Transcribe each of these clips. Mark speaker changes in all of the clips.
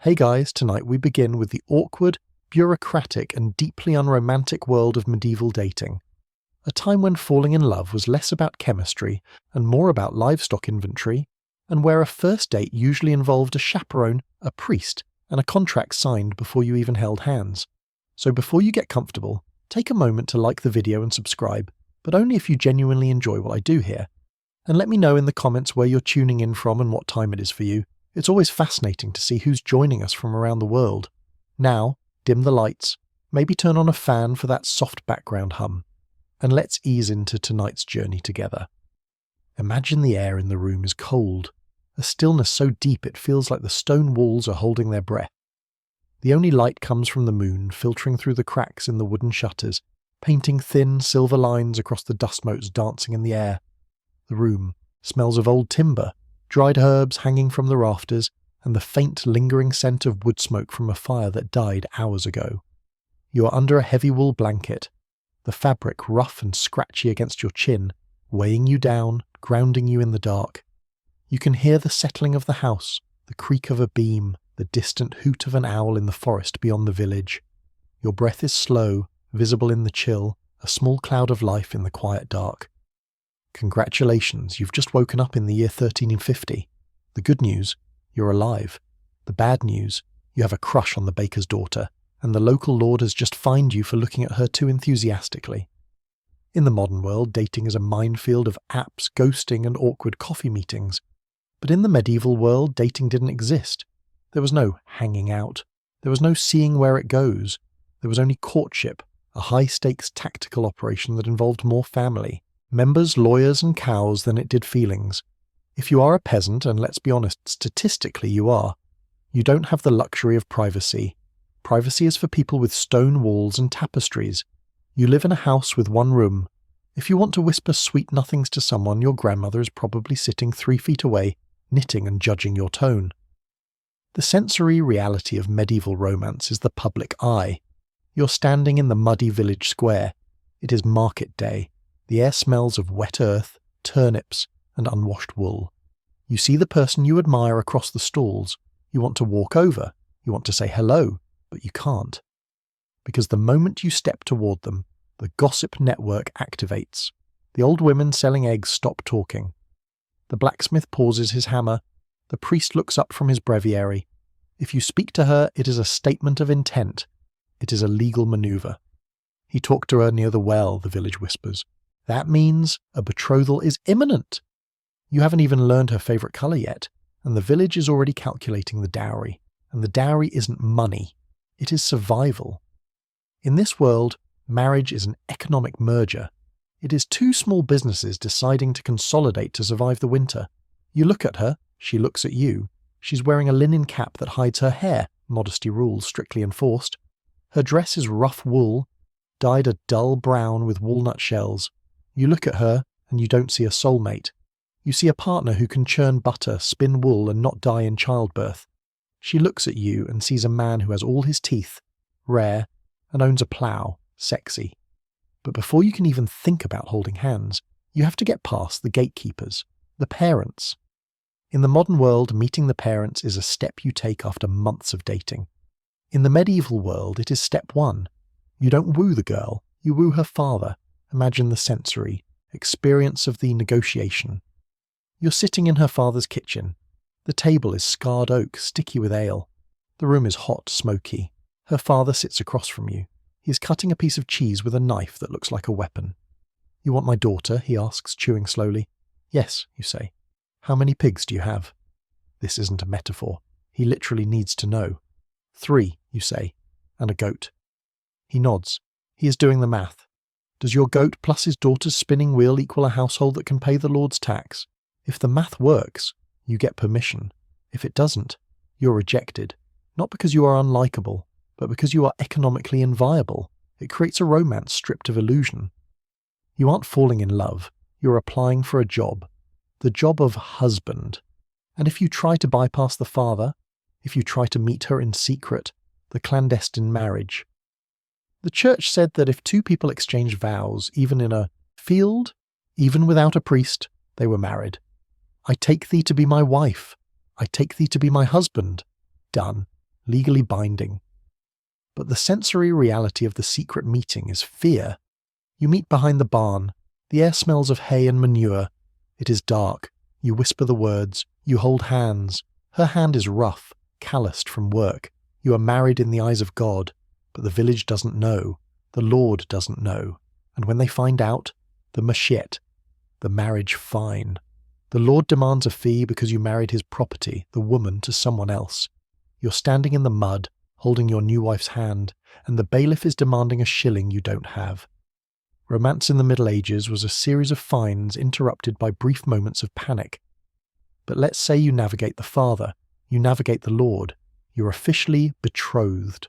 Speaker 1: Hey guys, tonight we begin with the awkward, bureaucratic and deeply unromantic world of medieval dating. A time when falling in love was less about chemistry and more about livestock inventory, and where a first date usually involved a chaperone, a priest, and a contract signed before you even held hands. So before you get comfortable, take a moment to like the video and subscribe, but only if you genuinely enjoy what I do here. And let me know in the comments where you're tuning in from and what time it is for you. It's always fascinating to see who's joining us from around the world. Now, dim the lights, maybe turn on a fan for that soft background hum, and let's ease into tonight's journey together. Imagine the air in the room is cold, a stillness so deep it feels like the stone walls are holding their breath. The only light comes from the moon filtering through the cracks in the wooden shutters, painting thin silver lines across the dust motes dancing in the air. The room smells of old timber, dried herbs hanging from the rafters, and the faint lingering scent of wood smoke from a fire that died hours ago. You are under a heavy wool blanket, the fabric rough and scratchy against your chin, weighing you down, grounding you in the dark. You can hear the settling of the house, the creak of a beam, the distant hoot of an owl in the forest beyond the village. Your breath is slow, visible in the chill, a small cloud of life in the quiet dark. Congratulations, you've just woken up in the year 1350. The good news, you're alive. The bad news, you have a crush on the baker's daughter, and the local lord has just fined you for looking at her too enthusiastically. In the modern world, dating is a minefield of apps, ghosting, and awkward coffee meetings. But in the medieval world, dating didn't exist. There was no hanging out. There was no seeing where it goes. There was only courtship, a high-stakes tactical operation that involved more family, members, lawyers, and cows than it did feelings. If you are a peasant, and let's be honest, statistically you are, you don't have the luxury of privacy. Privacy is for people with stone walls and tapestries. You live in a house with one room. If you want to whisper sweet nothings to someone, your grandmother is probably sitting 3 feet away, knitting and judging your tone. The sensory reality of medieval romance is the public eye. You're standing in the muddy village square. It is market day. The air smells of wet earth, turnips, and unwashed wool. You see the person you admire across the stalls. You want to walk over. You want to say hello, but you can't. Because the moment you step toward them, the gossip network activates. The old women selling eggs stop talking. The blacksmith pauses his hammer. The priest looks up from his breviary. If you speak to her, it is a statement of intent. It is a legal maneuver. He talked to her near the well, the village whispers. That means a betrothal is imminent. You haven't even learned her favourite colour yet, and the village is already calculating the dowry. And the dowry isn't money. It is survival. In this world, marriage is an economic merger. It is two small businesses deciding to consolidate to survive the winter. You look at her, she looks at you. She's wearing a linen cap that hides her hair, modesty rules strictly enforced. Her dress is rough wool, dyed a dull brown with walnut shells. You look at her, and you don't see a soulmate. You see a partner who can churn butter, spin wool, and not die in childbirth. She looks at you and sees a man who has all his teeth, rare, and owns a plough, sexy. But before you can even think about holding hands, you have to get past the gatekeepers, the parents. In the modern world, meeting the parents is a step you take after months of dating. In the medieval world, it is step one. You don't woo the girl, you woo her father. Imagine the sensory experience of the negotiation. You're sitting in her father's kitchen. The table is scarred oak, sticky with ale. The room is hot, smoky. Her father sits across from you. He is cutting a piece of cheese with a knife that looks like a weapon. You want my daughter? He asks, chewing slowly. Yes, you say. How many pigs do you have? This isn't a metaphor. He literally needs to know. 3, you say, and a goat. He nods. He is doing the math. Does your goat plus his daughter's spinning wheel equal a household that can pay the Lord's tax? If the math works, you get permission. If it doesn't, you're rejected. Not because you are unlikable, but because you are economically inviable. It creates a romance stripped of illusion. You aren't falling in love. You're applying for a job. The job of husband. And if you try to bypass the father, if you try to meet her in secret, the clandestine marriage. The church said that if two people exchanged vows, even in a field, even without a priest, they were married. I take thee to be my wife. I take thee to be my husband. Done. legally binding. But the sensory reality of the secret meeting is fear. You meet behind the barn. The air smells of hay and manure. It is dark. You whisper the words. You hold hands. Her hand is rough, calloused from work. You are married in the eyes of God, but the village doesn't know. The Lord doesn't know. And when they find out, the mashet, the marriage fine. The Lord demands a fee because you married his property, the woman, to someone else. You're standing in the mud, holding your new wife's hand, and the bailiff is demanding a shilling you don't have. Romance in the Middle Ages was a series of fines interrupted by brief moments of panic. But let's say you navigate the Father, you navigate the Lord, you're officially betrothed.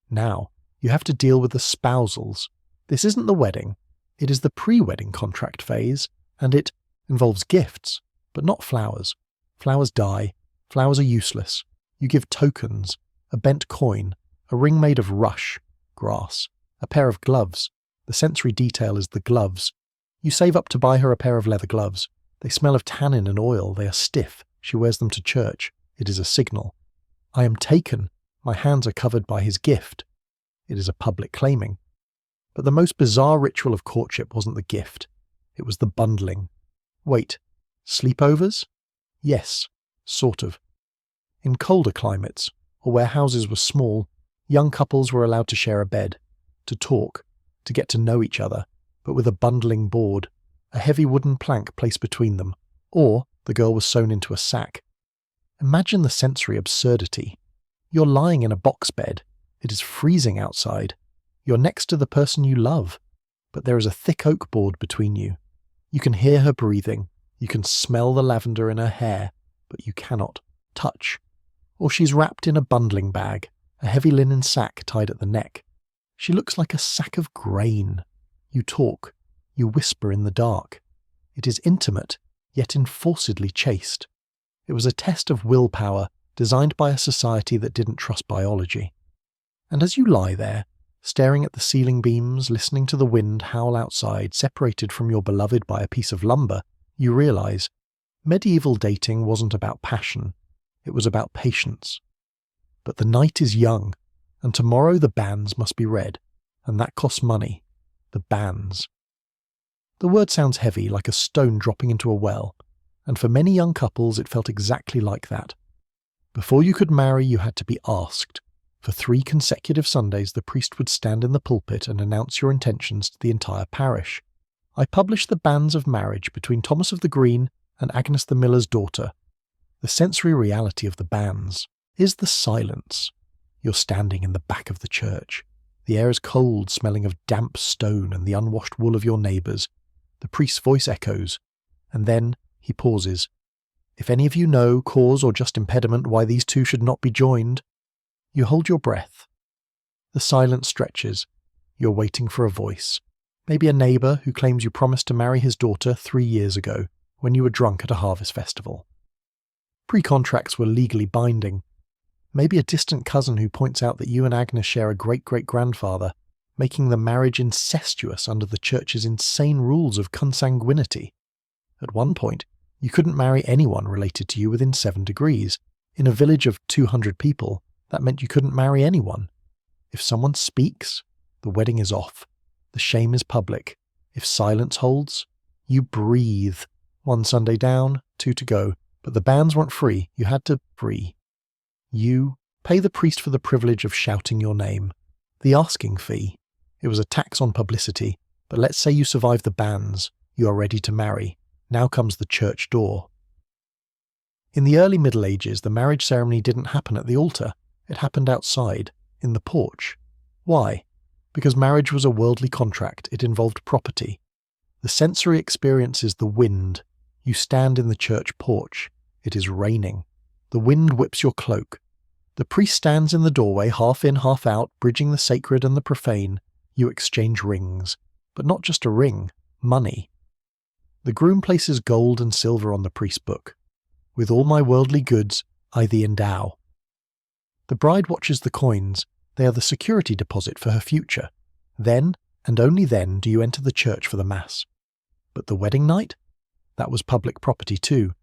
Speaker 1: Now, you have to deal with the spousals. This isn't the wedding, it is the pre-wedding contract phase, and it involves gifts, but not flowers. Flowers die, flowers are useless. You give tokens, a bent coin, a ring made of rush, grass, a pair of gloves. The sensory detail is the gloves. You save up to buy her a pair of leather gloves. They smell of tannin and oil, they are stiff. She wears them to church. It is a signal. I am taken. My hands are covered by his gift. It is a public claiming. But the most bizarre ritual of courtship wasn't the gift. It was the bundling. Wait, sleepovers? Yes, sort of. In colder climates, or where houses were small, young couples were allowed to share a bed, to talk, to get to know each other, but with a bundling board, a heavy wooden plank placed between them, or the girl was sewn into a sack. Imagine the sensory absurdity. You're lying in a box bed. It is freezing outside. You're next to the person you love, but there is a thick oak board between you. You can hear her breathing. You can smell the lavender in her hair, but you cannot touch. Or she's wrapped in a bundling bag, a heavy linen sack tied at the neck. She looks like a sack of grain. You talk. You whisper in the dark. It is intimate, yet enforcedly chaste. It was a test of willpower designed by a society that didn't trust biology. And as you lie there, staring at the ceiling beams, listening to the wind howl outside, separated from your beloved by a piece of lumber, you realize medieval dating wasn't about passion, it was about patience. But the night is young, and tomorrow the banns must be read, and that costs money. The banns. The word sounds heavy, like a stone dropping into a well, and for many young couples it felt exactly like that. Before you could marry, you had to be asked. For 3 consecutive Sundays, the priest would stand in the pulpit and announce your intentions to the entire parish. I published the banns of marriage between Thomas of the Green and Agnes the miller's daughter. The sensory reality of the banns is the silence. You're standing in the back of the church. The air is cold, smelling of damp stone and the unwashed wool of your neighbours. The priest's voice echoes, and then he pauses. If any of you know cause or just impediment why these two should not be joined, you hold your breath. The silence stretches. You're waiting for a voice. Maybe a neighbour who claims you promised to marry his daughter 3 years ago when you were drunk at a harvest festival. Pre-contracts were legally binding. Maybe a distant cousin who points out that you and Agnes share a great-great-grandfather, making the marriage incestuous under the church's insane rules of consanguinity. At one point, you couldn't marry anyone related to you within 7 degrees. In a village of 200 people, that meant you couldn't marry anyone. If someone speaks, the wedding is off. The shame is public. If silence holds, you breathe. 1 Sunday down, 2 to go. But the banns weren't free. You had to free. You pay the priest for the privilege of shouting your name. The asking fee. It was a tax on publicity. But let's say you survive the banns. You are ready to marry. Now comes the church door. In the early Middle Ages, the marriage ceremony didn't happen at the altar. It happened outside, in the porch. Why? Because marriage was a worldly contract. It involved property. The sensory experience is the wind. You stand in the church porch. It is raining. The wind whips your cloak. The priest stands in the doorway, half in, half out, bridging the sacred and the profane. You exchange rings. But not just a ring, money. The groom places gold and silver on the priest's book. With all my worldly goods, I thee endow. The bride watches the coins. They are the security deposit for her future. Then, and only then, do you enter the church for the mass. But the wedding night? That was public property too.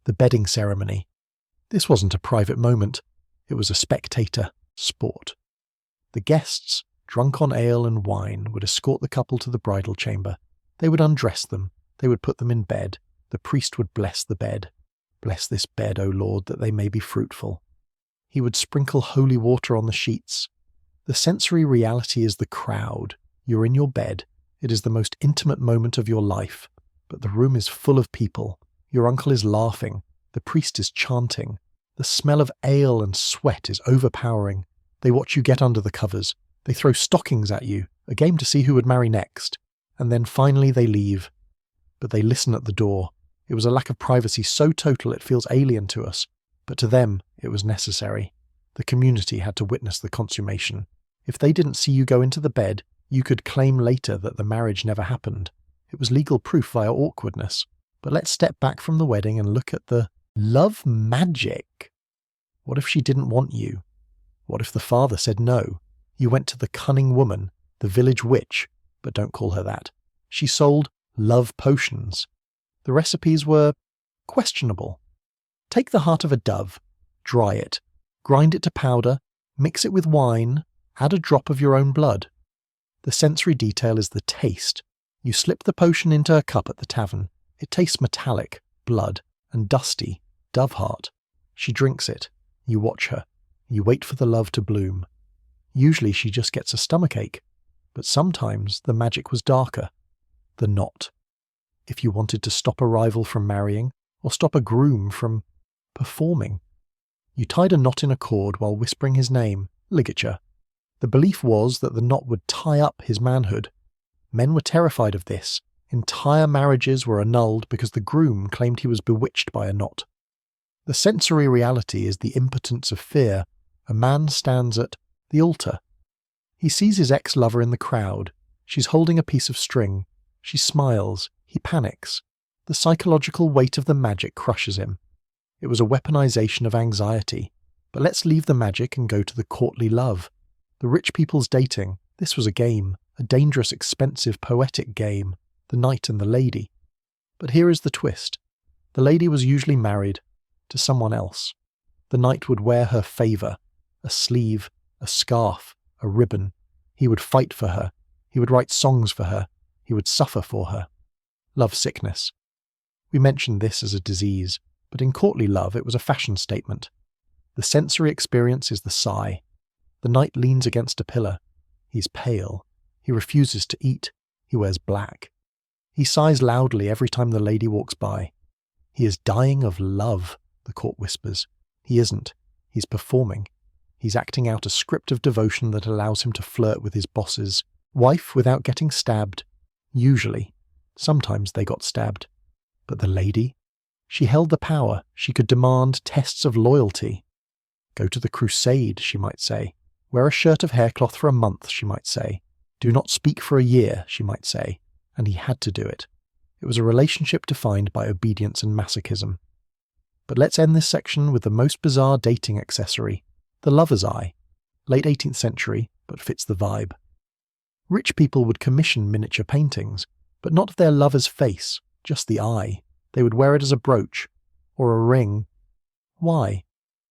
Speaker 1: The bedding ceremony. This wasn't a private moment. It was a spectator. sport. The guests, drunk on ale and wine, would escort the couple to the bridal chamber. They would undress them. They would put them in bed. The priest would bless the bed. Bless this bed, O Lord, that they may be fruitful. He would sprinkle holy water on the sheets. The sensory reality is the crowd. You're in your bed. It is the most intimate moment of your life. But the room is full of people. Your uncle is laughing. The priest is chanting. The smell of ale and sweat is overpowering. They watch you get under the covers. They throw stockings at you, a game to see who would marry next. And then finally they leave. But they listen at the door. It was a lack of privacy so total it feels alien to us. But to them, it was necessary. The community had to witness the consummation. If they didn't see you go into the bed, you could claim later that the marriage never happened. It was legal proof via awkwardness. But let's step back from the wedding and look at the love magic. What if she didn't want you? What if the father said no? You went to the cunning woman, the village witch, but don't call her that. She sold love potions. The recipes were questionable. Take the heart of a dove, dry it, grind it to powder, mix it with wine, add a drop of your own blood. The sensory detail is the taste. You slip the potion into a cup at the tavern. It tastes metallic, blood, and dusty, dove heart. She drinks it. You watch her. You wait for the love to bloom. Usually she just gets a stomachache, but sometimes the magic was darker. The knot. If you wanted to stop a rival from marrying, or stop a groom from performing, you tied a knot in a cord while whispering his name, ligature. The belief was that the knot would tie up his manhood. Men were terrified of this. Entire marriages were annulled because the groom claimed he was bewitched by a knot. The sensory reality is the impotence of fear. A man stands at the altar. He sees his ex-lover in the crowd. She's holding a piece of string. She smiles. He panics. The psychological weight of the magic crushes him. It was a weaponization of anxiety. But let's leave the magic and go to the courtly love. The rich people's dating. This was a game. A dangerous, expensive, poetic game. The knight and the lady. But here is the twist. The lady was usually married to someone else. The knight would wear her favour, a sleeve, a scarf, a ribbon. He would fight for her. He would write songs for her. He would suffer for her. Love sickness. We mentioned this as a disease, but in courtly love it was a fashion statement. The sensory experience is the sigh. The knight leans against a pillar. He's pale. He refuses to eat. He wears black. He sighs loudly every time the lady walks by. He is dying of love, the court whispers. He isn't. He's performing. He's acting out a script of devotion that allows him to flirt with his boss's wife without getting stabbed. Usually. Sometimes they got stabbed. But the lady? She held the power. She could demand tests of loyalty. Go to the crusade, she might say. Wear a shirt of haircloth for a month, she might say. Do not speak for a year, she might say. And he had to do it. It was a relationship defined by obedience and masochism. But let's end this section with the most bizarre dating accessory, the lover's eye. Late 18th century, but fits the vibe. Rich people would commission miniature paintings, but not of their lover's face, just the eye. They would wear it as a brooch, or a ring. Why?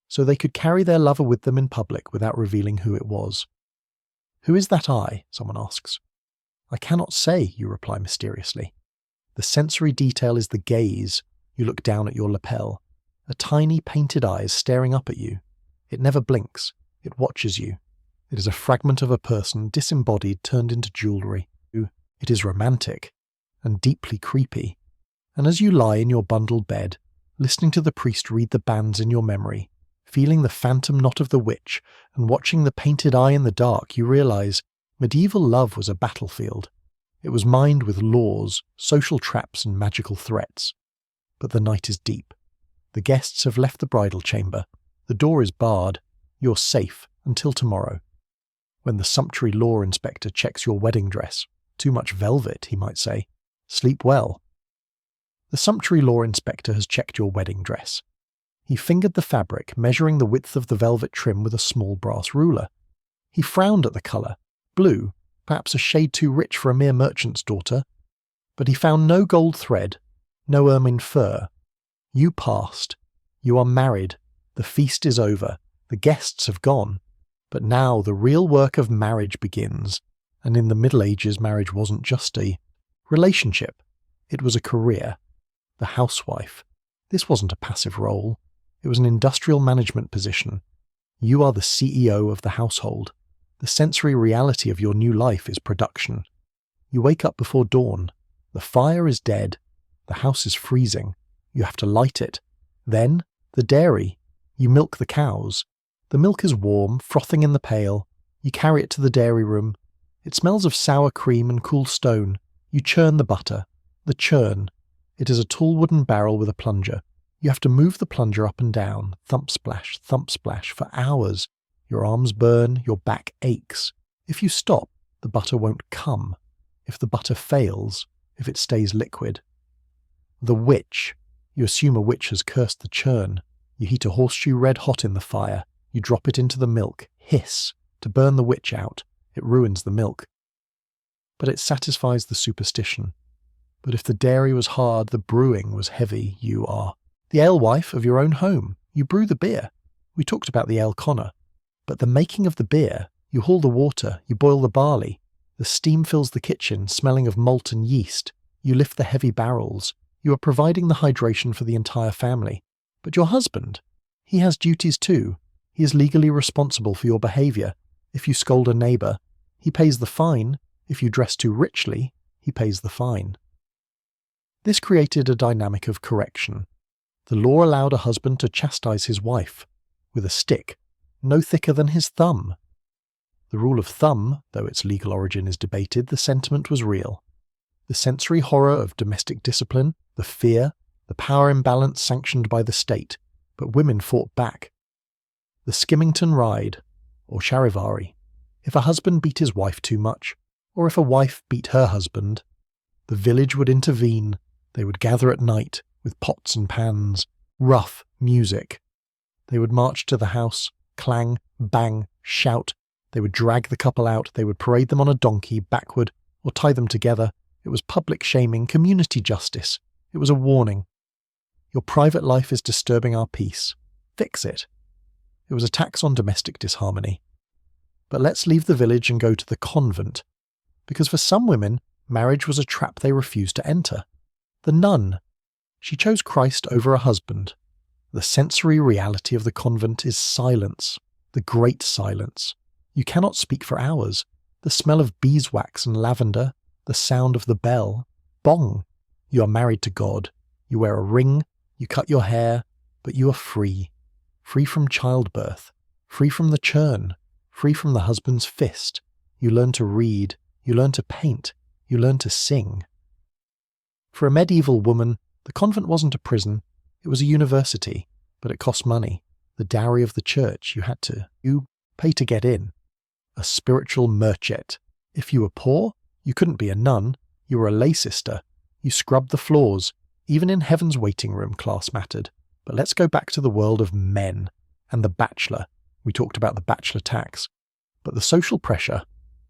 Speaker 1: So they could carry their lover with them in public without revealing who it was. Who is that eye? Someone asks. I cannot say, you reply mysteriously. The sensory detail is the gaze. You look down at your lapel. A tiny painted eye is staring up at you. It never blinks. It watches you. It is a fragment of a person disembodied turned into jewellery. It is romantic and deeply creepy. And as you lie in your bundled bed, listening to the priest read the banns in your memory, feeling the phantom knot of the witch, and watching the painted eye in the dark, you realise medieval love was a battlefield. It was mined with laws, social traps and magical threats. But the night is deep. The guests have left the bridal chamber. The door is barred. You're safe until tomorrow. When the sumptuary law inspector checks your wedding dress, too much velvet, he might say. Sleep well. The sumptuary law inspector has checked your wedding dress. He fingered the fabric, measuring the width of the velvet trim with a small brass ruler. He frowned at the colour. Blue, perhaps a shade too rich for a mere merchant's daughter. But he found no gold thread, no ermine fur. You passed. You are married. The feast is over. The guests have gone. But now the real work of marriage begins, and in the Middle Ages marriage wasn't just a relationship, it was a career. The housewife. This wasn't a passive role, it was an industrial management position. You are the CEO of the household. The sensory reality of your new life is production. You wake up before dawn. The fire is dead. The house is freezing. You have to light it. Then, the dairy. You milk the cows. The milk is warm, frothing in the pail. You carry it to the dairy room. It smells of sour cream and cool stone. You churn the butter. The churn. It is a tall wooden barrel with a plunger. You have to move the plunger up and down, thump splash, for hours. Your arms burn, your back aches. If you stop, the butter won't come. If the butter fails, if it stays liquid. The witch. You assume a witch has cursed the churn. You heat a horseshoe red hot in the fire. You drop it into the milk. Hiss. To burn the witch out. It ruins the milk. But it satisfies the superstition. But if the dairy was hard, the brewing was heavy, you are the alewife of your own home. You brew the beer. We talked about the ale conner. But the making of the beer, you haul the water, you boil the barley. The steam fills the kitchen, smelling of malt and yeast. You lift the heavy barrels. You are providing the hydration for the entire family. But your husband, he has duties too. He is legally responsible for your behaviour. If you scold a neighbour, he pays the fine. If you dress too richly, he pays the fine. This created a dynamic of correction. The law allowed a husband to chastise his wife with a stick, no thicker than his thumb. The rule of thumb, though its legal origin is debated, the sentiment was real. The sensory horror of domestic discipline, the fear, the power imbalance sanctioned by the state, but women fought back. The Skimmington ride, or charivari. If a husband beat his wife too much, or if a wife beat her husband, the village would intervene. They would gather at night, with pots and pans, rough music. They would march to the house, clang, bang, shout. They would drag the couple out, they would parade them on a donkey backward, or tie them together. It was public shaming, community justice. It was a warning. Your private life is disturbing our peace. Fix it. It was a tax on domestic disharmony. But let's leave the village and go to the convent, because for some women, marriage was a trap they refused to enter. The nun. She chose Christ over a husband. The sensory reality of the convent is silence, the great silence. You cannot speak for hours. The smell of beeswax and lavender, the sound of the bell. Bong. You are married to God. You wear a ring, you cut your hair, but you are free. Free from childbirth, free from the churn, free from the husband's fist. You learn to read, you learn to paint, you learn to sing. For a medieval woman, the convent wasn't a prison, it was a university, but it cost money. The dowry of the church, you pay to get in. A spiritual merchet. If you were poor, you couldn't be a nun, you were a lay sister. You scrubbed the floors. Even in heaven's waiting room, class mattered. But let's go back to the world of men and the bachelor. We talked about the bachelor tax. But the social pressure,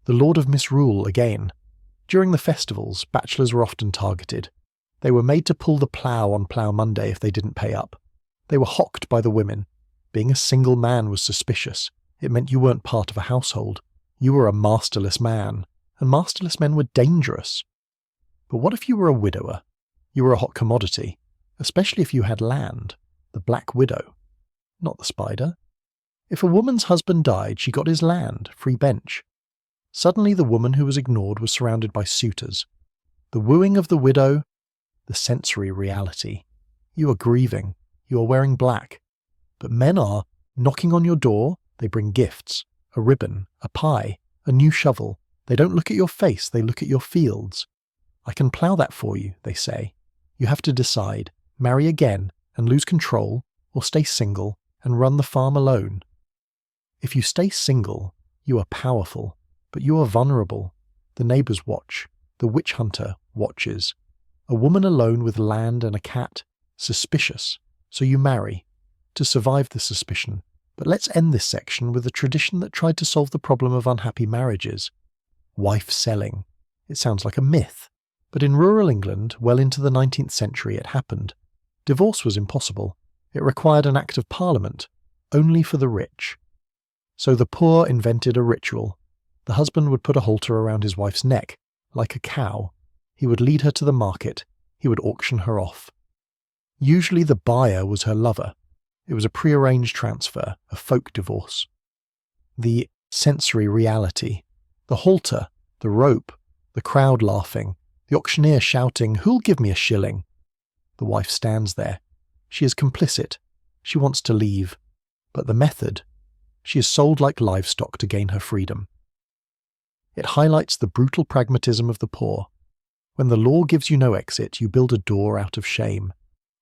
Speaker 1: the lord of misrule again. During the festivals, bachelors were often targeted. They were made to pull the plough on Plough Monday if they didn't pay up. They were hocked by the women. Being a single man was suspicious. It meant you weren't part of a household. You were a masterless man, and masterless men were dangerous. But what if you were a widower? You were a hot commodity, especially if you had land. The black widow, not the spider. If a woman's husband died, she got his land, free bench. Suddenly the woman who was ignored was surrounded by suitors. The wooing of the widow, the sensory reality. You are grieving, you are wearing black. But men are knocking on your door, they bring gifts, a ribbon, a pie, a new shovel. They don't look at your face, they look at your fields. I can plough that for you, they say. You have to decide, marry again and lose control, or stay single and run the farm alone. If you stay single, you are powerful, but you are vulnerable. The neighbours watch, the witch hunter watches. A woman alone with land and a cat, suspicious, so you marry, to survive the suspicion. But let's end this section with a tradition that tried to solve the problem of unhappy marriages. Wife selling. It sounds like a myth. But in rural England, well into the 19th century, it happened. Divorce was impossible. It required an Act of Parliament, only for the rich. So the poor invented a ritual. The husband would put a halter around his wife's neck, like a cow. He would lead her to the market. He would auction her off. Usually the buyer was her lover. It was a prearranged transfer, a folk divorce. The sensory reality, the halter, the rope, the crowd laughing, the auctioneer shouting, "Who'll give me a shilling?" The wife stands there. She is complicit. She wants to leave. But the method? She is sold like livestock to gain her freedom. It highlights the brutal pragmatism of the poor. When the law gives you no exit, you build a door out of shame.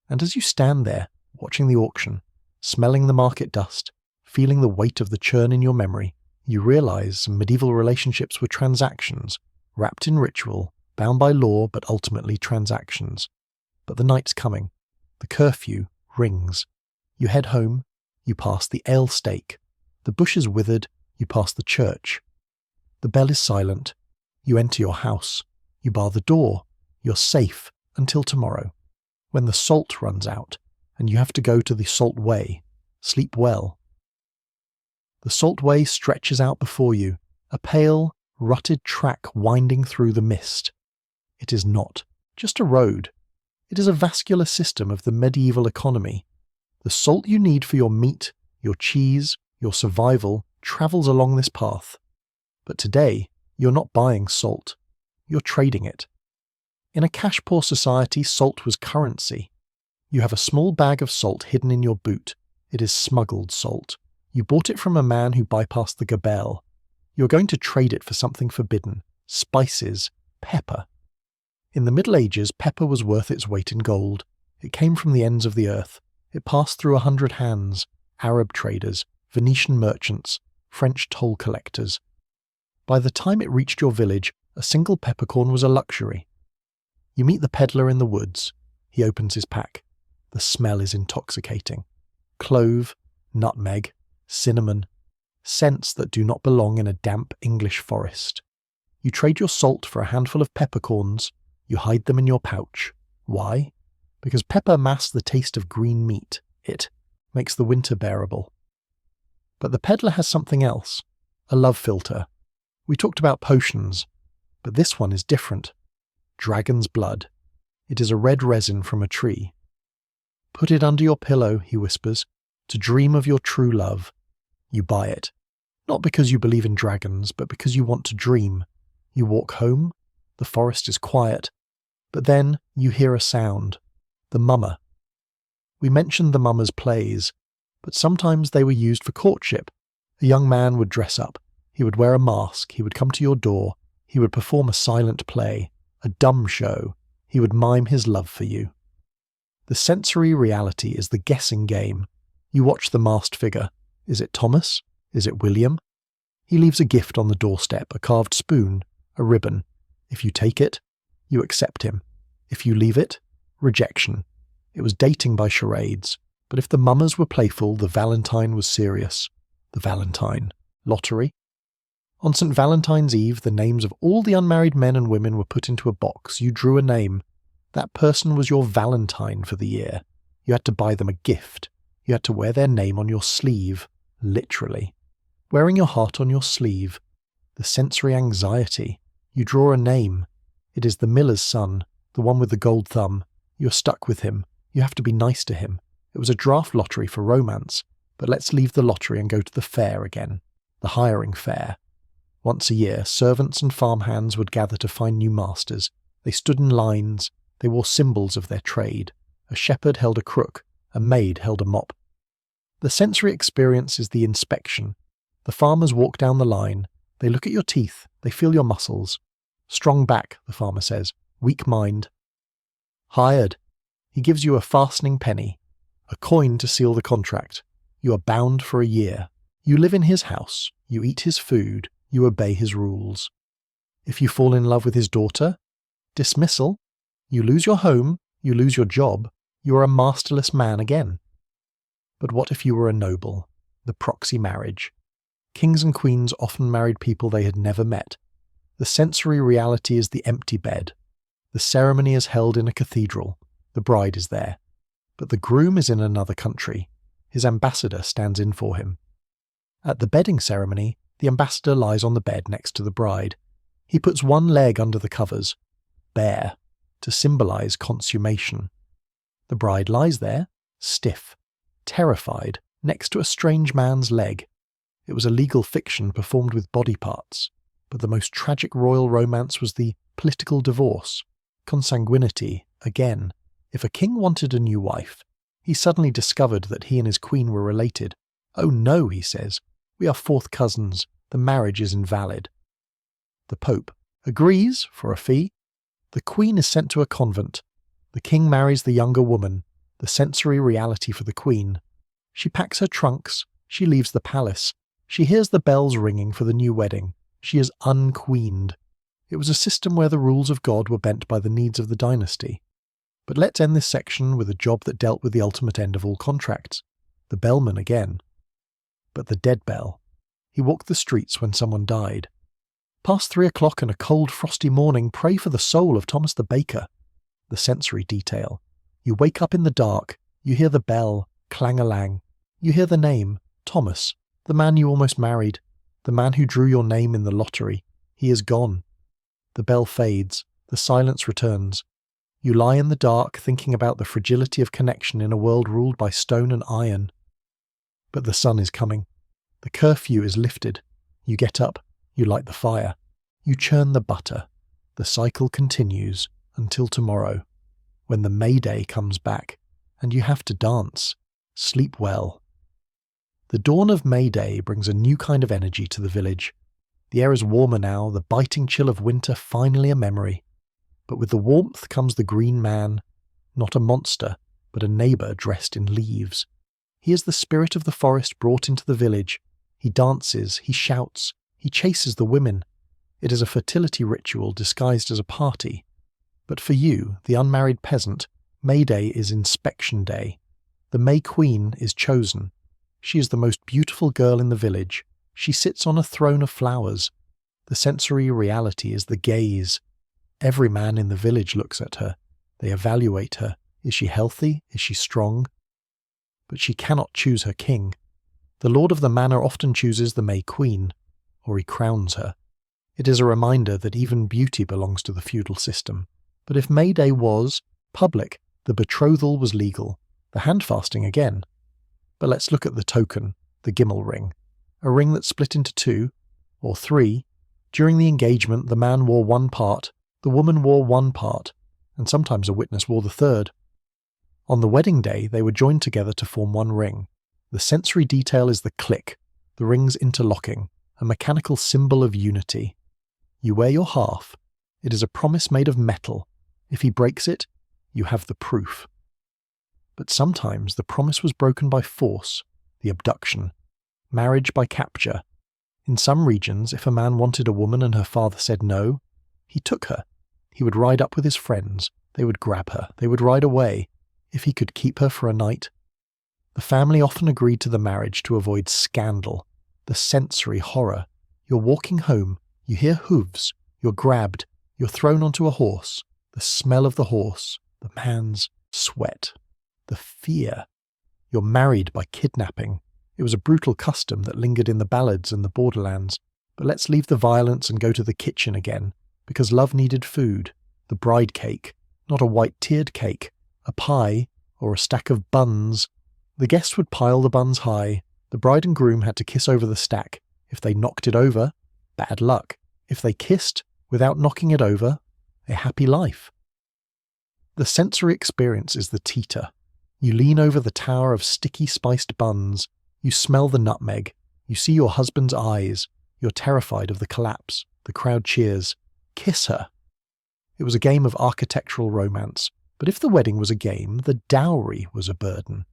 Speaker 1: And as you stand there, watching the auction, smelling the market dust, feeling the weight of the churn in your memory, you realize medieval relationships were transactions, wrapped in ritual, bound by law but ultimately transactions. But the night's coming. The curfew rings. You head home. You pass the ale stake. The bush is withered. You pass the church. The bell is silent. You enter your house. You bar the door. You're safe until tomorrow, when the salt runs out and you have to go to the salt way. Sleep well. The salt way stretches out before you, a pale, rutted track winding through the mist. It is not just a road. It is a vascular system of the medieval economy. The salt you need for your meat, your cheese, your survival travels along this path. But today, you're not buying salt. You're trading it. In a cash-poor society, salt was currency. You have a small bag of salt hidden in your boot. It is smuggled salt. You bought it from a man who bypassed the gabelle. You're going to trade it for something forbidden. Spices, pepper. In the Middle Ages, pepper was worth its weight in gold. It came from the ends of the earth. It passed through 100 hands, Arab traders, Venetian merchants, French toll collectors. By the time it reached your village, a single peppercorn was a luxury. You meet the peddler in the woods. He opens his pack. The smell is intoxicating. Clove, nutmeg, cinnamon, scents that do not belong in a damp English forest. You trade your salt for a handful of peppercorns. You hide them in your pouch. Why? Because pepper masks the taste of green meat. It makes the winter bearable. But the peddler has something else, a love filter. We talked about potions, but this one is different. Dragon's blood. It is a red resin from a tree. Put it under your pillow, he whispers, to dream of your true love. You buy it. Not because you believe in dragons, but because you want to dream. You walk home. The forest is quiet. But then you hear a sound. The mummer. We mentioned the mummer's plays, but sometimes they were used for courtship. A young man would dress up. He would wear a mask. He would come to your door. He would perform a silent play, a dumb show. He would mime his love for you. The sensory reality is the guessing game. You watch the masked figure. Is it Thomas? Is it William? He leaves a gift on the doorstep, a carved spoon, a ribbon. If you take it, you accept him. If you leave it, rejection. It was dating by charades, but if the mummers were playful, the Valentine was serious. The Valentine. Lottery? On St. Valentine's Eve, the names of all the unmarried men and women were put into a box. You drew a name. That person was your Valentine for the year. You had to buy them a gift. You had to wear their name on your sleeve, literally. Wearing your heart on your sleeve. The sensory anxiety. You draw a name. It is the miller's son, the one with the gold thumb. You're stuck with him. You have to be nice to him. It was a draft lottery for romance, but let's leave the lottery and go to the fair again. The hiring fair. Once a year, servants and farmhands would gather to find new masters. They stood in lines. They wore symbols of their trade. A shepherd held a crook. A maid held a mop. The sensory experience is the inspection. The farmers walk down the line. They look at your teeth. They feel your muscles. Strong back, the farmer says. Weak mind. Hired. He gives you a fastening penny. A coin to seal the contract. You are bound for a year. You live in his house. You eat his food. You obey his rules. If you fall in love with his daughter, dismissal. You lose your home. You lose your job. You are a masterless man again. But what if you were a noble? The proxy marriage. Kings and queens often married people they had never met. The sensory reality is the empty bed. The ceremony is held in a cathedral. The bride is there. But the groom is in another country. His ambassador stands in for him. At the bedding ceremony, the ambassador lies on the bed next to the bride. He puts one leg under the covers, bare, to symbolize consummation. The bride lies there, stiff, terrified, next to a strange man's leg. It was a legal fiction performed with body parts, but the most tragic royal romance was the political divorce. Consanguinity, again. If a king wanted a new wife, he suddenly discovered that he and his queen were related. "Oh no," he says, "we are fourth cousins. The marriage is invalid." The Pope agrees for a fee. The queen is sent to a convent. The king marries the younger woman, the sensory reality for the queen. She packs her trunks. She leaves the palace. She hears the bells ringing for the new wedding. She is unqueened. It was a system where the rules of God were bent by the needs of the dynasty. But let's end this section with a job that dealt with the ultimate end of all contracts. The bellman again. But the dead bell. He walked the streets when someone died. Past 3 o'clock on a cold, frosty morning, pray for the soul of Thomas the baker. The sensory detail. You wake up in the dark. You hear the bell, clang-a-lang. You hear the name, Thomas, the man you almost married, the man who drew your name in the lottery. He is gone. The bell fades. The silence returns. You lie in the dark thinking about the fragility of connection in a world ruled by stone and iron. But the sun is coming. The curfew is lifted. You get up. You light the fire. You churn the butter. The cycle continues until tomorrow, when the May Day comes back, and you have to dance. Sleep well. The dawn of May Day brings a new kind of energy to the village. The air is warmer now, the biting chill of winter finally a memory. But with the warmth comes the green man, not a monster, but a neighbour dressed in leaves. He is the spirit of the forest brought into the village. He dances, he shouts, he chases the women. It is a fertility ritual disguised as a party. But for you, the unmarried peasant, May Day is inspection day. The May Queen is chosen. She is the most beautiful girl in the village. She sits on a throne of flowers. The sensory reality is the gaze. Every man in the village looks at her. They evaluate her. Is she healthy? Is she strong? But she cannot choose her king. The lord of the manor often chooses the May Queen, or he crowns her. It is a reminder that even beauty belongs to the feudal system. But if May Day was public, the betrothal was legal, the handfasting again. But let's look at the token, the gimel ring, a ring that split into 2, or 3. During the engagement, the man wore one part, the woman wore one part, and sometimes a witness wore the third. On the wedding day, they were joined together to form one ring. The sensory detail is the click, the rings interlocking, a mechanical symbol of unity. You wear your half. It is a promise made of metal. If he breaks it, you have the proof. But sometimes the promise was broken by force, the abduction, marriage by capture. In some regions, if a man wanted a woman and her father said no, he took her. He would ride up with his friends. They would grab her. They would ride away. If he could keep her for a night. The family often agreed to the marriage to avoid scandal, the sensory horror. You're walking home. You hear hooves. You're grabbed. You're thrown onto a horse. The smell of the horse. The man's sweat. The fear. You're married by kidnapping. It was a brutal custom that lingered in the ballads and the borderlands. But let's leave the violence and go to the kitchen again, because love needed food. The bride cake. Not a white-tiered cake. A pie, or a stack of buns. The guests would pile the buns high. The bride and groom had to kiss over the stack. If they knocked it over, bad luck. If they kissed, without knocking it over, a happy life. The sensory experience is the teeter. You lean over the tower of sticky spiced buns. You smell the nutmeg. You see your husband's eyes. You're terrified of the collapse. The crowd cheers. Kiss her. It was a game of architectural romance. But if the wedding was a game, the dowry was a burden.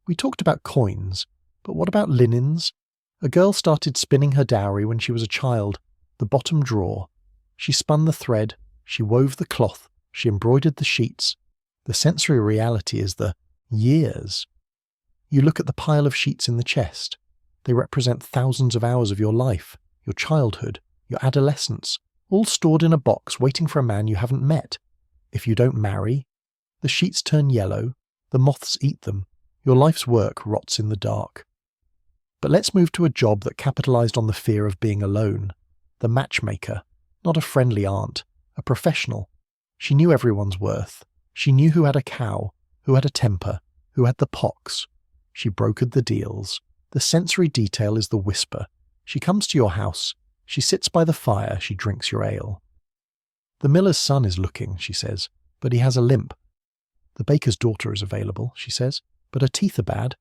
Speaker 1: We talked about coins, but what about linens? A girl started spinning her dowry when she was a child, the bottom drawer. She spun the thread, she wove the cloth, she embroidered the sheets. The sensory reality is the years. You look at the pile of sheets in the chest. They represent thousands of hours of your life, your childhood, your adolescence, all stored in a box waiting for a man you haven't met. If you don't marry, the sheets turn yellow, the moths eat them, your life's work rots in the dark. But let's move to a job that capitalized on the fear of being alone. The matchmaker. Not a friendly aunt. A professional. She knew everyone's worth. She knew who had a cow, who had a temper, who had the pox. She brokered the deals. The sensory detail is the whisper. She comes to your house. She sits by the fire. She drinks your ale. The miller's son is looking, she says, but he has a limp. The baker's daughter is available, she says, but her teeth are bad.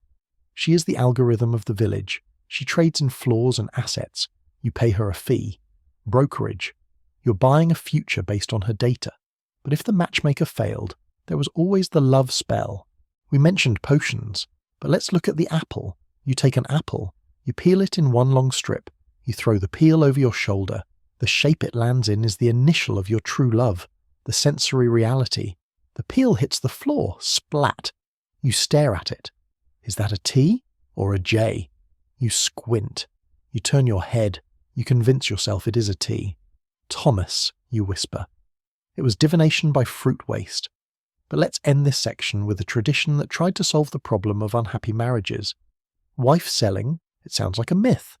Speaker 1: She is the algorithm of the village. She trades in floors and assets. You pay her a fee. Brokerage. You're buying a future based on her data. But if the matchmaker failed, there was always the love spell. We mentioned potions, but let's look at the apple. You take an apple, you peel it in one long strip, you throw the peel over your shoulder. The shape it lands in is the initial of your true love, the sensory reality. The peel hits the floor, splat. You stare at it. Is that a T or a J? You squint. You turn your head. You convince yourself it is a T. Thomas, you whisper. It was divination by fruit waste. But let's end this section with a tradition that tried to solve the problem of unhappy marriages. Wife selling, it sounds like a myth.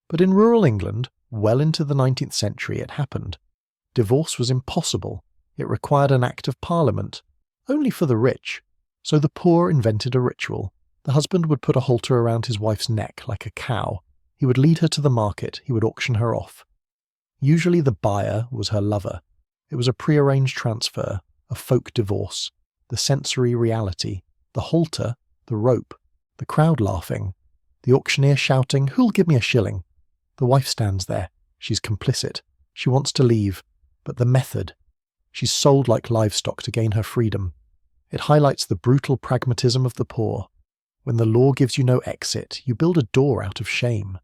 Speaker 1: But in rural England, well into the 19th century, it happened. Divorce was impossible. It required an act of parliament, only for the rich. So the poor invented a ritual. The husband would put a halter around his wife's neck like a cow. He would lead her to the market. He would auction her off. Usually the buyer was her lover. It was a prearranged transfer, a folk divorce, the sensory reality, the halter, the rope, the crowd laughing, the auctioneer shouting, "Who'll give me a shilling?" The wife stands there. She's complicit. She wants to leave. But the method. She's sold like livestock to gain her freedom. It highlights the brutal pragmatism of the poor. When the law gives you no exit, you build a door out of shame.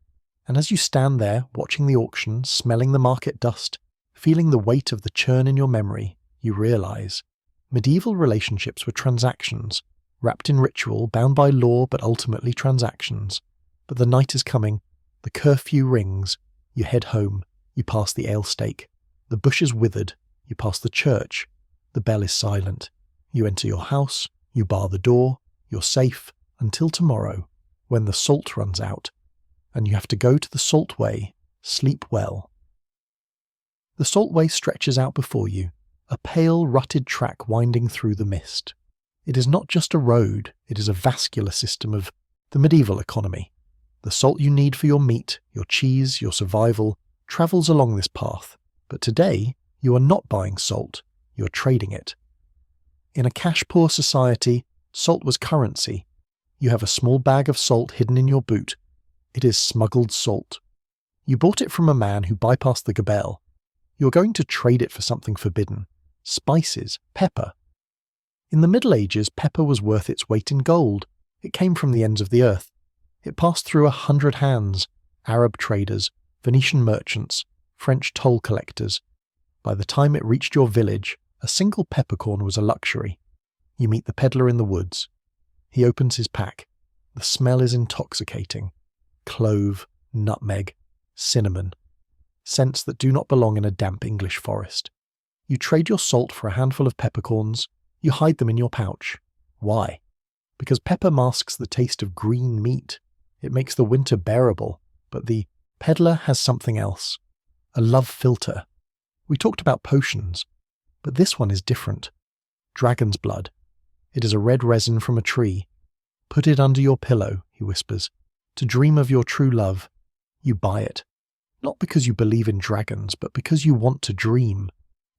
Speaker 1: And as you stand there, watching the auction, smelling the market dust, feeling the weight of the churn in your memory, you realize medieval relationships were transactions, wrapped in ritual, bound by law, but ultimately transactions. But the night is coming. The curfew rings. You head home. You pass the ale stake. The bush is withered. You pass the church. The bell is silent. You enter your house. You bar the door. You're safe until tomorrow, when the salt runs out, and you have to go to the salt way. Sleep well. The salt way stretches out before you, a pale, rutted track winding through the mist. It is not just a road, it is a vascular system of the medieval economy. The salt you need for your meat, your cheese, your survival, travels along this path. But today, you are not buying salt, you are trading it. In a cash-poor society, salt was currency. You have a small bag of salt hidden in your boot. It is smuggled salt. You bought it from a man who bypassed the gabelle. You're going to trade it for something forbidden. Spices, pepper. In the Middle Ages, pepper was worth its weight in gold. It came from the ends of the earth. It passed through 100 hands, Arab traders, Venetian merchants, French toll collectors. By the time it reached your village, a single peppercorn was a luxury. You meet the peddler in the woods. He opens his pack. The smell is intoxicating. Clove, nutmeg, cinnamon. Scents that do not belong in a damp English forest. You trade your salt for a handful of peppercorns. You hide them in your pouch. Why? Because pepper masks the taste of green meat. It makes the winter bearable. But the peddler has something else. A love filter. We talked about potions, but this one is different. Dragon's blood. It is a red resin from a tree. Put it under your pillow, he whispers, to dream of your true love. You buy it. Not because you believe in dragons, but because you want to dream.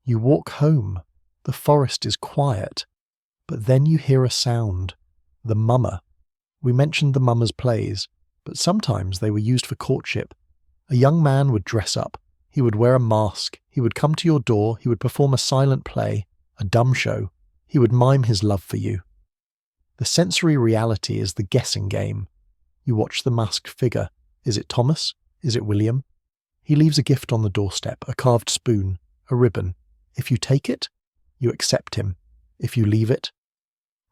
Speaker 1: You walk home. The forest is quiet. But then you hear a sound. The mummer. We mentioned the mummer's plays, but sometimes they were used for courtship. A young man would dress up. He would wear a mask. He would come to your door. He would perform a silent play, a dumb show. He would mime his love for you. The sensory reality is the guessing game. You watch the masked figure. Is it Thomas? Is it William? He leaves a gift on the doorstep, a carved spoon, a ribbon. If you take it, you accept him. If you leave it,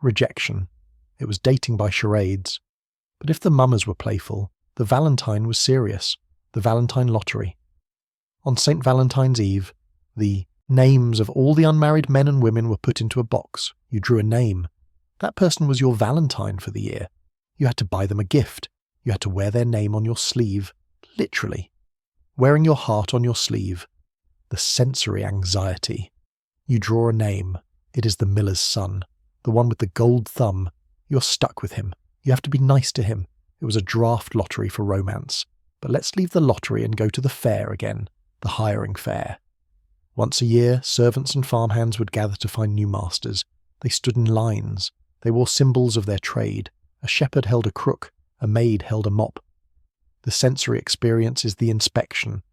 Speaker 1: rejection. It was dating by charades. But if the mummers were playful, the Valentine was serious, the Valentine lottery. On St. Valentine's Eve, the names of all the unmarried men and women were put into a box. You drew a name. That person was your Valentine for the year. You had to buy them a gift. You had to wear their name on your sleeve, literally. Wearing your heart on your sleeve. The sensory anxiety. You draw a name. It is the miller's son. The one with the gold thumb. You're stuck with him. You have to be nice to him. It was a draft lottery for romance. But let's leave the lottery and go to the fair again. The hiring fair. Once a year, servants and farmhands would gather to find new masters. They stood in lines. They wore symbols of their trade. A shepherd held a crook. A maid held a mop. The sensory experience is the inspection.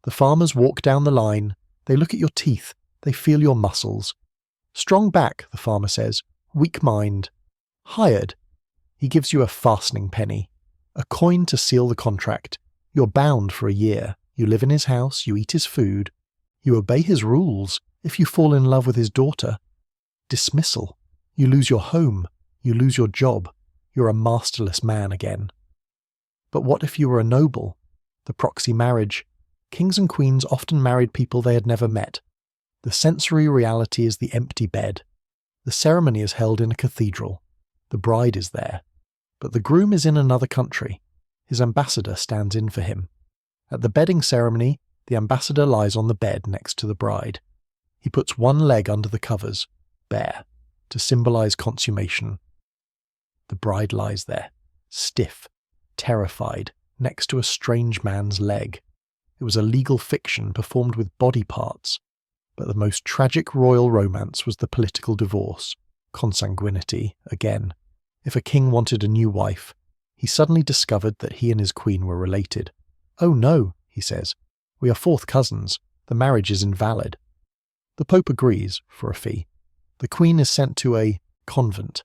Speaker 1: The farmers walk down the line. They look at your teeth. They feel your muscles. Strong back, the farmer says. Weak mind. Hired. He gives you a fastening penny. A coin to seal the contract. You're bound for a year. You live in his house. You eat his food. You obey his rules. If you fall in love with his daughter. Dismissal. You lose your home. You lose your job. You're a masterless man again. But what if you were a noble? The proxy marriage. Kings and queens often married people they had never met. The sensory reality is the empty bed. The ceremony is held in a cathedral. The bride is there. But the groom is in another country. His ambassador stands in for him. At the bedding ceremony, the ambassador lies on the bed next to the bride. He puts one leg under the covers, bare, to symbolize consummation. The bride lies there, stiff, terrified, next to a strange man's leg. It was a legal fiction performed with body parts. But the most tragic royal romance was the political divorce, consanguinity again. If a king wanted a new wife, he suddenly discovered that he and his queen were related. "Oh no," he says, "we are fourth cousins. The marriage is invalid." The Pope agrees, for a fee. The queen is sent to a convent.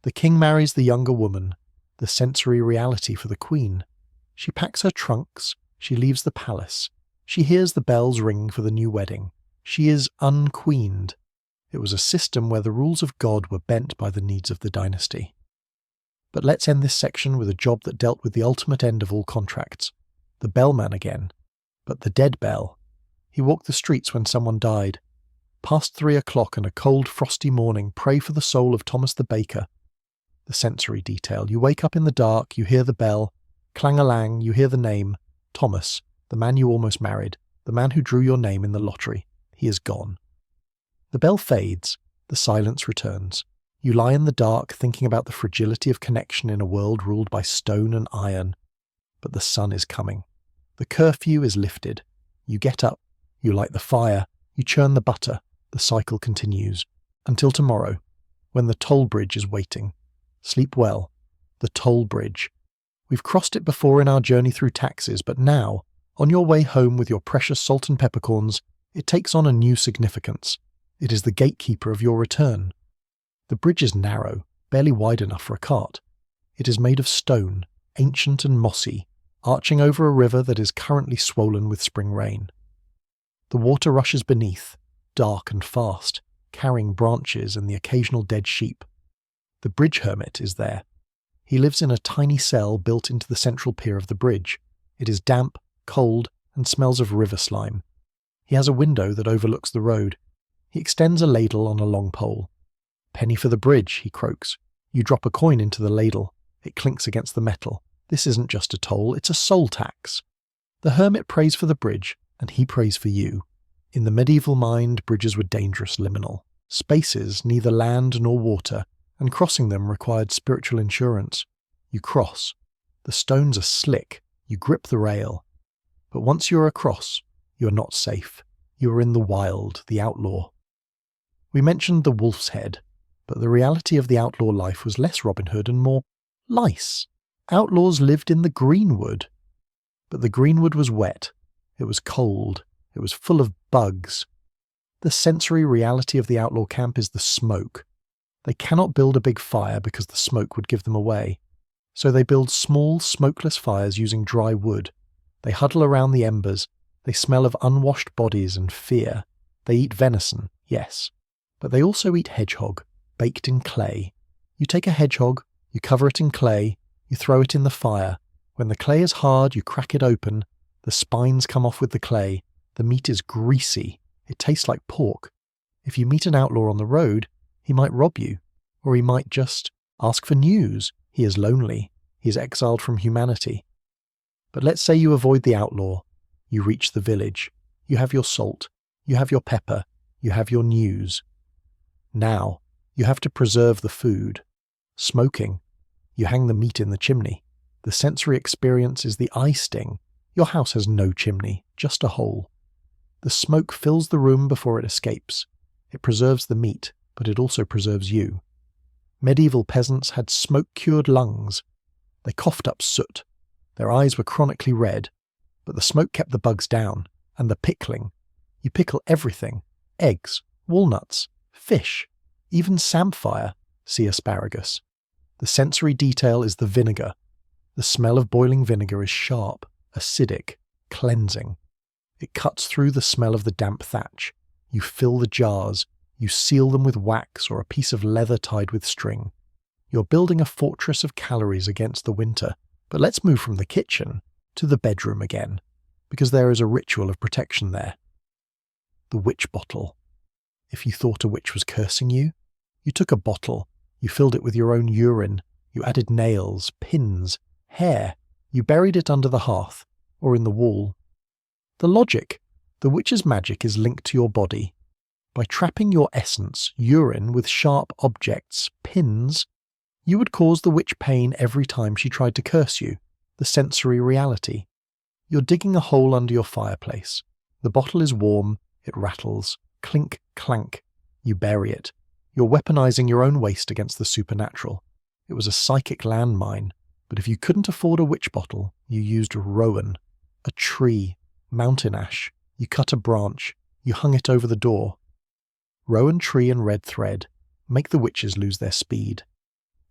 Speaker 1: The king marries the younger woman, the sensory reality for the queen. She packs her trunks, she leaves the palace. She hears the bells ring for the new wedding. She is unqueened. It was a system where the rules of God were bent by the needs of the dynasty. But let's end this section with a job that dealt with the ultimate end of all contracts. The bellman again. But the dead bell. He walked the streets when someone died. Past 3 o'clock on a cold, frosty morning, pray for the soul of Thomas the baker. The sensory detail. You wake up in the dark, you hear the bell. Clang-a-lang, you hear the name. Thomas, the man you almost married. The man who drew your name in the lottery. He is gone. The bell fades. The silence returns. You lie in the dark thinking about the fragility of connection in a world ruled by stone and iron. But the sun is coming. The curfew is lifted. You get up. You light the fire. You churn the butter. The cycle continues. Until tomorrow, when the toll bridge is waiting. Sleep well. The toll bridge. We've crossed it before in our journey through taxes, but now, on your way home with your precious salt and peppercorns, it takes on a new significance. It is the gatekeeper of your return. The bridge is narrow, barely wide enough for a cart. It is made of stone, ancient and mossy, arching over a river that is currently swollen with spring rain. The water rushes beneath, dark and fast, carrying branches and the occasional dead sheep. The bridge hermit is there. He lives in a tiny cell built into the central pier of the bridge. It is damp, cold, and smells of river slime. He has a window that overlooks the road. He extends a ladle on a long pole. "Penny for the bridge," he croaks. You drop a coin into the ladle. It clinks against the metal. This isn't just a toll, it's a soul tax. The hermit prays for the bridge, and he prays for you. In the medieval mind, bridges were dangerous liminal. Spaces, neither land nor water, and crossing them required spiritual insurance. You cross. The stones are slick. You grip the rail. But once you're across, you're not safe. You are in the wild, the outlaw. We mentioned the wolf's head, but the reality of the outlaw life was less Robin Hood and more lice. Outlaws lived in the greenwood. But the greenwood was wet. It was cold. It was full of bugs. The sensory reality of the outlaw camp is the smoke. They cannot build a big fire because the smoke would give them away. So they build small, smokeless fires using dry wood. They huddle around the embers. They smell of unwashed bodies and fear. They eat venison, yes. But they also eat hedgehog, baked in clay. You take a hedgehog, you cover it in clay, you throw it in the fire. When the clay is hard, you crack it open. The spines come off with the clay. The meat is greasy. It tastes like pork. If you meet an outlaw on the road, he might rob you. Or he might just ask for news. He is lonely. He is exiled from humanity. But let's say you avoid the outlaw. You reach the village. You have your salt. You have your pepper. You have your news. Now, you have to preserve the food. Smoking. You hang the meat in the chimney. The sensory experience is the eye sting. Your house has no chimney, just a hole. The smoke fills the room before it escapes. It preserves the meat, but it also preserves you. Medieval peasants had smoke-cured lungs. They coughed up soot. Their eyes were chronically red, but the smoke kept the bugs down, and the pickling. You pickle everything: eggs, walnuts, fish, even samphire, see asparagus. The sensory detail is the vinegar. The smell of boiling vinegar is sharp, acidic, cleansing. It cuts through the smell of the damp thatch. You fill the jars. You seal them with wax or a piece of leather tied with string. You're building a fortress of calories against the winter. But let's move from the kitchen to the bedroom again, because there is a ritual of protection there. The witch bottle. If you thought a witch was cursing you, you took a bottle, you filled it with your own urine, you added nails, pins, hair, you buried it under the hearth or in the wall. The logic: the witch's magic is linked to your body. By trapping your essence, urine, with sharp objects, pins, you would cause the witch pain every time she tried to curse you, the sensory reality. You're digging a hole under your fireplace. The bottle is warm, it rattles, clink, clank. You bury it. You're weaponizing your own waste against the supernatural. It was a psychic landmine, but if you couldn't afford a witch bottle, you used rowan, a tree, mountain ash. You cut a branch, you hung it over the door. Rowan tree and red thread make the witches lose their speed.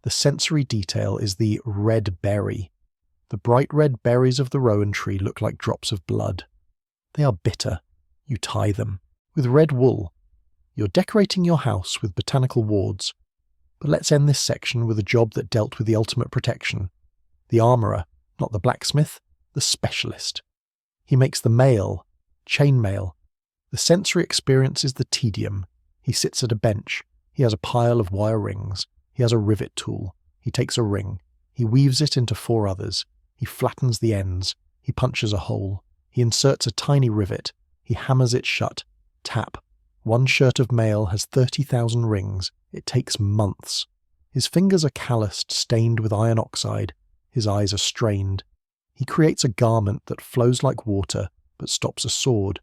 Speaker 1: The sensory detail is the red berry. The bright red berries of the rowan tree look like drops of blood. They are bitter. You tie them with red wool. You're decorating your house with botanical wards. But let's end this section with a job that dealt with the ultimate protection. The armourer, not the blacksmith, the specialist. He makes the mail, chainmail. The sensory experience is the tedium. He sits at a bench. He has a pile of wire rings. He has a rivet tool. He takes a ring. He weaves it into 4 others. He flattens the ends. He punches a hole. He inserts a tiny rivet. He hammers it shut. Tap. 1 shirt of mail has 30,000 rings. It takes months. His fingers are calloused, stained with iron oxide. His eyes are strained. He creates a garment that flows like water, but stops a sword.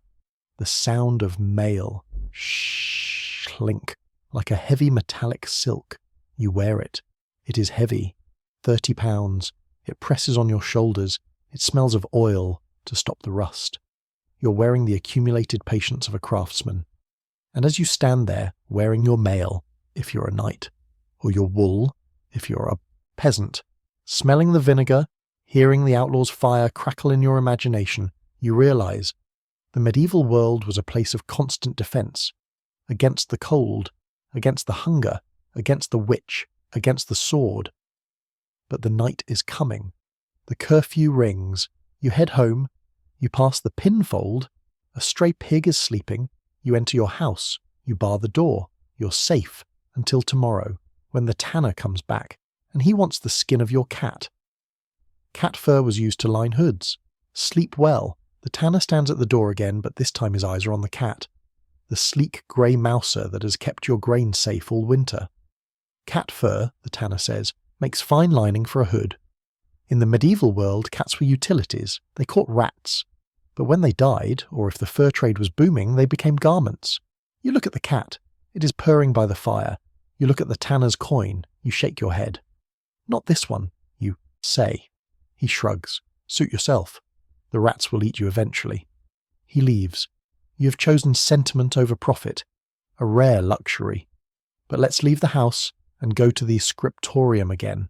Speaker 1: The sound of mail. Shh, clink, like a heavy metallic silk. You wear it. It is heavy. 30 pounds. It presses on your shoulders. It smells of oil to stop the rust. You're wearing the accumulated patience of a craftsman. And as you stand there, wearing your mail, if you're a knight, or your wool, if you're a peasant, smelling the vinegar, hearing the outlaw's fire crackle in your imagination, you realize the medieval world was a place of constant defense, against the cold, against the hunger, against the witch, against the sword. But the night is coming. The curfew rings. You head home. You pass the pinfold. A stray pig is sleeping. You enter your house. You bar the door. You're safe until tomorrow, when the tanner comes back, and he wants the skin of your cat. Cat fur was used to line hoods. Sleep well. The tanner stands at the door again, but this time his eyes are on the cat. The sleek grey mouser that has kept your grain safe all winter. Cat fur, the tanner says, makes fine lining for a hood. In the medieval world, cats were utilities. They caught rats. But when they died, or if the fur trade was booming, they became garments. You look at the cat. It is purring by the fire. You look at the tanner's coin. You shake your head. Not this one, you say. He shrugs. Suit yourself. The rats will eat you eventually. He leaves. You have chosen sentiment over profit. A rare luxury. But let's leave the house and go to the scriptorium again,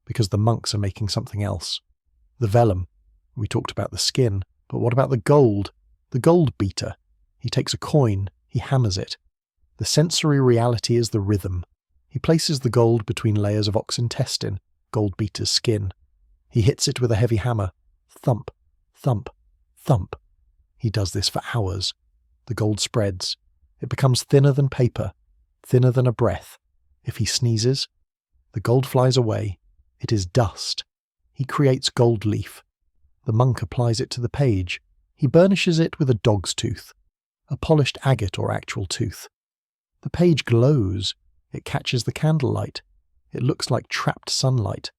Speaker 1: because the monks are making something else. The vellum. We talked about the skin, but what about the gold? The gold beater. He takes a coin, he hammers it. The sensory reality is the rhythm. He places the gold between layers of ox intestine, gold beater's skin. He hits it with a heavy hammer. Thump, thump, thump. He does this for hours. The gold spreads. It becomes thinner than paper, thinner than a breath. If he sneezes, the gold flies away. It is dust. He creates gold leaf. The monk applies it to the page. He burnishes it with a dog's tooth, a polished agate or actual tooth. The page glows. It catches the candlelight. It looks like trapped sunlight.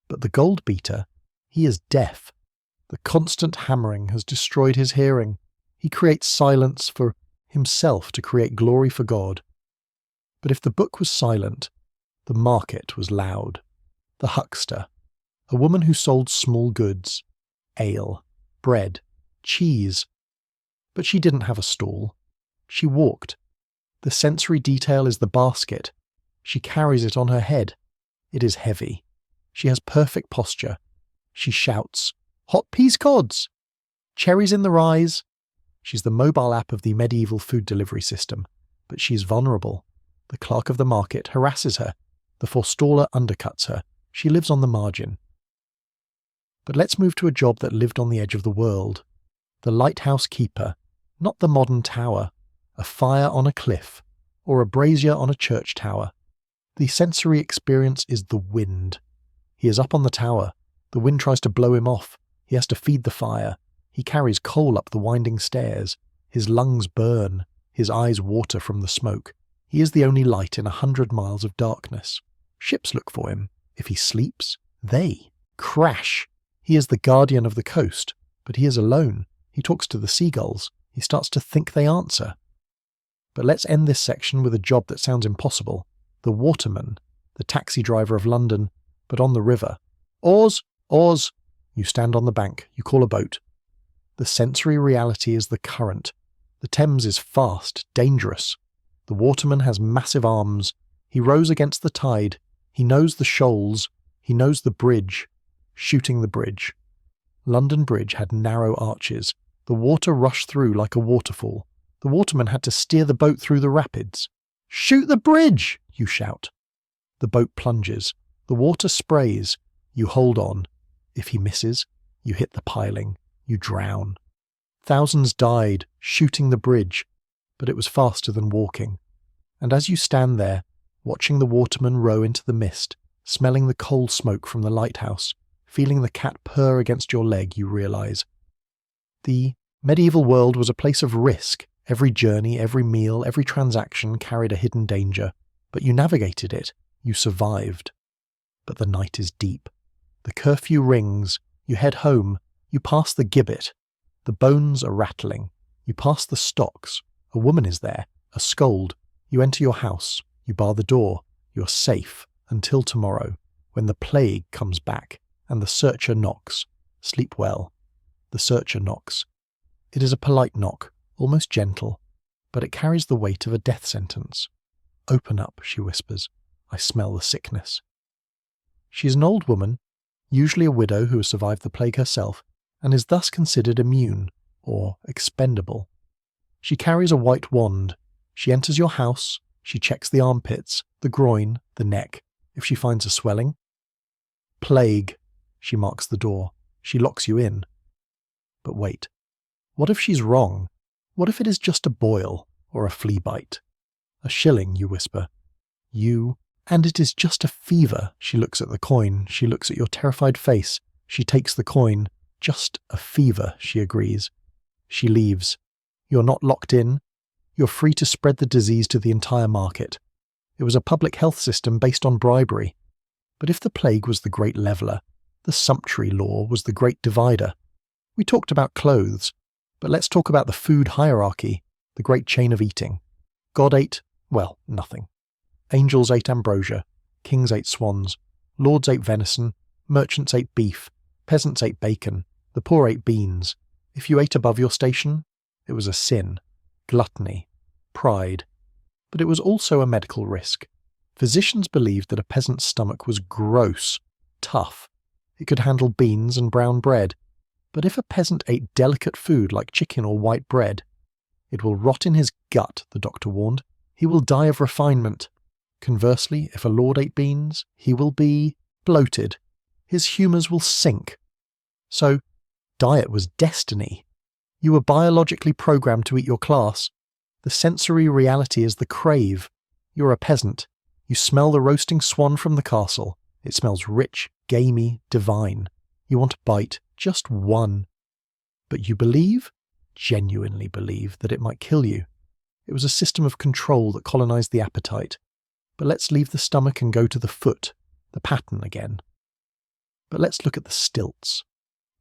Speaker 1: But the gold beater, he is deaf. The constant hammering has destroyed his hearing. He creates silence for himself to create glory for God. But if the book was silent, the market was loud. The huckster, a woman who sold small goods, ale, bread, cheese. But she didn't have a stall. She walked. The sensory detail is the basket. She carries it on her head. It is heavy. She has perfect posture. She shouts, "Hot peas cods! Cherries in the rise!" She's the mobile app of the medieval food delivery system, but she's vulnerable. The clerk of the market harasses her. The forestaller undercuts her. She lives on the margin. But let's move to a job that lived on the edge of the world. The lighthouse keeper, not the modern tower, a fire on a cliff, or a brazier on a church tower. The sensory experience is the wind. He is up on the tower. The wind tries to blow him off. He has to feed the fire. He carries coal up the winding stairs. His lungs burn. His eyes water from the smoke. He is the only light in 100 miles of darkness. Ships look for him. If he sleeps, they crash. He is the guardian of the coast, but he is alone. He talks to the seagulls. He starts to think they answer. But let's end this section with a job that sounds impossible. The waterman, the taxi driver of London, but on the river. Oars, oars. You stand on the bank. You call a boat. The sensory reality is the current. The Thames is fast, dangerous. The waterman has massive arms. He rows against the tide. He knows the shoals. He knows the bridge. Shooting the bridge. London Bridge had narrow arches. The water rushed through like a waterfall. The waterman had to steer the boat through the rapids. "Shoot the bridge!" you shout. The boat plunges. The water sprays. You hold on. If he misses, you hit the piling. You drown. Thousands died shooting the bridge, but it was faster than walking. And as you stand there, watching the waterman row into the mist, smelling the coal smoke from the lighthouse, feeling the cat purr against your leg, you realise. The medieval world was a place of risk. Every journey, every meal, every transaction carried a hidden danger. But you navigated it. You survived. But the night is deep. The curfew rings. You head home. You pass the gibbet. The bones are rattling. You pass the stocks. A woman is there. A scold. You enter your house. You bar the door. You're safe until tomorrow, when the plague comes back and the searcher knocks. Sleep well. The searcher knocks. It is a polite knock, almost gentle, but it carries the weight of a death sentence. "Open up," she whispers. "I smell the sickness." She is an old woman, usually a widow who has survived the plague herself, and is thus considered immune, or expendable. She carries a white wand. She enters your house. She checks the armpits, the groin, the neck, if she finds a swelling. Plague. She marks the door. She locks you in. But wait. What if she's wrong? What if it is just a boil, or a flea bite? "A shilling," you whisper. And it is just a fever. She looks at the coin. She looks at your terrified face. She takes the coin. "Just a fever," she agrees. She leaves. You're not locked in. You're free to spread the disease to the entire market. It was a public health system based on bribery. But if the plague was the great leveller, the sumptuary law was the great divider. We talked about clothes, but let's talk about the food hierarchy, the great chain of eating. God ate, well, nothing. Angels ate ambrosia, kings ate swans, lords ate venison, merchants ate beef, peasants ate bacon, the poor ate beans. If you ate above your station, it was a sin, gluttony, pride. But it was also a medical risk. Physicians believed that a peasant's stomach was gross, tough. It could handle beans and brown bread. But if a peasant ate delicate food like chicken or white bread, it will rot in his gut, the doctor warned. He will die of refinement. Conversely, if a lord ate beans, he will be bloated. His humours will sink. So, diet was destiny. You were biologically programmed to eat your class. The sensory reality is the crave. You're a peasant. You smell the roasting swan from the castle. It smells rich, gamey, divine. You want to bite just one. But you believe, genuinely believe, that it might kill you. It was a system of control that colonized the appetite. But let's leave the stomach and go to the foot, the pattern again. But let's look at the stilts.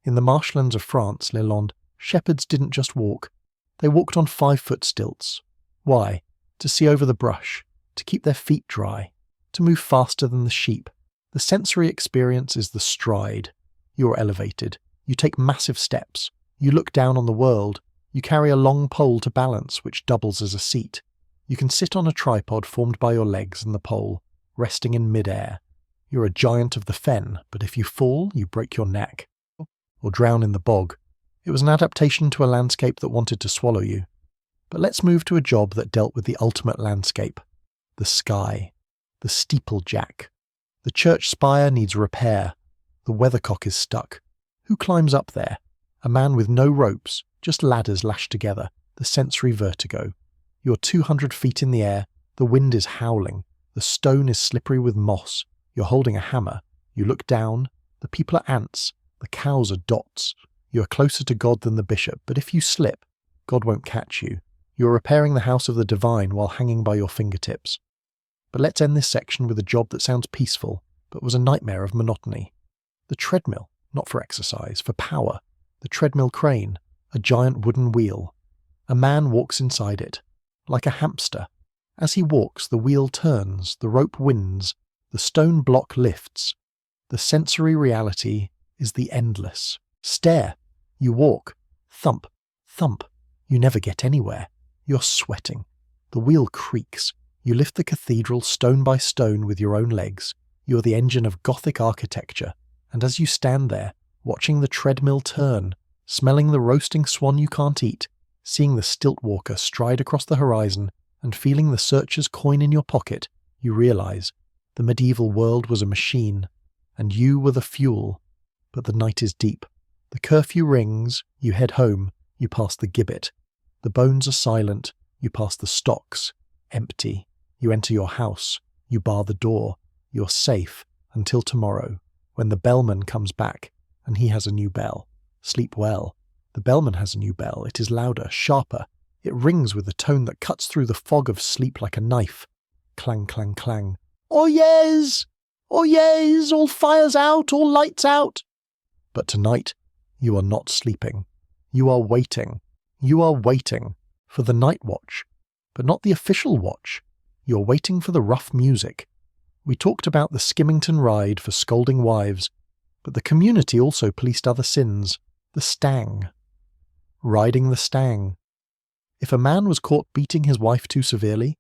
Speaker 1: In the marshlands of France, Lalande, shepherds didn't just walk. They walked on 5-foot stilts. Why? To see over the brush, to keep their feet dry, to move faster than the sheep. The sensory experience is the stride. You're elevated. You take massive steps. You look down on the world. You carry a long pole to balance, which doubles as a seat. You can sit on a tripod formed by your legs and the pole, resting in mid-air. You're a giant of the fen, but if you fall, you break your neck. Or drown in the bog. It was an adaptation to a landscape that wanted to swallow you. But let's move to a job that dealt with the ultimate landscape. The sky. The steeplejack. The church spire needs repair. The weathercock is stuck. Who climbs up there? A man with no ropes, just ladders lashed together, the sensory vertigo. You're 200 feet in the air, the wind is howling, the stone is slippery with moss, you're holding a hammer, you look down, the people are ants, the cows are dots. You are closer to God than the bishop, but if you slip, God won't catch you. You're repairing the house of the divine while hanging by your fingertips. But let's end this section with a job that sounds peaceful, but was a nightmare of monotony. The treadmill, not for exercise, for power. The treadmill crane, a giant wooden wheel. A man walks inside it, like a hamster. As he walks, the wheel turns, the rope winds, the stone block lifts. The sensory reality is the endless. Stare. You walk. Thump. Thump. You never get anywhere. You're sweating. The wheel creaks. You lift the cathedral stone by stone with your own legs. You're the engine of Gothic architecture. And as you stand there, watching the treadmill turn, smelling the roasting swan you can't eat, seeing the stilt walker stride across the horizon, and feeling the searcher's coin in your pocket, you realize the medieval world was a machine, and you were the fuel. But the night is deep. The curfew rings, you head home, you pass the gibbet. The bones are silent, you pass the stocks, empty. You enter your house, you bar the door, you're safe until tomorrow, when the bellman comes back, and he has a new bell. Sleep well. The bellman has a new bell. It is louder, sharper. It rings with a tone that cuts through the fog of sleep like a knife. Clang, clang, clang. Oh yes! Oh yes! All fires out, all lights out! But tonight, you are not sleeping. You are waiting. You are waiting for the night watch, but not the official watch. You're waiting for the rough music. We talked about the Skimmington ride for scolding wives, but the community also policed other sins. The stang. Riding the stang. If a man was caught beating his wife too severely,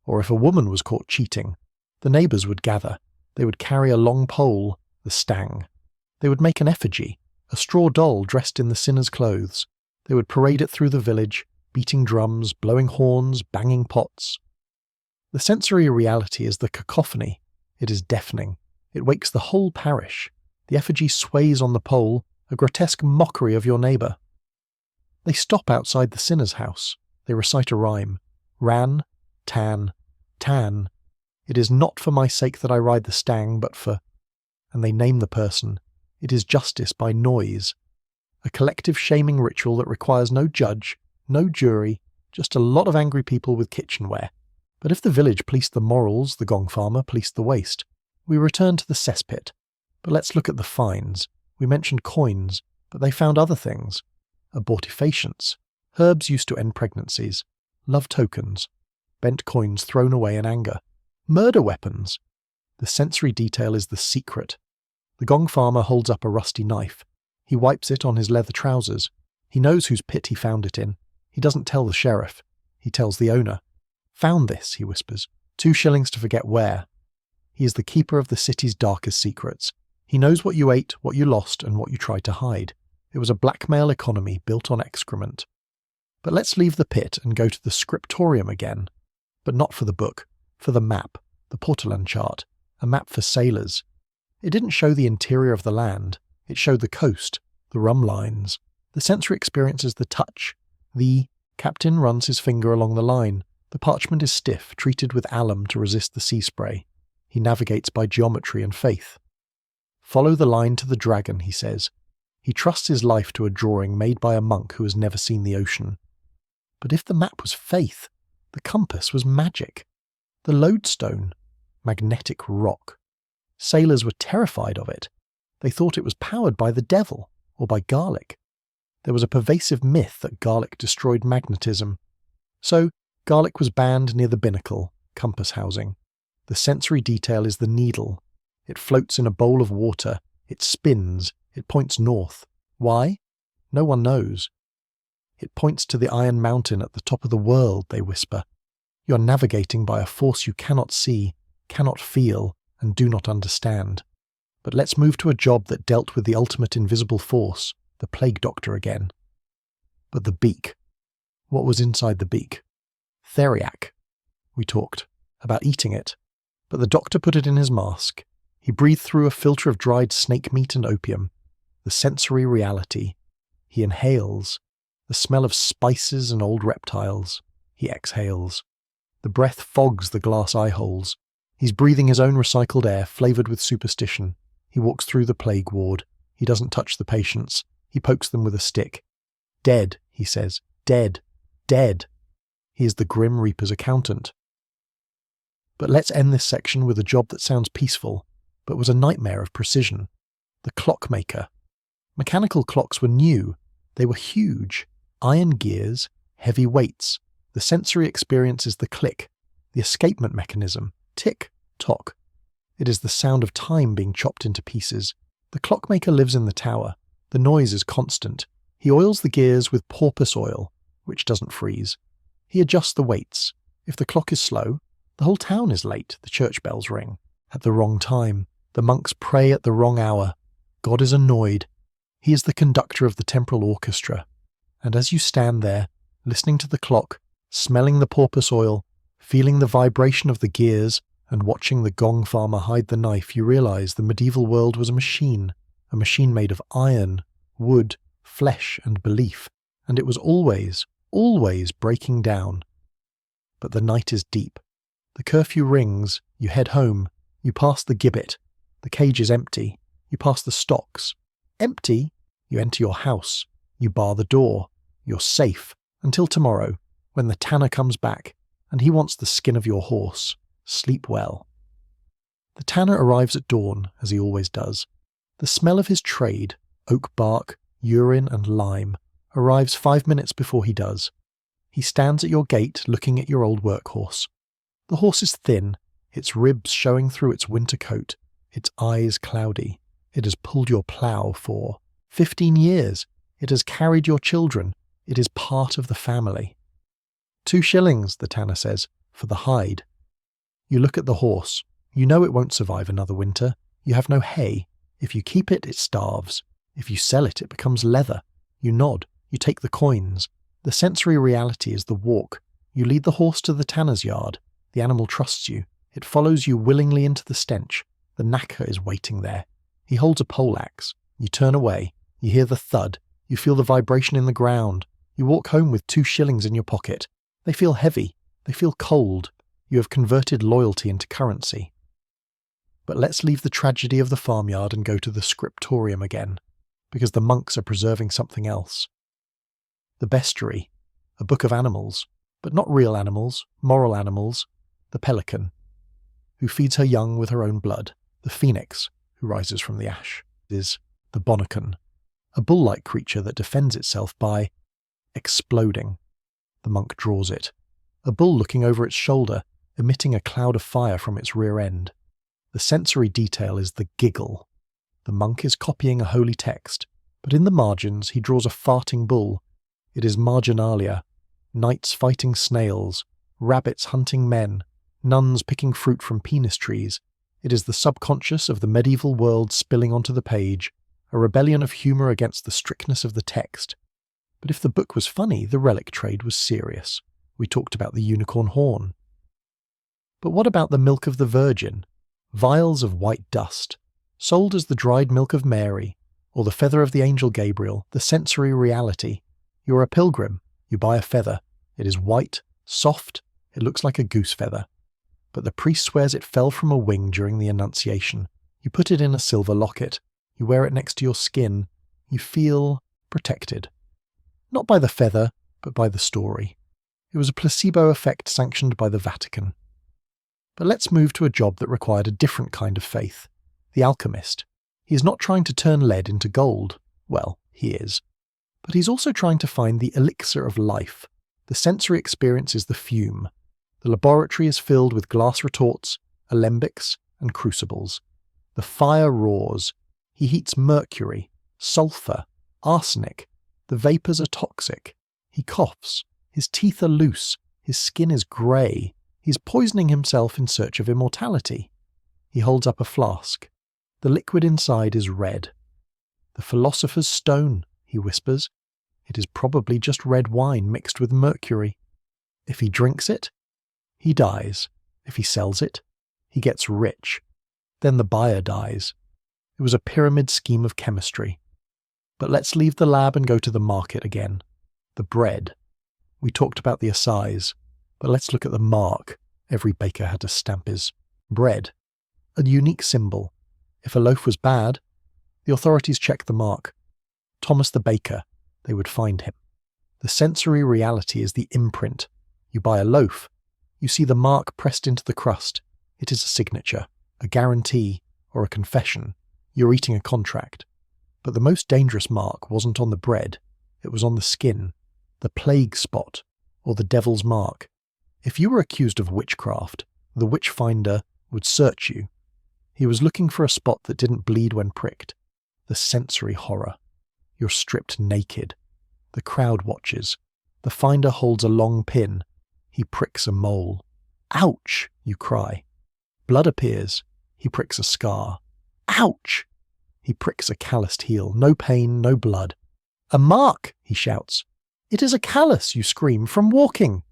Speaker 1: or if a woman was caught cheating, the neighbours would gather. They would carry a long pole, the stang. They would make an effigy, a straw doll dressed in the sinner's clothes. They would parade it through the village, beating drums, blowing horns, banging pots. The sensory reality is the cacophony. It is deafening. It wakes the whole parish. The effigy sways on the pole, a grotesque mockery of your neighbour. They stop outside the sinner's house. They recite a rhyme. Ran, tan, tan. It is not for my sake that I ride the stang, but for... And they name the person. It is justice by noise. A collective shaming ritual that requires no judge, no jury, just a lot of angry people with kitchenware. But if the village policed the morals, the gong farmer policed the waste. We return to the cesspit. But let's look at the fines. We mentioned coins, but they found other things. Abortifacients, herbs used to end pregnancies, love tokens, bent coins thrown away in anger, murder weapons. The sensory detail is the secret. The gong farmer holds up a rusty knife. He wipes it on his leather trousers. He knows whose pit he found it in. He doesn't tell the sheriff. He tells the owner. Found this, he whispers. 2 shillings to forget where. He is the keeper of the city's darkest secrets. He knows what you ate, what you lost, and what you tried to hide. It was a blackmail economy built on excrement. But let's leave the pit and go to the scriptorium again. But not for the book, for the map, the Portolan chart, a map for sailors. It didn't show the interior of the land. It showed the coast, the rum lines. The sensory experience is the touch. The captain runs his finger along the line. The parchment is stiff, treated with alum to resist the sea spray. He navigates by geometry and faith. Follow the line to the dragon, he says. He trusts his life to a drawing made by a monk who has never seen the ocean. But if the map was faith, the compass was magic. The lodestone, magnetic rock. Sailors were terrified of it. They thought it was powered by the devil or by garlic. There was a pervasive myth that garlic destroyed magnetism. So, garlic was banned near the binnacle, compass housing. The sensory detail is the needle. It floats in a bowl of water. It spins. It points north. Why? No one knows. It points to the Iron Mountain at the top of the world, they whisper. You're navigating by a force you cannot see, cannot feel, and do not understand. But let's move to a job that dealt with the ultimate invisible force, the plague doctor again. But the beak. What was inside the beak? Theriac. We talked about eating it, but the doctor put it in his mask. He breathed through a filter of dried snake meat and opium. The sensory reality. He inhales. The smell of spices and old reptiles. He exhales. The breath fogs the glass eye holes. He's breathing his own recycled air, flavoured with superstition. He walks through the plague ward. He doesn't touch the patients. He pokes them with a stick. Dead, he says. Dead. Dead. He is the Grim Reaper's accountant. But let's end this section with a job that sounds peaceful, but was a nightmare of precision. The clockmaker. Mechanical clocks were new. They were huge. Iron gears, heavy weights. The sensory experience is the click, the escapement mechanism. Tick, tock. It is the sound of time being chopped into pieces. The clockmaker lives in the tower. The noise is constant. He oils the gears with porpoise oil, which doesn't freeze. He adjusts the weights. If the clock is slow, the whole town is late. The church bells ring. At the wrong time. The monks pray at the wrong hour. God is annoyed. He is the conductor of the temporal orchestra. And as you stand there, listening to the clock, smelling the porpoise oil, feeling the vibration of the gears, and watching the gong farmer hide the knife, you realize the medieval world was a machine made of iron, wood, flesh, and belief, and it was always, always breaking down. But the night is deep. The curfew rings, you head home, you pass the gibbet, the cage is empty, you pass the stocks. Empty, you enter your house, you bar the door, you're safe, until tomorrow, when the tanner comes back, and he wants the skin of your horse. Sleep well. The tanner arrives at dawn, as he always does. The smell of his trade, oak bark, urine and lime, arrives 5 minutes before he does. He stands at your gate looking at your old workhorse. The horse is thin, its ribs showing through its winter coat, its eyes cloudy. It has pulled your plough for 15 years. It has carried your children. It is part of the family. 2 shillings, the tanner says, for the hide. You look at the horse. You know it won't survive another winter. You have no hay. If you keep it, it starves. If you sell it, it becomes leather. You nod. You take the coins. The sensory reality is the walk. You lead the horse to the tanner's yard. The animal trusts you. It follows you willingly into the stench. The knacker is waiting there. He holds a poleaxe. You turn away. You hear the thud. You feel the vibration in the ground. You walk home with 2 shillings in your pocket. They feel heavy. They feel cold. You have converted loyalty into currency. But let's leave the tragedy of the farmyard and go to the scriptorium again, because the monks are preserving something else. The bestiary, a book of animals, but not real animals, moral animals. The pelican, who feeds her young with her own blood. The phoenix, who rises from the ash. Is the bonacon, a bull-like creature that defends itself by exploding. The monk draws it. A bull looking over its shoulder, emitting a cloud of fire from its rear end. The sensory detail is the giggle. The monk is copying a holy text, but in the margins he draws a farting bull. It is marginalia, knights fighting snails, rabbits hunting men, nuns picking fruit from penis trees. It is the subconscious of the medieval world spilling onto the page, a rebellion of humour against the strictness of the text. But if the book was funny, the relic trade was serious. We talked about the unicorn horn. But what about the milk of the Virgin? Vials of white dust, sold as the dried milk of Mary, or the feather of the angel Gabriel, the sensory reality. You're a pilgrim, you buy a feather. It is white, soft, it looks like a goose feather. but the priest swears it fell from a wing during the Annunciation. You put it in a silver locket. You wear it next to your skin. You feel protected. Not by the feather, but by the story. It was a placebo effect sanctioned by the Vatican. But let's move to a job that required a different kind of faith. The alchemist. He is not trying to turn lead into gold. Well, he is. But he's also trying to find the elixir of life. The sensory experience is the fume. The laboratory is filled with glass retorts, alembics, and crucibles. The fire roars. He heats mercury, sulfur, arsenic. The vapours are toxic. He coughs. His teeth are loose. His skin is grey. He's poisoning himself in search of immortality. He holds up a flask. The liquid inside is red. The philosopher's stone, he whispers. It is probably just red wine mixed with mercury. If he drinks it, he dies. If he sells it, he gets rich. Then the buyer dies. It was a pyramid scheme of chemistry. But let's leave the lab and go to the market again. The bread. We talked about the assize, but let's look at the mark every baker had to stamp his. Bread. A unique symbol. If a loaf was bad, the authorities checked the mark. Thomas the baker, they would find him. The sensory reality is the imprint. You buy a loaf. You see the mark pressed into the crust. It is a signature, a guarantee, or a confession. You're eating a contract. But the most dangerous mark wasn't on the bread. It was on the skin, the plague spot, or the devil's mark. If you were accused of witchcraft, the witchfinder would search you. He was looking for a spot that didn't bleed when pricked. The sensory horror. You're stripped naked. The crowd watches. The finder holds a long pin. He pricks a mole. Ouch! You cry. Blood appears. He pricks a scar. Ouch! He pricks a calloused heel. No pain, no blood. A mark! He shouts. It is a callus, you scream, from walking.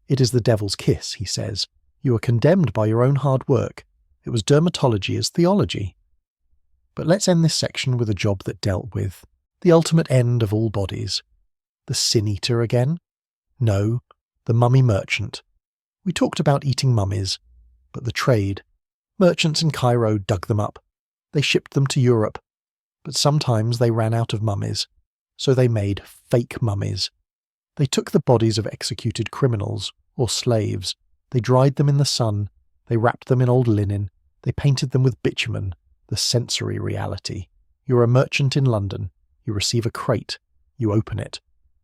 Speaker 1: It is the devil's kiss, he says. You are condemned by your own hard work. It was dermatology as theology. But let's end this section with a job that dealt with the ultimate end of all bodies. The sin-eater again? No, the mummy merchant. We talked about eating mummies, but the trade. Merchants in Cairo dug them up. They shipped them to Europe. But sometimes they ran out of mummies, so they made fake mummies. They took the bodies of executed criminals, or slaves. They dried them in the sun. They wrapped them in old linen. They painted them with bitumen, the sensory reality. You're a merchant in London. You receive a crate. You open it.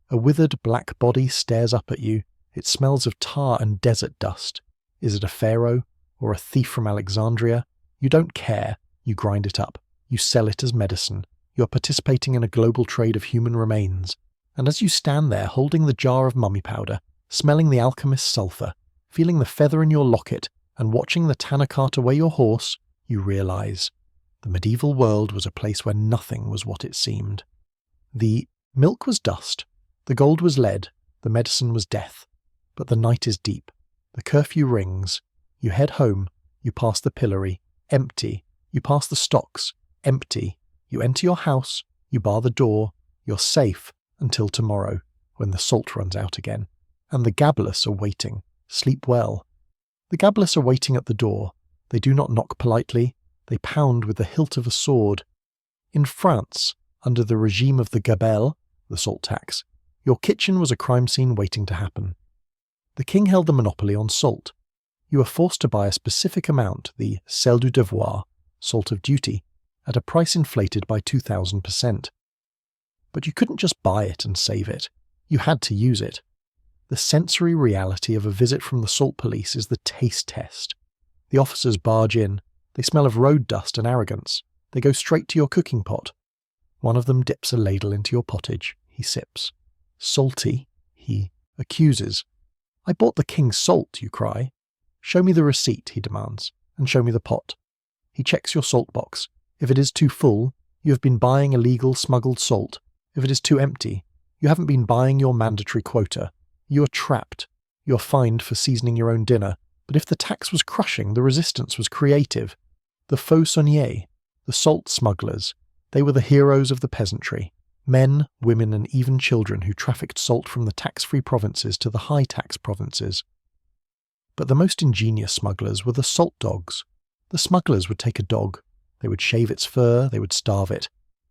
Speaker 1: A withered black body stares up at you. It smells of tar and desert dust. Is it a pharaoh or a thief from Alexandria? You don't care. You grind it up. You sell it as medicine. You're participating in a global trade of human remains. And as you stand there holding the jar of mummy powder, smelling the alchemist's sulphur, feeling the feather in your locket, and watching the tanner cart away your horse, you realise the medieval world was a place where nothing was what it seemed. The milk was dust, the gold was lead, the medicine was death. But the night is deep. The curfew rings. You head home. You pass the pillory. Empty. You pass the stocks. Empty. You enter your house. You bar the door. You're safe until tomorrow, when the salt runs out again. And the gablers are waiting. Sleep well. The gablers are waiting at the door. They do not knock politely. They pound with the hilt of a sword. In France, under the regime of the gabelle, the salt tax, your kitchen was a crime scene waiting to happen. The king held the monopoly on salt. You were forced to buy a specific amount, the sel du devoir, salt of duty, at a price inflated by 2,000%. But you couldn't just buy it and save it. You had to use it. The sensory reality of a visit from the salt police is the taste test. The officers barge in. They smell of road dust and arrogance. They go straight to your cooking pot. One of them dips a ladle into your pottage. He sips. Salty, he accuses. I bought the king's salt, you cry. Show me the receipt, he demands, and show me the pot. He checks your salt box. If it is too full, you have been buying illegal smuggled salt. If it is too empty, you haven't been buying your mandatory quota. You are trapped. You are fined for seasoning your own dinner. But if the tax was crushing, the resistance was creative. The faux-sauniers, the salt smugglers, they were the heroes of the peasantry. Men, women, and even children who trafficked salt from the tax-free provinces to the high-tax provinces. But the most ingenious smugglers were the salt dogs. The smugglers would take a dog. They would shave its fur, they would starve it.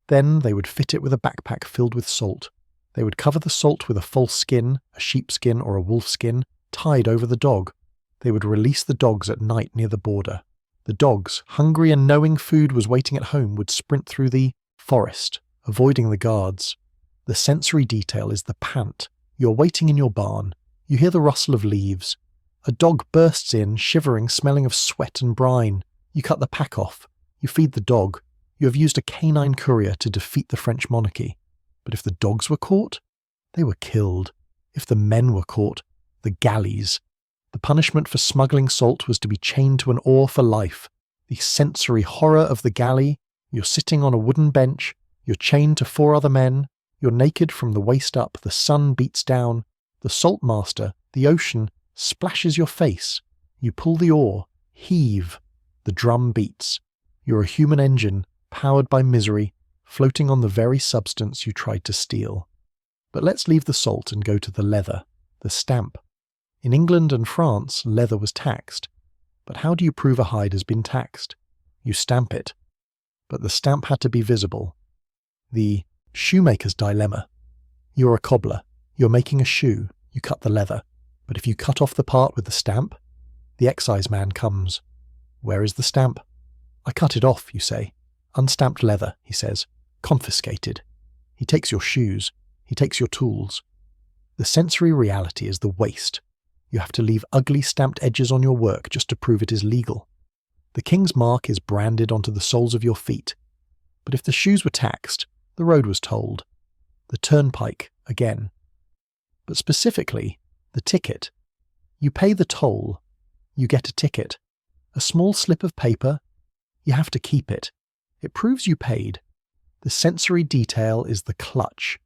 Speaker 1: Then they would fit it with a backpack filled with salt. They would cover the salt with a false skin, a sheepskin or a wolf skin, tied over the dog. They would release the dogs at night near the border. The dogs, hungry and knowing food was waiting at home, would sprint through the forest, avoiding the guards. The sensory detail is the pant. You're waiting in your barn. You hear the rustle of leaves. A dog bursts in, shivering, smelling of sweat and brine. You cut the pack off. You feed the dog. You have used a canine courier to defeat the French monarchy. But if the dogs were caught, they were killed. If the men were caught, the galleys. The punishment for smuggling salt was to be chained to an oar for life. The sensory horror of the galley. You're sitting on a wooden bench. You're chained to 4 other men. You're naked from the waist up. The sun beats down. The salt master, the ocean, splashes your face. You pull the oar. Heave. The drum beats. You're a human engine, powered by misery, floating on the very substance you tried to steal. But let's leave the salt and go to the leather, the stamp. In England and France, leather was taxed. But how do you prove a hide has been taxed? You stamp it. But the stamp had to be visible. The shoemaker's dilemma. You're a cobbler. You're making a shoe. You cut the leather. But if you cut off the part with the stamp, the excise man comes. Where is the stamp? I cut it off, you say. Unstamped leather, he says. Confiscated. He takes your shoes. He takes your tools. The sensory reality is the waste. You have to leave ugly stamped edges on your work just to prove it is legal. The king's mark is branded onto the soles of your feet. But if the shoes were taxed, the road was tolled. The turnpike, again. But specifically, the ticket. You pay the toll. You get a ticket. A small slip of paper. You have to keep it. It proves you paid. The sensory detail is the clutch.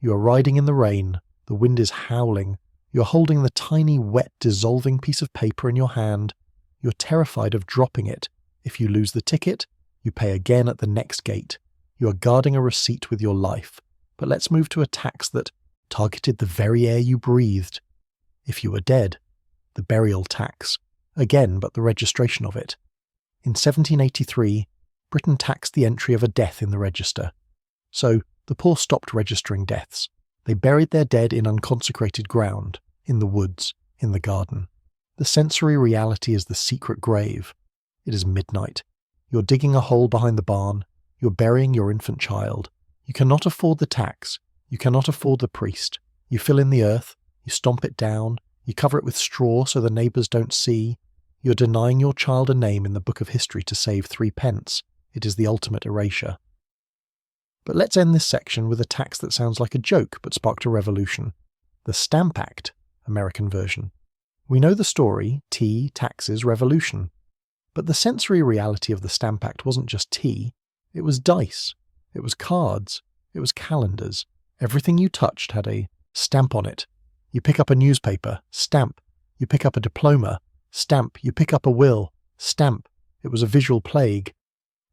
Speaker 1: You are riding in the rain. The wind is howling. You're holding the tiny, wet, dissolving piece of paper in your hand. You're terrified of dropping it. If you lose the ticket, you pay again at the next gate. You are guarding a receipt with your life. But let's move to a tax that targeted the very air you breathed. If you were dead, the burial tax. Again, but the registration of it. In 1783, Britain taxed the entry of a death in the register. So, the poor stopped registering deaths. They buried their dead in unconsecrated ground, in the woods, in the garden. The sensory reality is the secret grave. It is midnight. You're digging a hole behind the barn. You're burying your infant child. You cannot afford the tax. You cannot afford the priest. You fill in the earth. You stomp it down. You cover it with straw so the neighbours don't see. You're denying your child a name in the book of history to save 3 pence. It is the ultimate erasure. But let's end this section with a tax that sounds like a joke but sparked a revolution. The Stamp Act, American version. We know the story, tea, taxes, revolution. But the sensory reality of the Stamp Act wasn't just tea. It was dice. It was cards. It was calendars. Everything you touched had a stamp on it. You pick up a newspaper, stamp. You pick up a diploma, stamp. You pick up a will, stamp. It was a visual plague.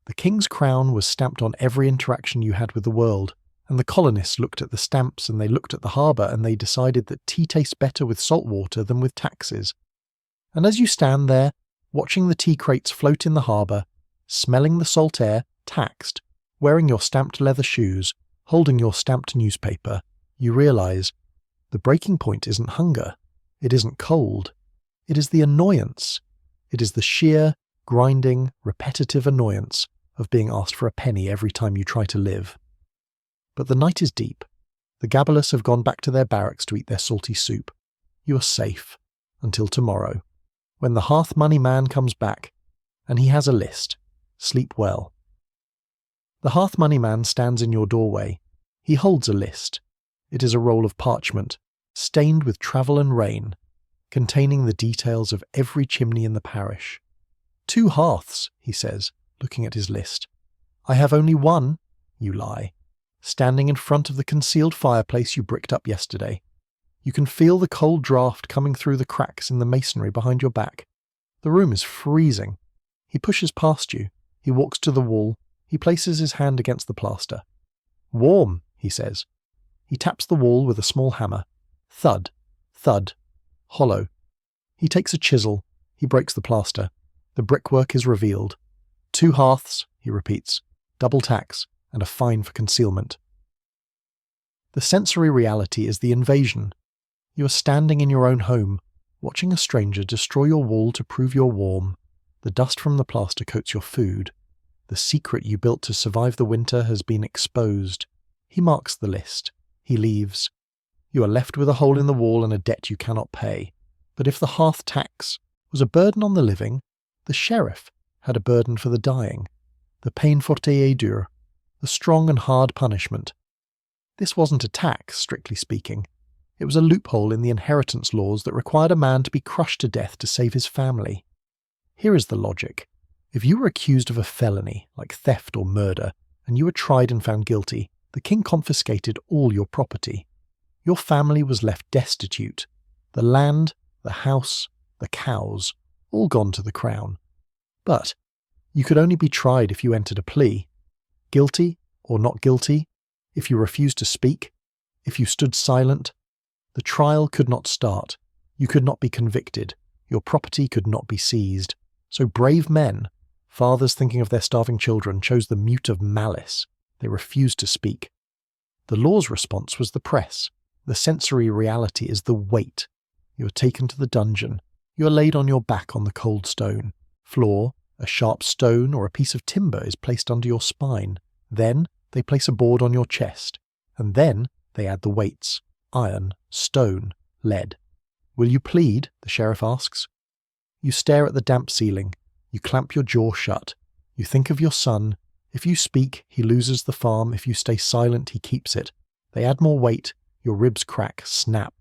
Speaker 1: The king's crown was stamped on every interaction you had with the world, and the colonists looked at the stamps and they looked at the harbour and they decided that tea tastes better with salt water than with taxes. And as you stand there, watching the tea crates float in the harbour, smelling the salt air, taxed, wearing your stamped leather shoes, holding your stamped newspaper, you realise the breaking point isn't hunger, it isn't cold, it is the annoyance. It is the sheer, grinding, repetitive annoyance of being asked for a penny every time you try to live. But the night is deep. The Gabalus have gone back to their barracks to eat their salty soup. You are safe until tomorrow, when the hearth money man comes back, and he has a list. Sleep well. The hearth money man stands in your doorway. He holds a list. It is a roll of parchment, stained with travel and rain, containing the details of every chimney in the parish. 2 hearths, he says, looking at his list. I have only one, you lie, standing in front of the concealed fireplace you bricked up yesterday. You can feel the cold draught coming through the cracks in the masonry behind your back. The room is freezing. He pushes past you. He walks to the wall. He places his hand against the plaster. Warm, he says. He taps the wall with a small hammer. Thud, thud, hollow. He takes a chisel. He breaks the plaster. The brickwork is revealed. 2 hearths, he repeats, double tax, and a fine for concealment. The sensory reality is the invasion. You are standing in your own home, watching a stranger destroy your wall to prove you're warm. The dust from the plaster coats your food. The secret you built to survive the winter has been exposed. He marks the list. He leaves. You are left with a hole in the wall and a debt you cannot pay. But if the hearth tax was a burden on the living, the sheriff had a burden for the dying. The peine forte et dure, the strong and hard punishment. This wasn't a tax, strictly speaking. It was a loophole in the inheritance laws that required a man to be crushed to death to save his family. Here is the logic. If you were accused of a felony, like theft or murder, and you were tried and found guilty, the king confiscated all your property. Your family was left destitute. The land, the house, the cows, all gone to the crown. But you could only be tried if you entered a plea. Guilty or not guilty, if you refused to speak, if you stood silent, the trial could not start. You could not be convicted. Your property could not be seized. So brave men, fathers thinking of their starving children, chose the mute of malice. They refused to speak. The law's response was the press. The sensory reality is the weight. You are taken to the dungeon. You are laid on your back on the cold stone. Floor, a sharp stone or a piece of timber is placed under your spine. Then they place a board on your chest. And then they add the weights: iron, stone, lead. Will you plead? The sheriff asks. You stare at the damp ceiling. You clamp your jaw shut. You think of your son. If you speak, he loses the farm. If you stay silent, he keeps it. They add more weight. Your ribs crack, snap.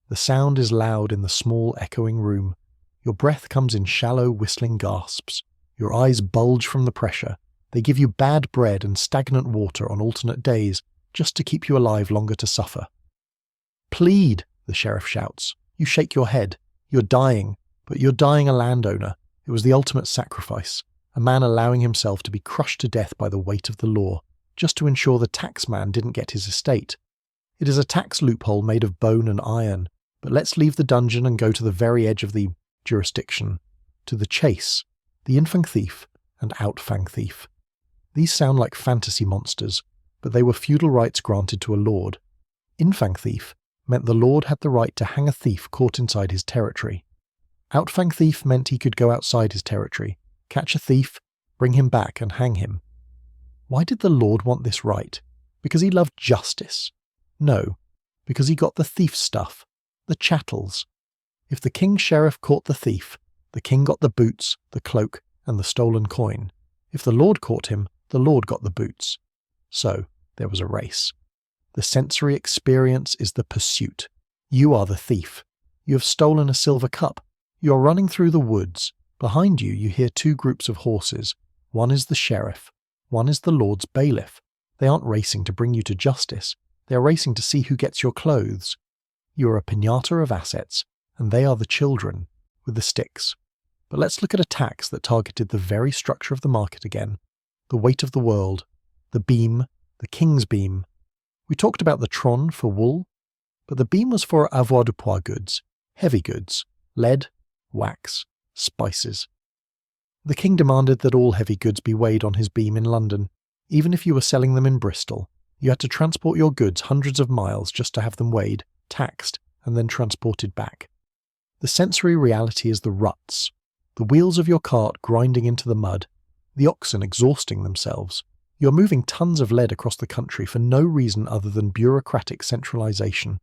Speaker 1: The sound is loud in the small, echoing room. Your breath comes in shallow, whistling gasps. Your eyes bulge from the pressure. They give you bad bread and stagnant water on alternate days, just to keep you alive longer to suffer. Plead, the sheriff shouts. You shake your head. You're dying, but you're dying a landowner. It was the ultimate sacrifice, a man allowing himself to be crushed to death by the weight of the law, just to ensure the taxman didn't get his estate. It is a tax loophole made of bone and iron, but let's leave the dungeon and go to the very edge of the jurisdiction, to the chase, the in-fang thief and out-fang thief. These sound like fantasy monsters, but they were feudal rights granted to a lord. In-fang thief meant the lord had the right to hang a thief caught inside his territory. Out-fang thief meant he could go outside his territory, catch a thief, bring him back and hang him. Why did the lord want this right? Because he loved justice? No, because he got the thief's stuff, the chattels. If the king's sheriff caught the thief, the king got the boots, the cloak, and the stolen coin. If the lord caught him, the lord got the boots. So there was a race. The sensory experience is the pursuit. You are the thief. You have stolen a silver cup. You are running through the woods. Behind you, you hear 2 groups of horses. One is the sheriff. One is the lord's bailiff. They aren't racing to bring you to justice. They are racing to see who gets your clothes. You are a piñata of assets, and they are the children, with the sticks. But let's look at a tax that targeted the very structure of the market again. The weight of the world. The beam. The king's beam. We talked about the tron for wool, but the beam was for avoirdupois goods, heavy goods, lead, wax, spices. The king demanded that all heavy goods be weighed on his beam in London, even if you were selling them in Bristol. You had to transport your goods hundreds of miles just to have them weighed, taxed, and then transported back. The sensory reality is the ruts, the wheels of your cart grinding into the mud, the oxen exhausting themselves. You're moving tons of lead across the country for no reason other than bureaucratic centralization.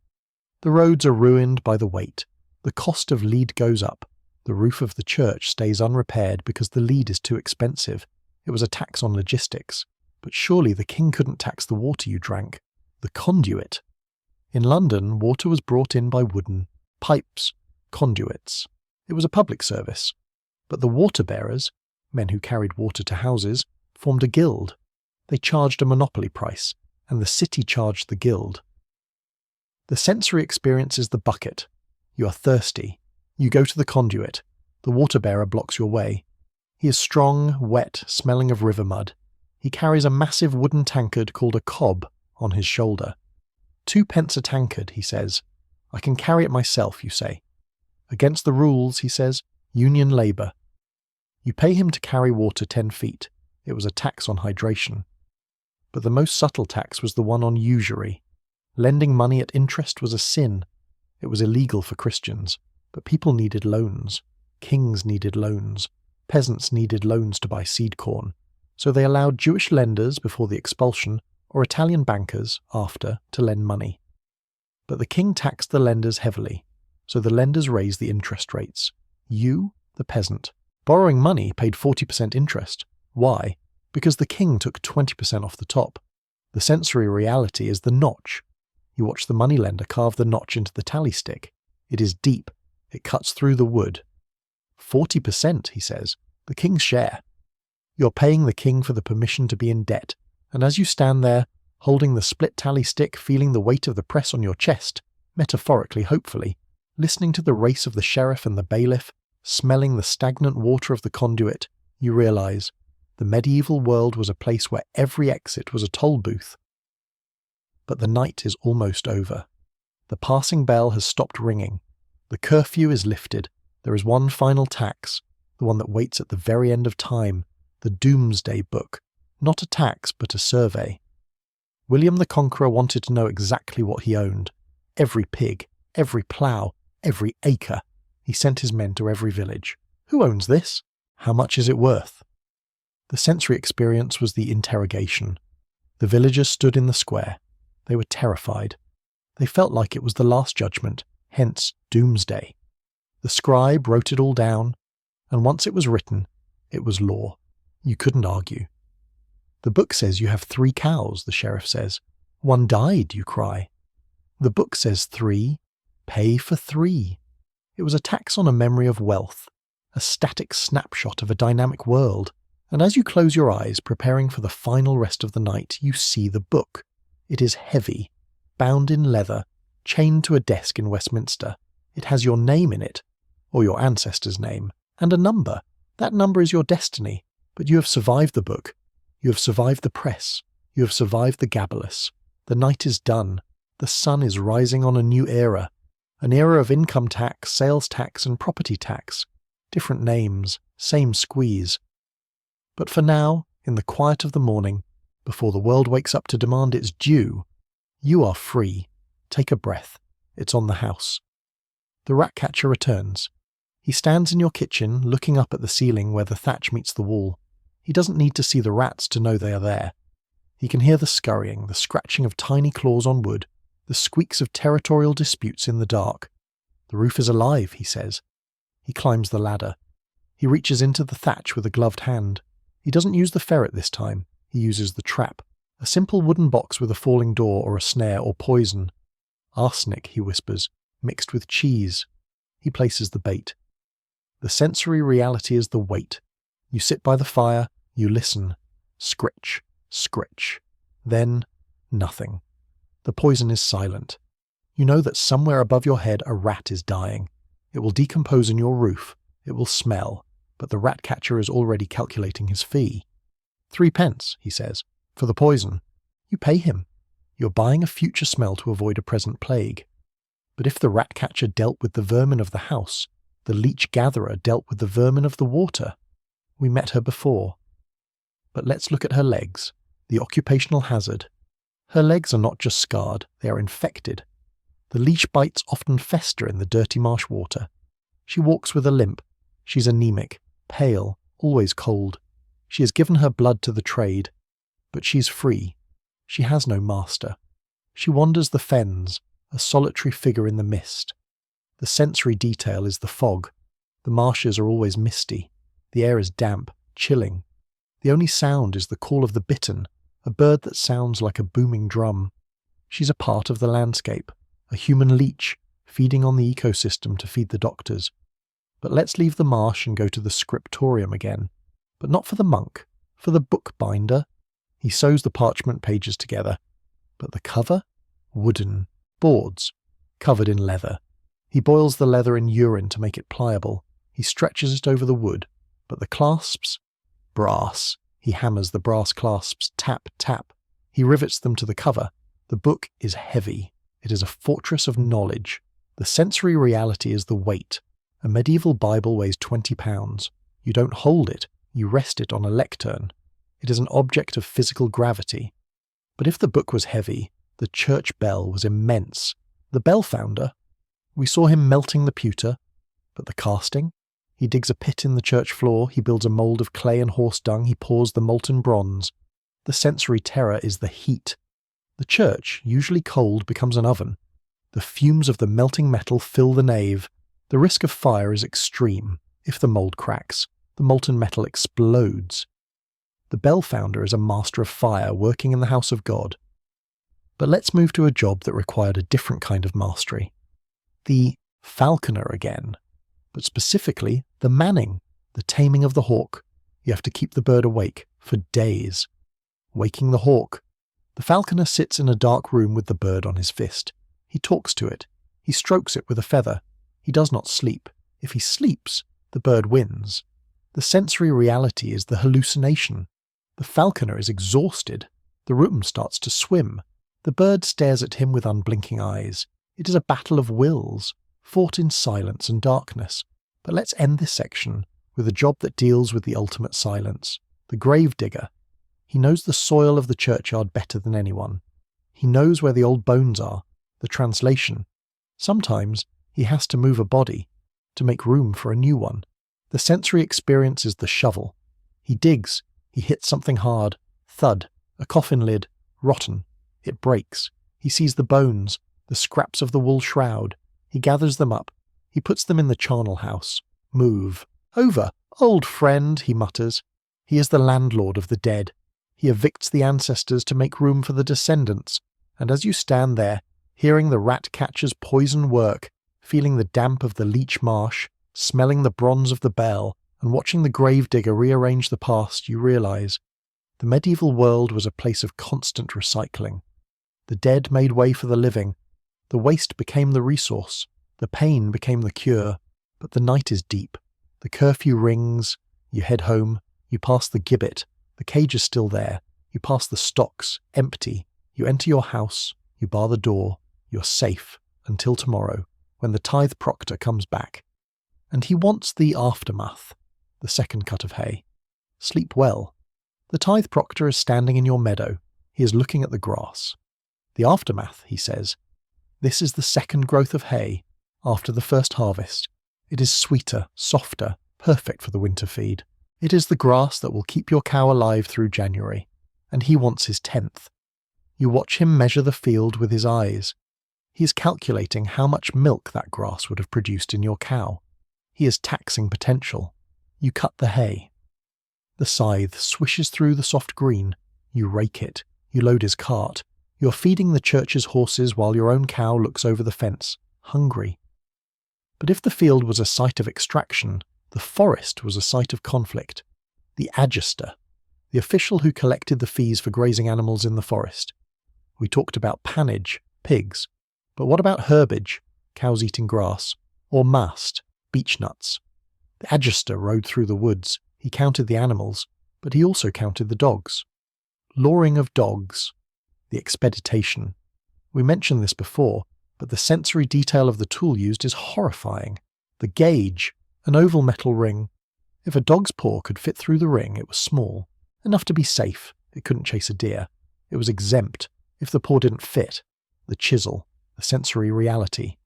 Speaker 1: The roads are ruined by the weight. The cost of lead goes up. The roof of the church stays unrepaired because the lead is too expensive. It was a tax on logistics. But surely the king couldn't tax the water you drank. The conduit. In London, water was brought in by wooden pipes, conduits. It was a public service. But the water bearers, men who carried water to houses, formed a guild. They charged a monopoly price, and the city charged the guild. The sensory experience is the bucket. You are thirsty. You go to the conduit. The water bearer blocks your way. He is strong, wet, smelling of river mud. He carries a massive wooden tankard called a cob on his shoulder. 2 pence a tankard, he says. I can carry it myself, you say. Against the rules, he says, union labour. You pay him to carry water 10 feet. It was a tax on hydration. But the most subtle tax was the one on usury. Lending money at interest was a sin. It was illegal for Christians, but people needed loans. Kings needed loans. Peasants needed loans to buy seed corn. So they allowed Jewish lenders before the expulsion, or Italian bankers after, to lend money. But the king taxed the lenders heavily, so the lenders raised the interest rates. You, the peasant, borrowing money paid 40% interest. Why? Because the king took 20% off the top. The sensory reality is the notch. You watch the moneylender carve the notch into the tally stick. It is deep. It cuts through the wood. 40%, he says, the king's share. You're paying the king for the permission to be in debt, and as you stand there, holding the split tally stick, feeling the weight of the press on your chest, metaphorically hopefully, listening to the race of the sheriff and the bailiff, smelling the stagnant water of the conduit, you realize the medieval world was a place where every exit was a toll booth. But the night is almost over. The passing bell has stopped ringing. The curfew is lifted. There is one final tax, the one that waits at the very end of time, the Doomsday Book. Not a tax, but a survey. William the Conqueror wanted to know exactly what he owned. Every pig, every plough, every acre. He sent his men to every village. Who owns this? How much is it worth? The sensory experience was the interrogation. The villagers stood in the square. They were terrified. They felt like it was the last judgment, hence Doomsday. The scribe wrote it all down, and once it was written, it was law. You couldn't argue. The book says you have 3 cows, the sheriff says. 1 died, you cry. The book says 3. Pay for 3. It was a tax on a memory of wealth, a static snapshot of a dynamic world. And as you close your eyes, preparing for the final rest of the night, you see the book. It is heavy, bound in leather, chained to a desk in Westminster. It has your name in it, or your ancestor's name, and a number. That number is your destiny, but you have survived the book. You have survived the press. You have survived the gabalus. The night is done. The sun is rising on a new era. An era of income tax, sales tax, and property tax. Different names, same squeeze. But for now, in the quiet of the morning, before the world wakes up to demand its due, you are free. Take a breath. It's on the house. The rat catcher returns. He stands in your kitchen, looking up at the ceiling where the thatch meets the wall. He doesn't need to see the rats to know they are there. He can hear the scurrying, the scratching of tiny claws on wood, the squeaks of territorial disputes in the dark. The roof is alive, he says. He climbs the ladder. He reaches into the thatch with a gloved hand. He doesn't use the ferret this time. He uses the trap, a simple wooden box with a falling door or a snare or poison. Arsenic, he whispers, mixed with cheese. He places the bait. The sensory reality is the wait. You sit by the fire, you listen. Scritch, scritch. Then, nothing. The poison is silent. You know that somewhere above your head a rat is dying. It will decompose in your roof. It will smell. But the rat catcher is already calculating his fee. 3 pence, he says, for the poison. You pay him. You're buying a future smell to avoid a present plague. But if the rat catcher dealt with the vermin of the house, the leech gatherer dealt with the vermin of the water. We met her before. But let's look at her legs, the occupational hazard. Her legs are not just scarred, they are infected. The leech bites often fester in the dirty marsh water. She walks with a limp. She's anemic, pale, always cold. She has given her blood to the trade. But she's free. She has no master. She wanders the fens, a solitary figure in the mist. The sensory detail is the fog. The marshes are always misty. The air is damp, chilling. The only sound is the call of the bittern, a bird that sounds like a booming drum. She's a part of the landscape, a human leech, feeding on the ecosystem to feed the doctors. But let's leave the marsh and go to the scriptorium again. But not for the monk, for the bookbinder. He sews the parchment pages together. But the cover? Wooden. Boards. Covered in leather. He boils the leather in urine to make it pliable. He stretches it over the wood. But the clasps? Brass. He hammers the brass clasps. Tap, tap. He rivets them to the cover. The book is heavy. It is a fortress of knowledge. The sensory reality is the weight. A medieval Bible weighs 20 pounds. You don't hold it, you rest it on a lectern. It is an object of physical gravity. But if the book was heavy, the church bell was immense. The bell founder? We saw him melting the pewter. But the casting? He digs a pit in the church floor, he builds a mould of clay and horse dung, he pours the molten bronze. The sensory terror is the heat. The church, usually cold, becomes an oven. The fumes of the melting metal fill the nave. The risk of fire is extreme. If the mould cracks, the molten metal explodes. The bell founder is a master of fire working in the house of God. But let's move to a job that required a different kind of mastery. The falconer again. But specifically, the manning, the taming of the hawk. You have to keep the bird awake for days. Waking the hawk. The falconer sits in a dark room with the bird on his fist. He talks to it. He strokes it with a feather. He does not sleep. If he sleeps, the bird wins. The sensory reality is the hallucination. The falconer is exhausted. The room starts to swim. The bird stares at him with unblinking eyes. It is a battle of wills, fought in silence and darkness. But let's end this section with a job that deals with the ultimate silence. The grave digger. He knows the soil of the churchyard better than anyone. He knows where the old bones are, the translation. Sometimes he has to move a body to make room for a new one. The sensory experience is the shovel. He digs, he hits something hard, thud, a coffin lid, rotten. It breaks. He sees the bones, the scraps of the wool shroud. He gathers them up. He puts them in the charnel house. Move. Over, old friend, he mutters. He is the landlord of the dead. He evicts the ancestors to make room for the descendants. And as you stand there, hearing the rat catcher's poison work, feeling the damp of the leech marsh, smelling the bronze of the bell, and watching the gravedigger rearrange the past, you realize the medieval world was a place of constant recycling. The dead made way for the living. The waste became the resource. The pain became the cure. But the night is deep. The curfew rings. You head home. You pass the gibbet. The cage is still there. You pass the stocks, empty. You enter your house. You bar the door. You're safe until tomorrow, when the tithe proctor comes back. And he wants the aftermath, the second cut of hay. Sleep well. The tithe proctor is standing in your meadow. He is looking at the grass. The aftermath, he says. This is the second growth of hay, after the first harvest. It is sweeter, softer, perfect for the winter feed. It is the grass that will keep your cow alive through January. And he wants his 10th. You watch him measure the field with his eyes. He is calculating how much milk that grass would have produced in your cow. He is taxing potential. You cut the hay. The scythe swishes through the soft green. You rake it. You load his cart. You're feeding the church's horses while your own cow looks over the fence, hungry. But if the field was a site of extraction, the forest was a site of conflict. The adjuster, the official who collected the fees for grazing animals in the forest. We talked about pannage, pigs. But what about herbage, cows eating grass, or mast, beech nuts? The adjuster rode through the woods. He counted the animals, but he also counted the dogs. Lawing of dogs. The expeditation. We mentioned this before, but the sensory detail of the tool used is horrifying. The gauge, an oval metal ring. If a dog's paw could fit through the ring, it was small, enough to be safe. It couldn't chase a deer. It was exempt. If the paw didn't fit, the chisel, the sensory reality.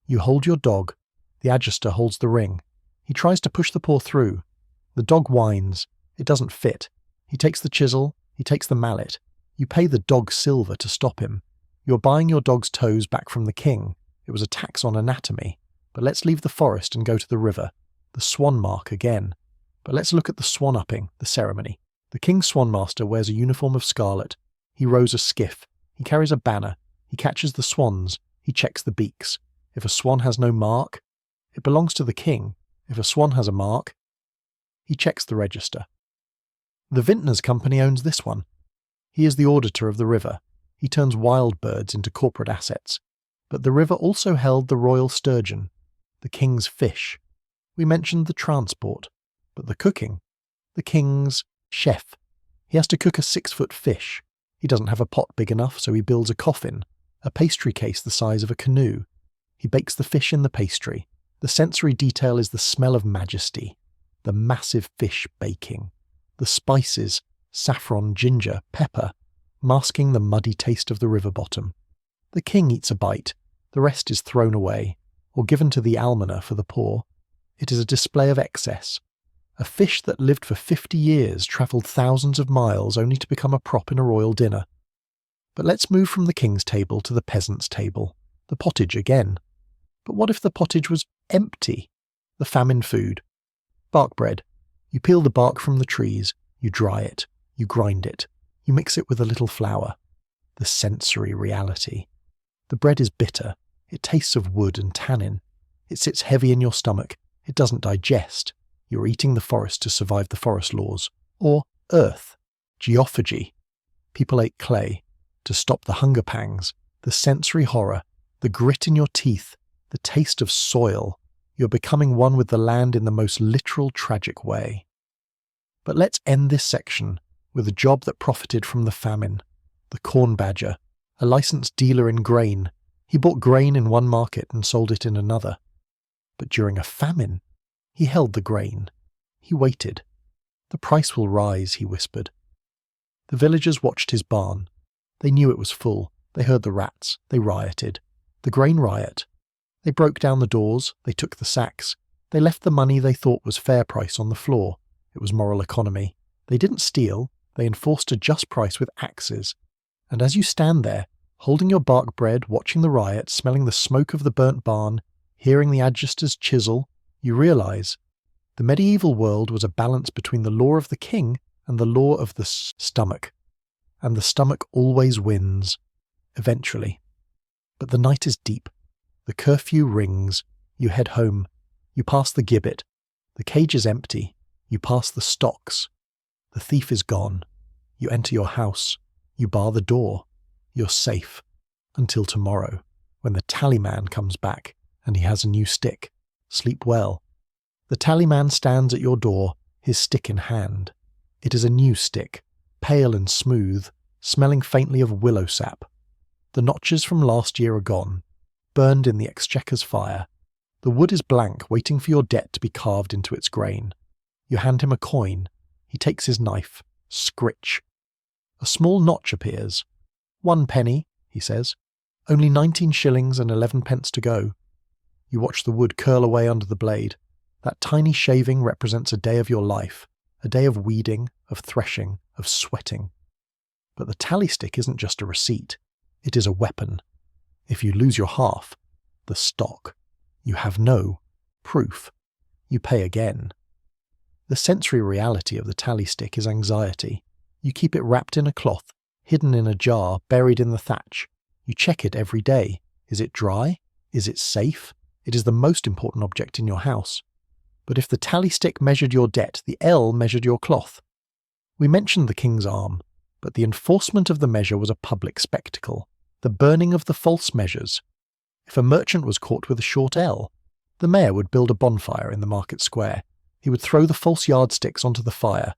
Speaker 1: You hold your dog. The adjuster holds the ring. He tries to push the paw through. The dog whines. It doesn't fit. He takes the chisel. He takes the mallet. You pay the dog silver to stop him. You're buying your dog's toes back from the king. It was a tax on anatomy. But let's leave the forest and go to the river. The swan mark again. But let's look at the swan upping, the ceremony. The king's swan master wears a uniform of scarlet. He rows a skiff. He carries a banner. He catches the swans. He checks the beaks. If a swan has no mark, it belongs to the king. If a swan has a mark, he checks the register. The vintner's company owns this one. He is the auditor of the river. He turns wild birds into corporate assets. But the river also held the royal sturgeon, the king's fish. We mentioned the transport, but the cooking, the king's chef. He has to cook a 6-foot fish. He doesn't have a pot big enough, so he builds a coffin, a pastry case the size of a canoe. He bakes the fish in the pastry. The sensory detail is the smell of majesty, the massive fish baking, the spices, saffron, ginger, pepper, masking the muddy taste of the river bottom. The king eats a bite, the rest is thrown away, or given to the almoner for the poor. It is a display of excess. A fish that lived for 50 years travelled thousands of miles only to become a prop in a royal dinner. But let's move from the king's table to the peasant's table, the pottage again. But what if the pottage was empty? The famine food. Bark bread. You peel the bark from the trees, you dry it, you grind it, you mix it with a little flour. The sensory reality. The bread is bitter, it tastes of wood and tannin. It sits heavy in your stomach, it doesn't digest. You're eating the forest to survive the forest laws. Or earth, geophagy. People ate clay to stop the hunger pangs, the sensory horror, the grit in your teeth, the taste of soil. You're becoming one with the land in the most literal, tragic way. But let's end this section with a job that profited from the famine. The corn badger, a licensed dealer in grain. He bought grain in one market and sold it in another. But during a famine, he held the grain. He waited. The price will rise, he whispered. The villagers watched his barn. They knew it was full. They heard the rats. They rioted. The grain riot. They broke down the doors. They took the sacks. They left the money they thought was fair price on the floor. It was moral economy. They didn't steal. They enforced a just price with axes. And as you stand there, holding your bark bread, watching the riot, smelling the smoke of the burnt barn, hearing the adjuster's chisel, you realise the medieval world was a balance between the law of the king and the law of the stomach. And the stomach always wins, eventually. But the night is deep. The curfew rings. You head home. You pass the gibbet. The cage is empty. You pass the stocks. The thief is gone. You enter your house. You bar the door. You're safe. Until tomorrow, when the tallyman comes back and he has a new stick. Sleep well. The tallyman stands at your door, his stick in hand. It is a new stick, pale and smooth, smelling faintly of willow sap. The notches from last year are gone, burned in the exchequer's fire. The wood is blank, waiting for your debt to be carved into its grain. You hand him a coin. He takes his knife. Scritch. A small notch appears. 1 penny, he says. Only 19 shillings and 11 pence to go. You watch the wood curl away under the blade. That tiny shaving represents a day of your life, a day of weeding, of threshing, of sweating. But the tally stick isn't just a receipt. It is a weapon. If you lose your half, the stock, you have no proof. You pay again. The sensory reality of the tally stick is anxiety. You keep it wrapped in a cloth, hidden in a jar, buried in the thatch. You check it every day. Is it dry? Is it safe? It is the most important object in your house. But if the tally stick measured your debt, the L measured your cloth. We mentioned the king's arm, but the enforcement of the measure was a public spectacle, the burning of the false measures. If a merchant was caught with a short L, the mayor would build a bonfire in the market square. He would throw the false yardsticks onto the fire.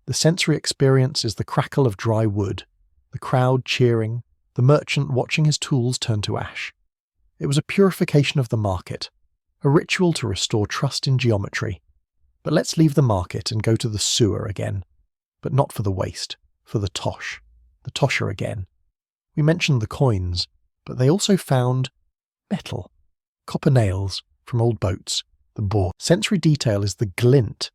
Speaker 1: The sensory experience is the crackle of dry wood, the crowd cheering, the merchant watching his tools turn to ash. It was a purification of the market, a ritual to restore trust in geometry. But let's leave the market and go to the sewer again. But not for the waste, for the tosher again. We mentioned the coins, but they also found metal, copper nails from old boats, the bore. Sensory detail is the glint.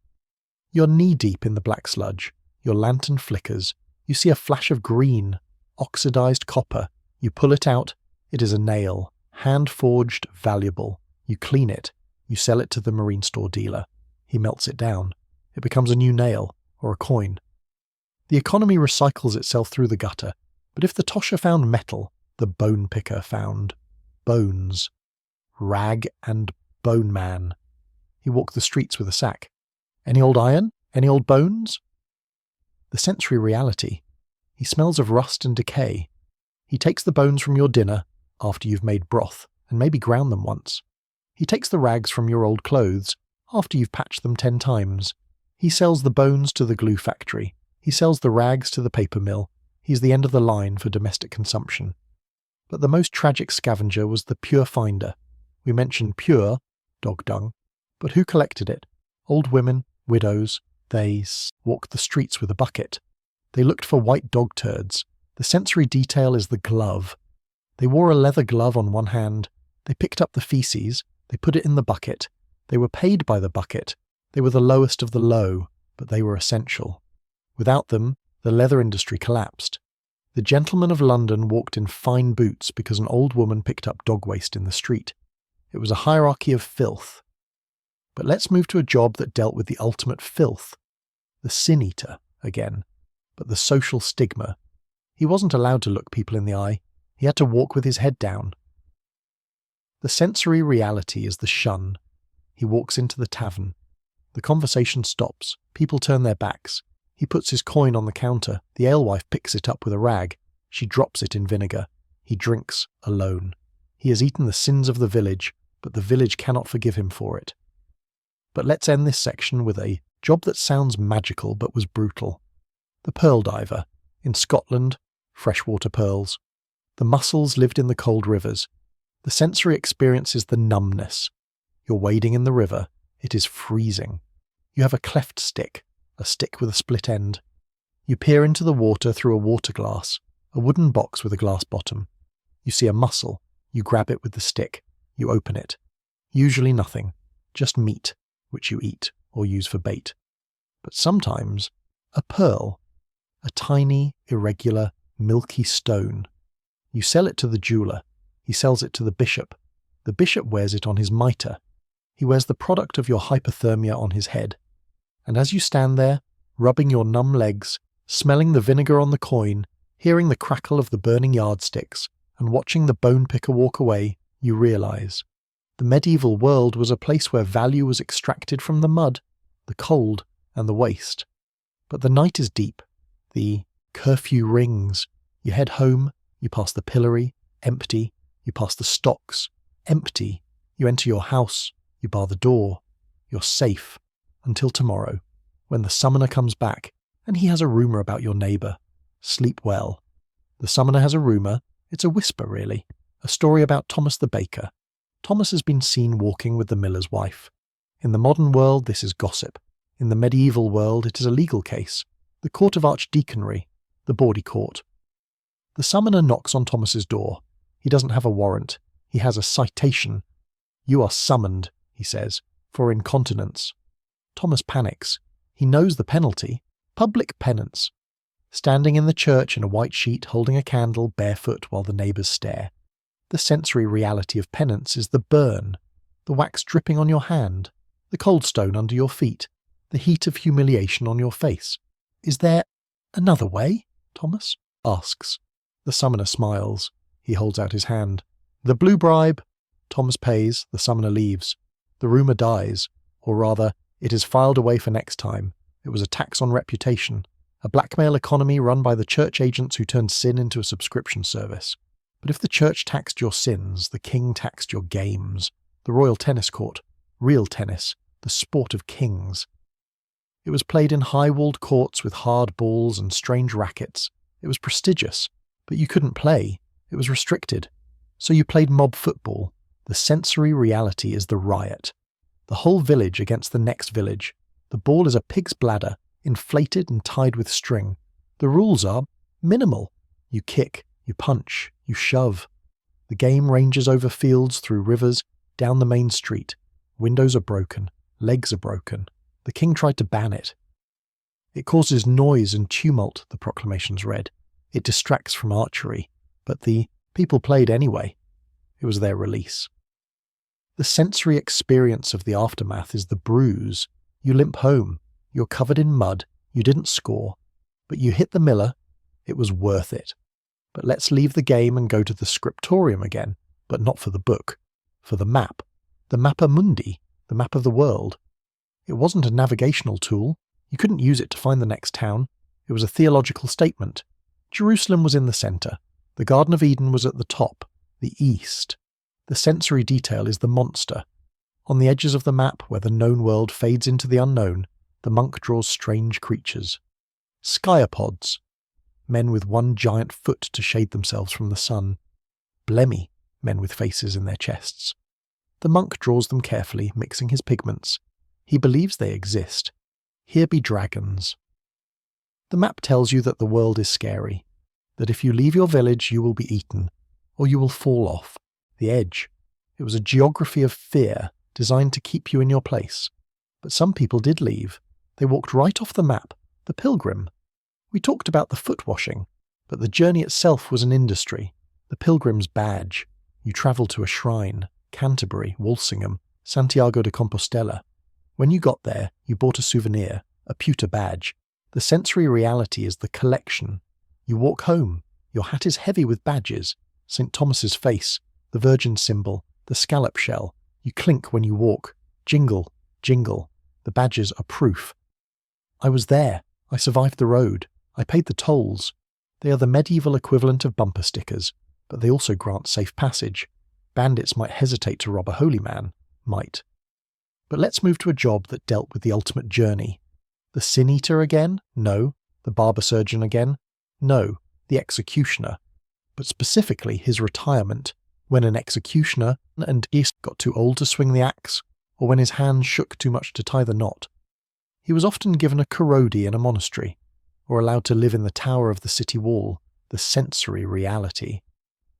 Speaker 1: You're knee-deep in the black sludge. Your lantern flickers. You see a flash of green, oxidized copper. You pull it out. It is a nail, hand-forged, valuable. You clean it. You sell it to the marine store dealer. He melts it down. It becomes a new nail, or a coin. The economy recycles itself through the gutter, but if the tosher found metal, the bone picker found bones. Rag and bone man. He walked the streets with a sack. Any old iron? Any old bones? The sensory reality. He smells of rust and decay. He takes the bones from your dinner after you've made broth and maybe ground them once. He takes the rags from your old clothes after you've patched them 10 times. He sells the bones to the glue factory. He sells the rags to the paper mill. He's the end of the line for domestic consumption. But the most tragic scavenger was the pure finder. We mentioned pure, dog dung. But who collected it? Old women, widows. They walked the streets with a bucket. They looked for white dog turds. The sensory detail is the glove. They wore a leather glove on one hand. They picked up the feces. They put it in the bucket. They were paid by the bucket. They were the lowest of the low, but they were essential. Without them, the leather industry collapsed. The gentlemen of London walked in fine boots because an old woman picked up dog waste in the street. It was a hierarchy of filth. But let's move to a job that dealt with the ultimate filth. The sin-eater, again. But the social stigma. He wasn't allowed to look people in the eye. He had to walk with his head down. The sensory reality is the shun. He walks into the tavern. The conversation stops. People turn their backs. He puts his coin on the counter. The alewife picks it up with a rag. She drops it in vinegar. He drinks alone. He has eaten the sins of the village, but the village cannot forgive him for it. But let's end this section with a job that sounds magical but was brutal. The pearl diver. In Scotland, freshwater pearls. The mussels lived in the cold rivers. The sensory experience is the numbness. You're wading in the river. It is freezing. You have a cleft stick, a stick with a split end. You peer into the water through a water glass, a wooden box with a glass bottom. You see a mussel. You grab it with the stick. You open it. Usually nothing, just meat, which you eat or use for bait. But sometimes, a pearl, a tiny, irregular, milky stone. You sell it to the jeweller. He sells it to the bishop. The bishop wears it on his mitre. He wears the product of your hypothermia on his head. And as you stand there, rubbing your numb legs, smelling the vinegar on the coin, hearing the crackle of the burning yardsticks, and watching the bone picker walk away, you realise the medieval world was a place where value was extracted from the mud, the cold, and the waste. But the night is deep. The curfew rings. You head home. You pass the pillory, empty. You pass the stocks, empty. You enter your house. You bar the door. You're safe. Until tomorrow, when the summoner comes back, and he has a rumour about your neighbour. Sleep well. The summoner has a rumour. It's a whisper, really. A story about Thomas the baker. Thomas has been seen walking with the miller's wife. In the modern world, this is gossip. In the medieval world, it is a legal case. The court of archdeaconry, the bawdy court. The summoner knocks on Thomas's door. He doesn't have a warrant. He has a citation. You are summoned, he says, for incontinence. Thomas panics. He knows the penalty. Public penance. Standing in the church in a white sheet, holding a candle, barefoot, while the neighbours stare. The sensory reality of penance is the burn, the wax dripping on your hand, the cold stone under your feet, the heat of humiliation on your face. Is there another way? Thomas asks. The summoner smiles. He holds out his hand. The blue bribe. Thomas pays. The summoner leaves. The rumour dies, or rather, it is filed away for next time. It was a tax on reputation, a blackmail economy run by the church agents who turned sin into a subscription service. But if the church taxed your sins, the king taxed your games. The royal tennis court, real tennis, the sport of kings. It was played in high-walled courts with hard balls and strange rackets. It was prestigious, but you couldn't play. It was restricted. So you played mob football. The sensory reality is the riot. The whole village against the next village. The ball is a pig's bladder, inflated and tied with string. The rules are minimal. You kick, you punch, you shove. The game ranges over fields, through rivers, down the main street. Windows are broken. Legs are broken. The king tried to ban it. It causes noise and tumult, the proclamations read. It distracts from archery. But the people played anyway. It was their release. The sensory experience of the aftermath is the bruise. You limp home. You're covered in mud. You didn't score. But you hit the miller. It was worth it. But let's leave the game and go to the scriptorium again, but not for the book. For the map. The Mappa Mundi, the map of the world. It wasn't a navigational tool. You couldn't use it to find the next town. It was a theological statement. Jerusalem was in the centre. The Garden of Eden was at the top, the east. The sensory detail is the monster. On the edges of the map, where the known world fades into the unknown, the monk draws strange creatures. Skyopods, men with one giant foot to shade themselves from the sun. Blemmy, men with faces in their chests. The monk draws them carefully, mixing his pigments. He believes they exist. Here be dragons. The map tells you that the world is scary, that if you leave your village you will be eaten, or you will fall off the edge. It was a geography of fear designed to keep you in your place. But some people did leave. They walked right off the map, the pilgrim. We talked about the foot washing, but the journey itself was an industry, the pilgrim's badge. You travelled to a shrine, Canterbury, Walsingham, Santiago de Compostela. When you got there, you bought a souvenir, a pewter badge. The sensory reality is the collection. You walk home. Your hat is heavy with badges. St. Thomas's face, the Virgin symbol, the scallop shell. You clink when you walk. Jingle, jingle. The badges are proof. I was there. I survived the road. I paid the tolls. They are the medieval equivalent of bumper stickers, but they also grant safe passage. Bandits might hesitate to rob a holy man. Might. But let's move to a job that dealt with the ultimate journey. The sin eater again? No. The barber surgeon again? No. The executioner. But specifically his retirement, when an executioner and Is got too old to swing the axe, or when his hands shook too much to tie the knot. He was often given a corrodi in a monastery, or allowed to live in the tower of the city wall, the sensory reality.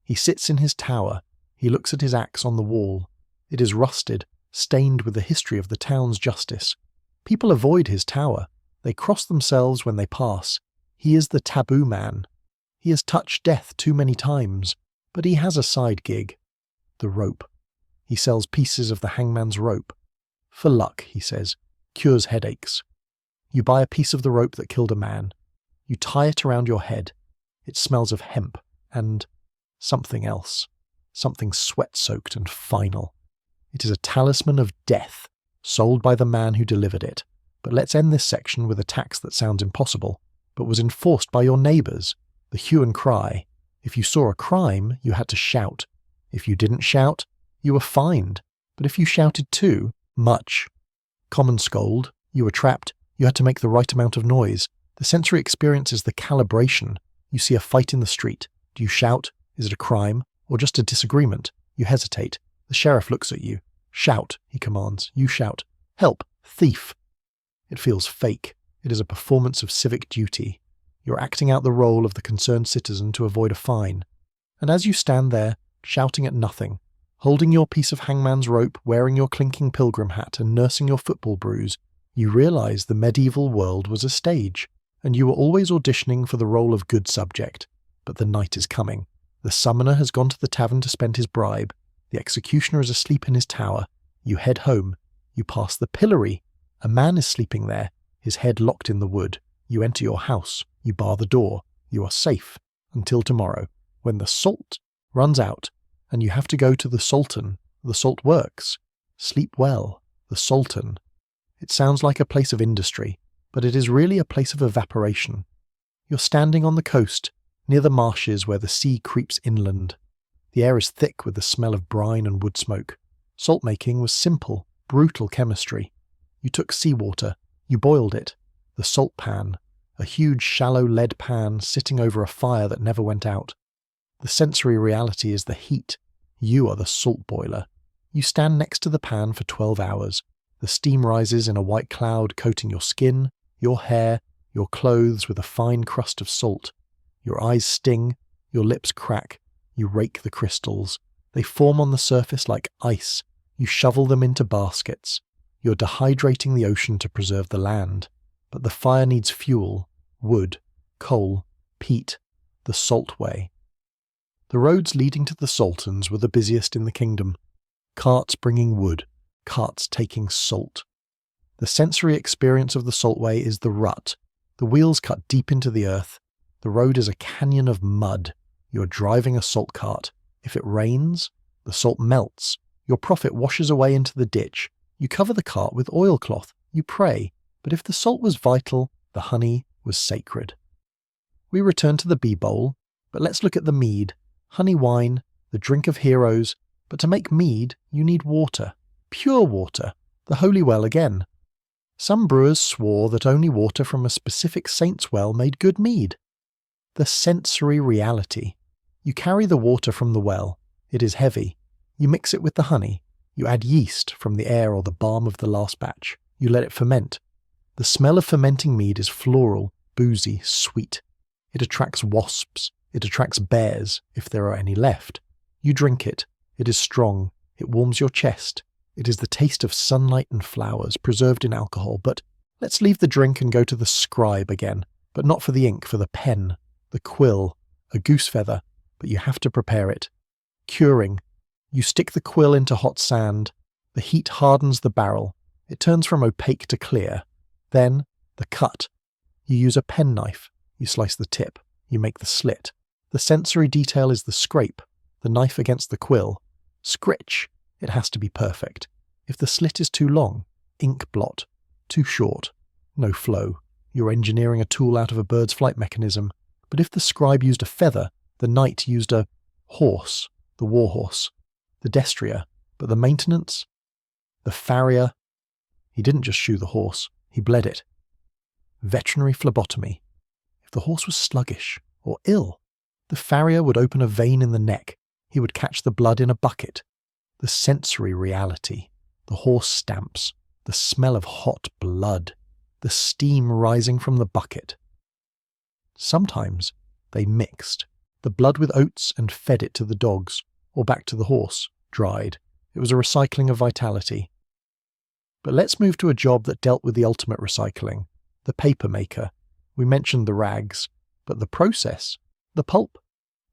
Speaker 1: He sits in his tower. He looks at his axe on the wall. It is rusted, stained with the history of the town's justice. People avoid his tower. They cross themselves when they pass. He is the taboo man. He has touched death too many times, but he has a side gig. The rope. He sells pieces of the hangman's rope. For luck, he says, cures headaches. You buy a piece of the rope that killed a man. You tie it around your head. It smells of hemp and something else. Something sweat-soaked and final. It is a talisman of death, sold by the man who delivered it. But let's end this section with a tax that sounds impossible, but was enforced by your neighbours, the hue and cry. If you saw a crime, you had to shout. If you didn't shout, you were fined. But if you shouted too, much. Common scold, you were trapped, you had to make the right amount of noise. The sensory experience is the calibration. You see a fight in the street. Do you shout? Is it a crime? Or just a disagreement? You hesitate. The sheriff looks at you. Shout, he commands. You shout. Help, thief. It feels fake. It is a performance of civic duty. You're acting out the role of the concerned citizen to avoid a fine. And as you stand there, shouting at nothing, holding your piece of hangman's rope, wearing your clinking pilgrim hat and nursing your football bruise, you realise the medieval world was a stage, and you were always auditioning for the role of good subject. But the night is coming. The summoner has gone to the tavern to spend his bribe. The executioner is asleep in his tower. You head home. You pass the pillory. A man is sleeping there, his head locked in the wood. You enter your house. You bar the door. You are safe until tomorrow, when the salt runs out and you have to go to the Sultan. The salt works. Sleep well. The Sultan. It sounds like a place of industry, but it is really a place of evaporation. You're standing on the coast, near the marshes where the sea creeps inland. The air is thick with the smell of brine and wood smoke. Salt making was simple, brutal chemistry. You took seawater. You boiled it. The salt pan. A huge shallow lead pan sitting over a fire that never went out. The sensory reality is the heat. You are the salt boiler. You stand next to the pan for 12 hours. The steam rises in a white cloud coating your skin, your hair, your clothes with a fine crust of salt. Your eyes sting, your lips crack. You rake the crystals. They form on the surface like ice. You shovel them into baskets. You're dehydrating the ocean to preserve the land. But the fire needs fuel, wood, coal, peat, the salt way. The roads leading to the sultans were the busiest in the kingdom. Carts bringing wood, carts taking salt. The sensory experience of the salt way is the rut. The wheels cut deep into the earth. The road is a canyon of mud. You're driving a salt cart. If it rains, the salt melts. Your profit washes away into the ditch. You cover the cart with oilcloth. You pray. But if the salt was vital, the honey was sacred. We return to the bee bowl, but let's look at the mead. Honey wine, the drink of heroes, but to make mead you need water. Pure water. The holy well again. Some brewers swore that only water from a specific saint's well made good mead. The sensory reality. You carry the water from the well. It is heavy. You mix it with the honey. You add yeast from the air or the balm of the last batch. You let it ferment. The smell of fermenting mead is floral, boozy, sweet. It attracts wasps. It attracts bears, if there are any left. You drink it. It is strong. It warms your chest. It is the taste of sunlight and flowers, preserved in alcohol. But let's leave the drink and go to the scribe again. But not for the ink, for the pen, the quill, a goose feather, but you have to prepare it. Curing. You stick the quill into hot sand. The heat hardens the barrel. It turns from opaque to clear. Then, the cut. You use a penknife. You slice the tip. You make the slit. The sensory detail is the scrape, the knife against the quill. Scritch. It has to be perfect. If the slit is too long, ink blot. Too short, no flow. You're engineering a tool out of a bird's flight mechanism. But if the scribe used a feather, the knight used a horse, the warhorse, the destrier, but the maintenance, the farrier. He didn't just shoe the horse, he bled it. Veterinary phlebotomy. If the horse was sluggish or ill, the farrier would open a vein in the neck. He would catch the blood in a bucket. The sensory reality, the horse stamps, the smell of hot blood, the steam rising from the bucket. Sometimes they mixed the blood with oats and fed it to the dogs, or back to the horse, dried. It was a recycling of vitality. But let's move to a job that dealt with the ultimate recycling, the paper maker. We mentioned the rags, but the process, the pulp.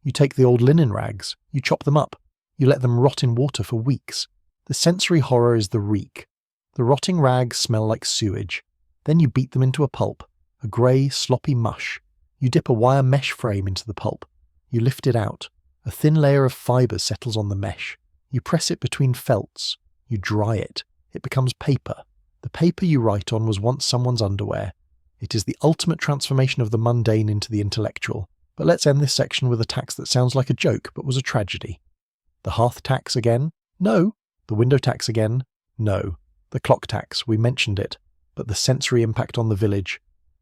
Speaker 1: You take the old linen rags, you chop them up, you let them rot in water for weeks. The sensory horror is the reek. The rotting rags smell like sewage. Then you beat them into a pulp, a grey, sloppy mush. You dip a wire mesh frame into the pulp. You lift it out. A thin layer of fibres settles on the mesh. You press it between felts. You dry it. It becomes paper. The paper you write on was once someone's underwear. It is the ultimate transformation of the mundane into the intellectual. But let's end this section with a tax that sounds like a joke but was a tragedy. The hearth tax again? No. The window tax again? No. The clock tax, we mentioned it. But the sensory impact on the village.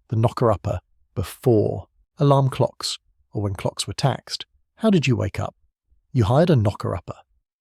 Speaker 1: The knocker-upper. Before. Alarm clocks. Or when clocks were taxed. How did you wake up? You hired a knocker-upper.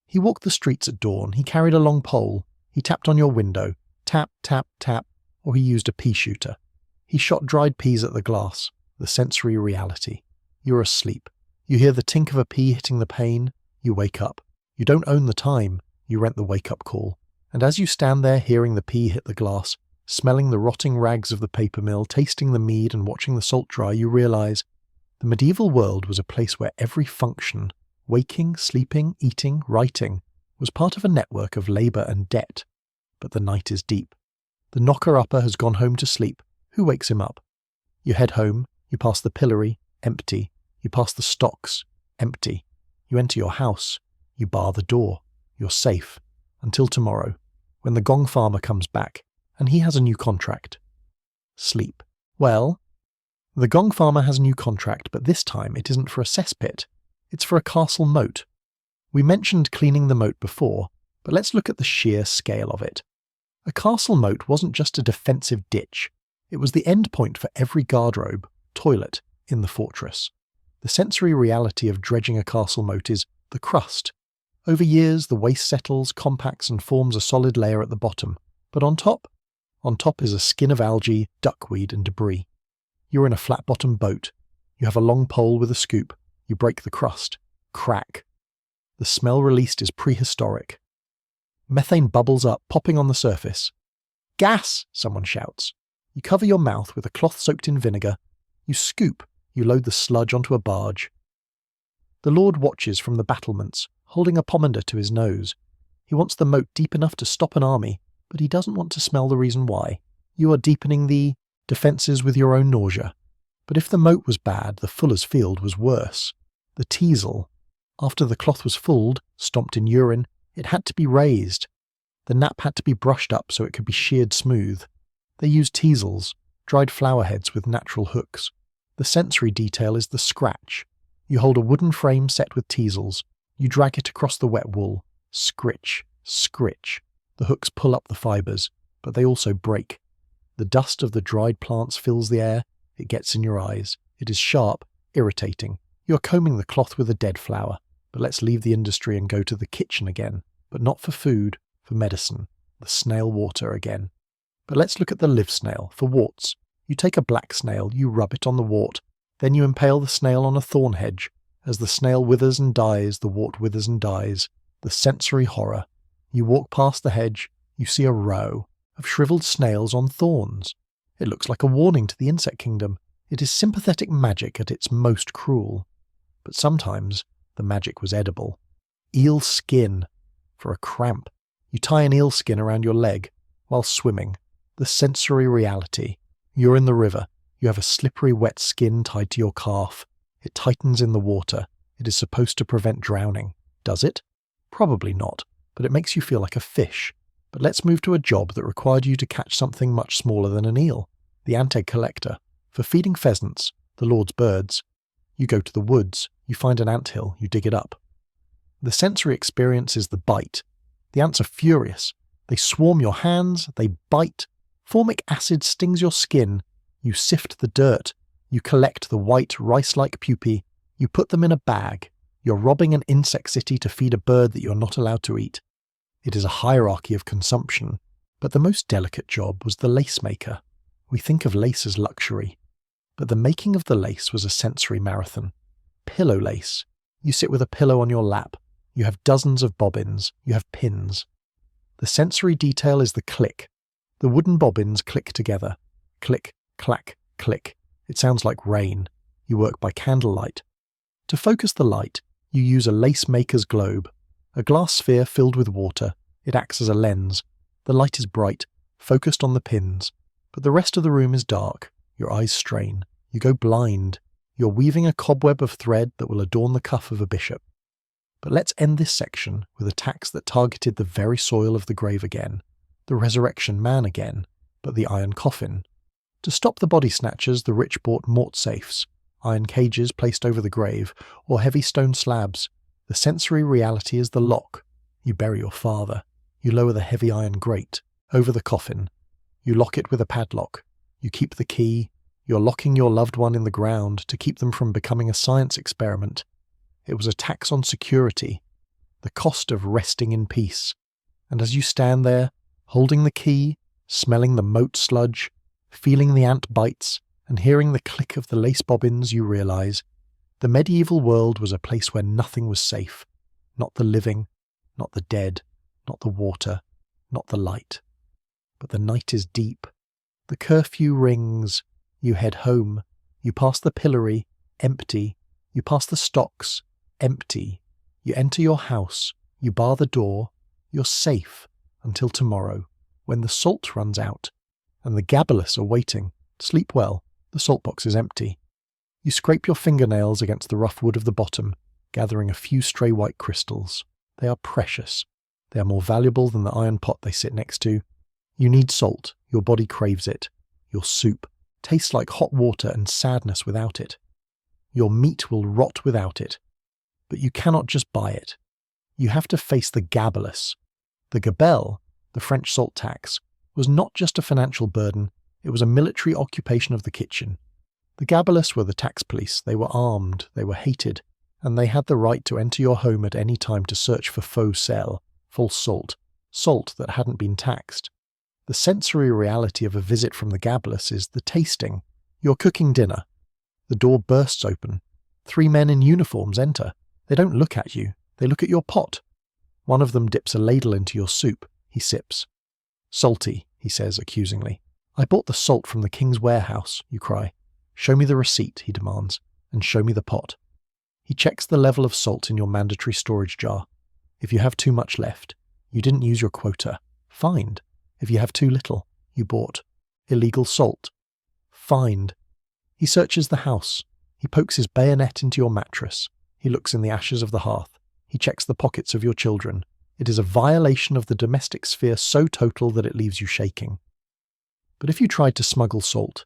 Speaker 1: He walked the streets at dawn. He carried a long pole. He tapped on your window. Tap, tap, tap. Or he used a pea shooter. He shot dried peas at the glass. The sensory reality. You're asleep. You hear the tink of a pea hitting the pane. You wake up. You don't own the time. You rent the wake-up call. And as you stand there hearing the pea hit the glass, smelling the rotting rags of the paper mill, tasting the mead and watching the salt dry, you realise the medieval world was a place where every function, waking, sleeping, eating, writing, was part of a network of labour and debt. But the night is deep. The knocker-upper has gone home to sleep. Who wakes him up? You head home. You pass the pillory. Empty. You pass the stocks. Empty. You enter your house. You bar the door. You're safe. Until tomorrow, when the gong farmer comes back, and he has a new contract. Sleep. Well, the gong farmer has a new contract, but this time it isn't for a cesspit. It's for a castle moat. We mentioned cleaning the moat before, but let's look at the sheer scale of it. A castle moat wasn't just a defensive ditch. It was the end point for every garderobe, toilet, in the fortress. The sensory reality of dredging a castle moat is the crust. Over years, the waste settles, compacts and forms a solid layer at the bottom. But on top is a skin of algae, duckweed and debris. You're in a flat-bottomed boat. You have a long pole with a scoop. You break the crust. Crack. The smell released is prehistoric. Methane bubbles up, popping on the surface. Gas! Someone shouts. You cover your mouth with a cloth soaked in vinegar. You scoop. You load the sludge onto a barge. The Lord watches from the battlements, holding a pomander to his nose. He wants the moat deep enough to stop an army, but he doesn't want to smell the reason why. You are deepening the defences with your own nausea. But if the moat was bad, the fuller's field was worse. The teasel. After the cloth was fulled, stomped in urine, it had to be raised. The nap had to be brushed up so it could be sheared smooth. They used teasels, dried flower heads with natural hooks. The sensory detail is the scratch. You hold a wooden frame set with teasels. You drag it across the wet wool. Scritch, scritch. The hooks pull up the fibres, but they also break. The dust of the dried plants fills the air. It gets in your eyes. It is sharp, irritating. You are combing the cloth with a dead flower. But let's leave the industry and go to the kitchen again. But not for food, for medicine, the snail water again. But let's look at the live snail, for warts. You take a black snail, you rub it on the wart, then you impale the snail on a thorn hedge. As the snail withers and dies, the wart withers and dies. The sensory horror. You walk past the hedge, you see a row of shriveled snails on thorns. It looks like a warning to the insect kingdom. It is sympathetic magic at its most cruel. But sometimes the magic was edible. Eel skin. For a cramp, you tie an eel skin around your leg while swimming. The sensory reality. You're in the river. You have a slippery wet skin tied to your calf. It tightens in the water. It is supposed to prevent drowning. Does it? Probably not, but it makes you feel like a fish. But let's move to a job that required you to catch something much smaller than an eel. The ant egg collector. For feeding pheasants, the Lord's birds. You go to the woods, you find an anthill, you dig it up. The sensory experience is the bite. The ants are furious. They swarm your hands, they bite. Formic acid stings your skin. You sift the dirt. You collect the white rice-like pupae. You put them in a bag. You're robbing an insect city to feed a bird that you're not allowed to eat. It is a hierarchy of consumption. But the most delicate job was the lace maker. We think of lace as luxury. But the making of the lace was a sensory marathon. Pillow lace. You sit with a pillow on your lap. You have dozens of bobbins. You have pins. The sensory detail is the click. The wooden bobbins click together. Click, clack, click. It sounds like rain. You work by candlelight. To focus the light, you use a lace maker's globe. A glass sphere filled with water. It acts as a lens. The light is bright, focused on the pins. But the rest of the room is dark. Your eyes strain. You go blind. You're weaving a cobweb of thread that will adorn the cuff of a bishop. But let's end this section with a tax that targeted the very soil of the grave again. The resurrection man again, but the iron coffin. To stop the body snatchers, the rich bought mort safes, iron cages placed over the grave, or heavy stone slabs. The sensory reality is the lock. You bury your father. You lower the heavy iron grate over the coffin. You lock it with a padlock. You keep the key. You're locking your loved one in the ground to keep them from becoming a science experiment. It was a tax on security, the cost of resting in peace. And as you stand there, holding the key, smelling the moat sludge, feeling the ant bites, and hearing the click of the lace bobbins, you realize the medieval world was a place where nothing was safe. Not the living, not the dead, not the water, not the light. But the night is deep. The curfew rings. You head home. You pass the pillory, empty. You pass the stocks, empty. You enter your house. You bar the door. You're safe until tomorrow, when the salt runs out, and the gabbalus are waiting. Sleep well. The salt box is empty. You scrape your fingernails against the rough wood of the bottom, gathering a few stray white crystals. They are precious. They are more valuable than the iron pot they sit next to. You need salt. Your body craves it. Your soup tastes like hot water and sadness without it. Your meat will rot without it. But you cannot just buy it. You have to face the gabbalus. The gabelle, the French salt tax, was not just a financial burden, it was a military occupation of the kitchen. The gabbalus were the tax police. They were armed, they were hated, and they had the right to enter your home at any time to search for faux sel, false salt, salt that hadn't been taxed. The sensory reality of a visit from the gabbalus is the tasting. You're cooking dinner. The door bursts open. 3 men in uniforms enter. They don't look at you. They look at your pot. One of them dips a ladle into your soup. He sips. "Salty," he says accusingly. "I bought the salt from the king's warehouse," you cry. "Show me the receipt," he demands, "and show me the pot." He checks the level of salt in your mandatory storage jar. If you have too much left, you didn't use your quota. Fined. If you have too little, you bought. Illegal salt. Fined. He searches the house. He pokes his bayonet into your mattress. He looks in the ashes of the hearth. He checks the pockets of your children. It is a violation of the domestic sphere so total that it leaves you shaking. But if you tried to smuggle salt,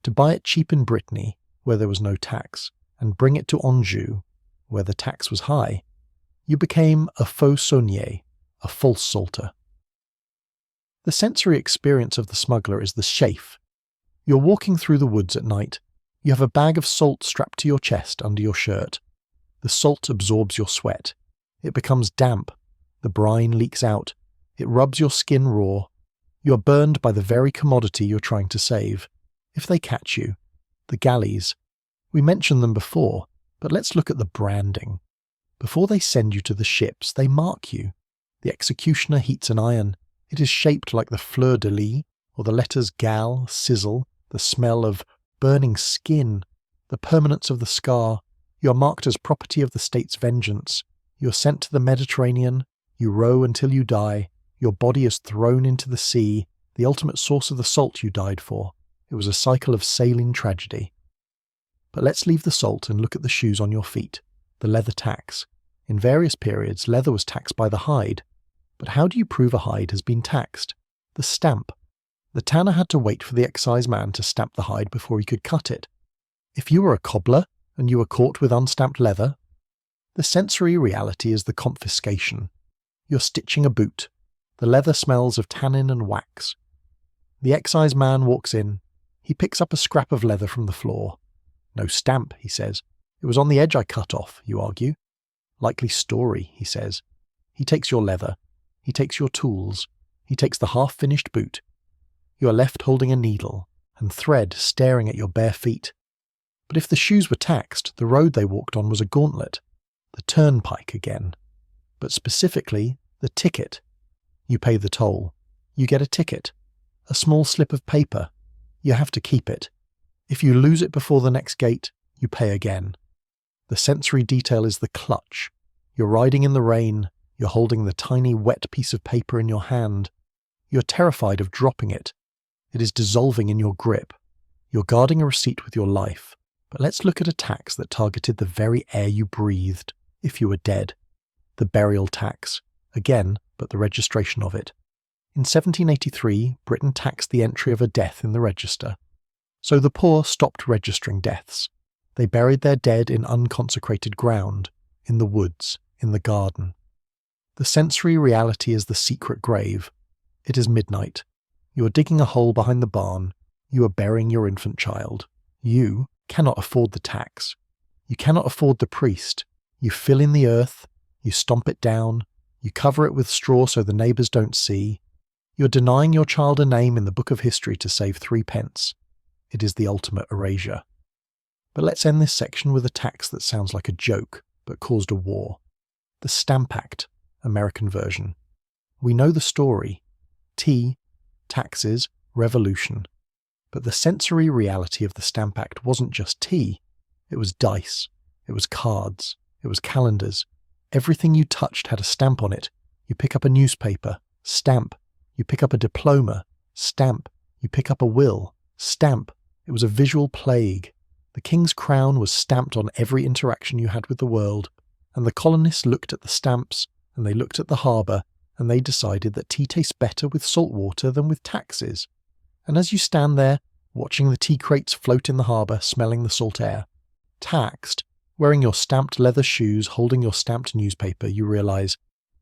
Speaker 1: to buy it cheap in Brittany, where there was no tax, and bring it to Anjou, where the tax was high, you became a faux saunier, a false salter. The sensory experience of the smuggler is the chafe. You're walking through the woods at night. You have a bag of salt strapped to your chest under your shirt. The salt absorbs your sweat. It becomes damp. The brine leaks out. It rubs your skin raw. You are burned by the very commodity you're trying to save. If they catch you, the galleys. We mentioned them before, but let's look at the branding. Before they send you to the ships, they mark you. The executioner heats an iron. It is shaped like the fleur-de-lis, or the letters gal, sizzle, the smell of burning skin, the permanence of the scar. You are marked as property of the state's vengeance. You are sent to the Mediterranean. You row until you die. Your body is thrown into the sea, the ultimate source of the salt you died for. It was a cycle of saline tragedy. But let's leave the salt and look at the shoes on your feet, the leather tax. In various periods, leather was taxed by the hide. But how do you prove a hide has been taxed? The stamp. The tanner had to wait for the excise man to stamp the hide before he could cut it. If you were a cobbler and you were caught with unstamped leather, the sensory reality is the confiscation. You're stitching a boot. The leather smells of tannin and wax. The excise man walks in. He picks up a scrap of leather from the floor. No stamp, he says. It was on the edge I cut off, you argue. Likely story, he says. He takes your leather. He takes your tools. He takes the half-finished boot. You are left holding a needle and thread staring at your bare feet. But if the shoes were taxed, the road they walked on was a gauntlet. The turnpike again. But specifically, the ticket. You pay the toll. You get a ticket. A small slip of paper. You have to keep it. If you lose it before the next gate, you pay again. The sensory detail is the clutch. You're riding in the rain. You're holding the tiny wet piece of paper in your hand. You're terrified of dropping it. It is dissolving in your grip. You're guarding a receipt with your life. But let's look at a tax that targeted the very air you breathed if you were dead. The burial tax. Again, but the registration of it. In 1783, Britain taxed the entry of a death in the register. So the poor stopped registering deaths. They buried their dead in unconsecrated ground, in the woods, in the garden. The sensory reality is the secret grave. It is midnight. You are digging a hole behind the barn. You are burying your infant child. You cannot afford the tax. You cannot afford the priest. You fill in the earth. You stomp it down. You cover it with straw so the neighbours don't see. You're denying your child a name in the book of history to save 3 pence. It is the ultimate erasure. But let's end this section with a tax that sounds like a joke, but caused a war. The Stamp Act, American version. We know the story. Tea, taxes, revolution. But the sensory reality of the Stamp Act wasn't just tea. It was dice. It was cards. It was calendars. Everything you touched had a stamp on it. You pick up a newspaper. Stamp. You pick up a diploma. Stamp. You pick up a will. Stamp. It was a visual plague. The king's crown was stamped on every interaction you had with the world, and the colonists looked at the stamps, and they looked at the harbour, and they decided that tea tastes better with salt water than with taxes. And as you stand there, watching the tea crates float in the harbour, smelling the salt air, taxed, wearing your stamped leather shoes, holding your stamped newspaper, you realise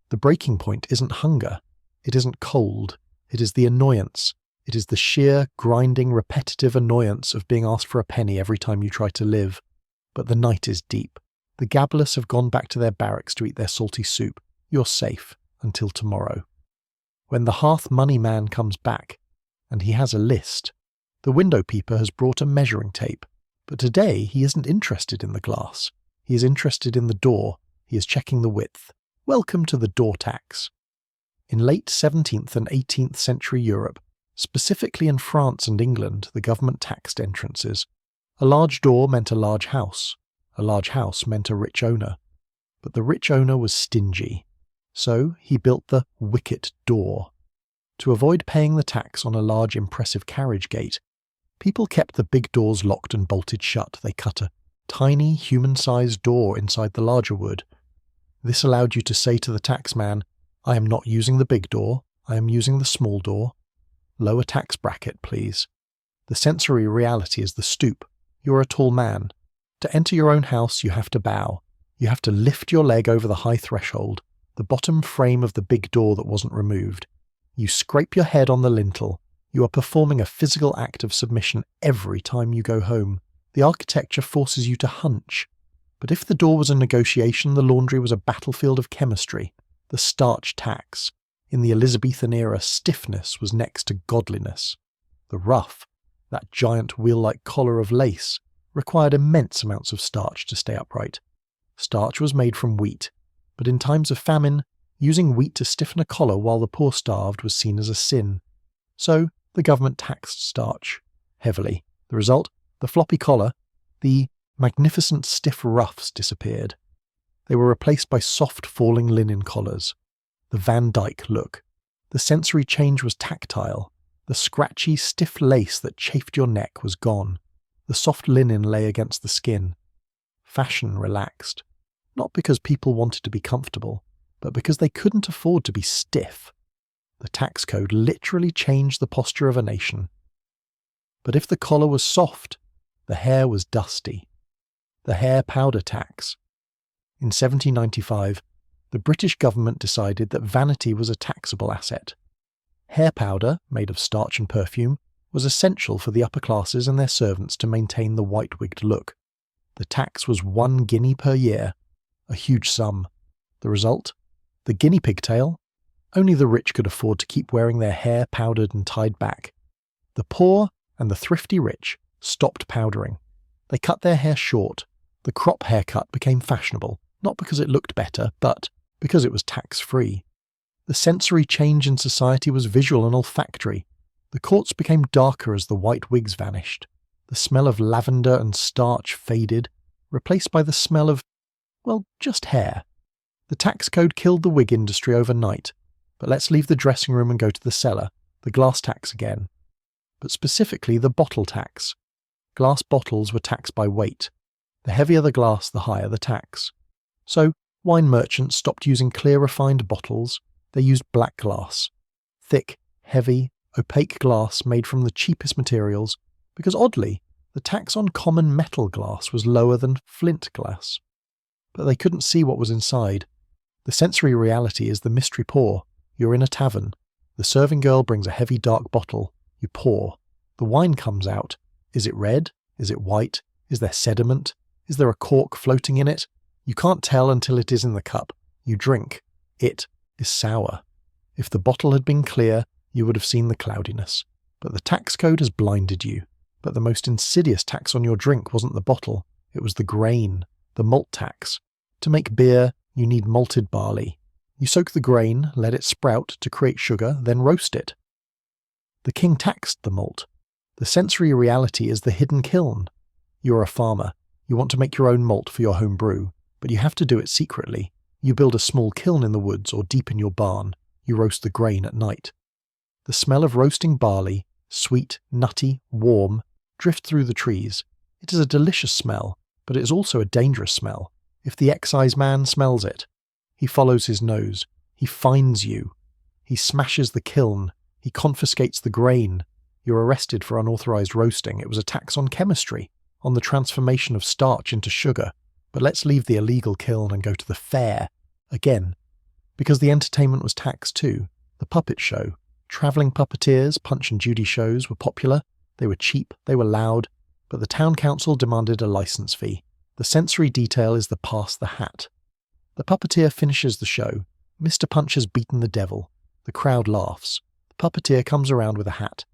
Speaker 1: the breaking point isn't hunger, it isn't cold, it is the annoyance. It is the sheer, grinding, repetitive annoyance of being asked for a penny every time you try to live. But the night is deep. The gabblers have gone back to their barracks to eat their salty soup. You're safe until tomorrow. When the hearth money man comes back, and he has a list, the window peeper has brought a measuring tape. But today he isn't interested in the glass. He is interested in the door. He is checking the width. Welcome to the door tax. In late 17th and 18th century Europe, specifically in France and England, the government taxed entrances. A large door meant a large house. A large house meant a rich owner. But the rich owner was stingy. So he built the wicket door. To avoid paying the tax on a large impressive carriage gate, people kept the big doors locked and bolted shut. They cut a tiny human-sized door inside the larger wood. This allowed you to say to the taxman, "I am not using the big door, I am using the small door. Lower tax bracket, please." The sensory reality is the stoop. You're a tall man. To enter your own house, you have to bow. You have to lift your leg over the high threshold, the bottom frame of the big door that wasn't removed. You scrape your head on the lintel. You are performing a physical act of submission every time you go home. The architecture forces you to hunch. But if the door was a negotiation, the laundry was a battlefield of chemistry. The starch tax. In the Elizabethan era, stiffness was next to godliness. The ruff, that giant wheel-like collar of lace, required immense amounts of starch to stay upright. Starch was made from wheat, but in times of famine, using wheat to stiffen a collar while the poor starved was seen as a sin. So the government taxed starch heavily. The result, the floppy collar, the magnificent stiff ruffs disappeared. They were replaced by soft falling linen collars. The Van Dyke look. The sensory change was tactile. The scratchy, stiff lace that chafed your neck was gone. The soft linen lay against the skin. Fashion relaxed. Not because people wanted to be comfortable, but because they couldn't afford to be stiff. The tax code literally changed the posture of a nation. But if the collar was soft, the hair was dusty. The hair powder tax. In 1795, the British government decided that vanity was a taxable asset. Hair powder, made of starch and perfume, was essential for the upper classes and their servants to maintain the white-wigged look. The tax was 1 guinea per year, a huge sum. The result? The guinea pigtail? Only the rich could afford to keep wearing their hair powdered and tied back. The poor and the thrifty rich stopped powdering. They cut their hair short. The crop haircut became fashionable, not because it looked better, but because it was tax-free. The sensory change in society was visual and olfactory. The courts became darker as the white wigs vanished. The smell of lavender and starch faded, replaced by the smell of, well, just hair. The tax code killed the wig industry overnight, but let's leave the dressing room and go to the cellar, the glass tax again. But specifically the bottle tax. Glass bottles were taxed by weight. The heavier the glass, the higher the tax. So, wine merchants stopped using clear refined bottles. They used black glass. Thick, heavy, opaque glass made from the cheapest materials, because oddly, the tax on common metal glass was lower than flint glass. But they couldn't see what was inside. The sensory reality is the mystery pour. You're in a tavern. The serving girl brings a heavy dark bottle. You pour. The wine comes out. Is it red? Is it white? Is there sediment? Is there a cork floating in it? You can't tell until it is in the cup. You drink. It is sour. If the bottle had been clear, you would have seen the cloudiness. But the tax code has blinded you. But the most insidious tax on your drink wasn't the bottle. It was the grain, the malt tax. To make beer, you need malted barley. You soak the grain, let it sprout to create sugar, then roast it. The king taxed the malt. The sensory reality is the hidden kiln. You're a farmer. You want to make your own malt for your home brew, but you have to do it secretly. You build a small kiln in the woods or deep in your barn. You roast the grain at night. The smell of roasting barley, sweet, nutty, warm, drift through the trees. It is a delicious smell, but it is also a dangerous smell. If the excise man smells it, he follows his nose. He finds you. He smashes the kiln. He confiscates the grain. You're arrested for unauthorized roasting. It was a tax on chemistry, on the transformation of starch into sugar. But let's leave the illegal kiln and go to the fair. Again. Because the entertainment was taxed too. The puppet show. Travelling puppeteers, Punch and Judy shows were popular. They were cheap. They were loud. But the town council demanded a license fee. The sensory detail is the pass the hat. The puppeteer finishes the show. Mr. Punch has beaten the devil. The crowd laughs. The puppeteer comes around with a hat.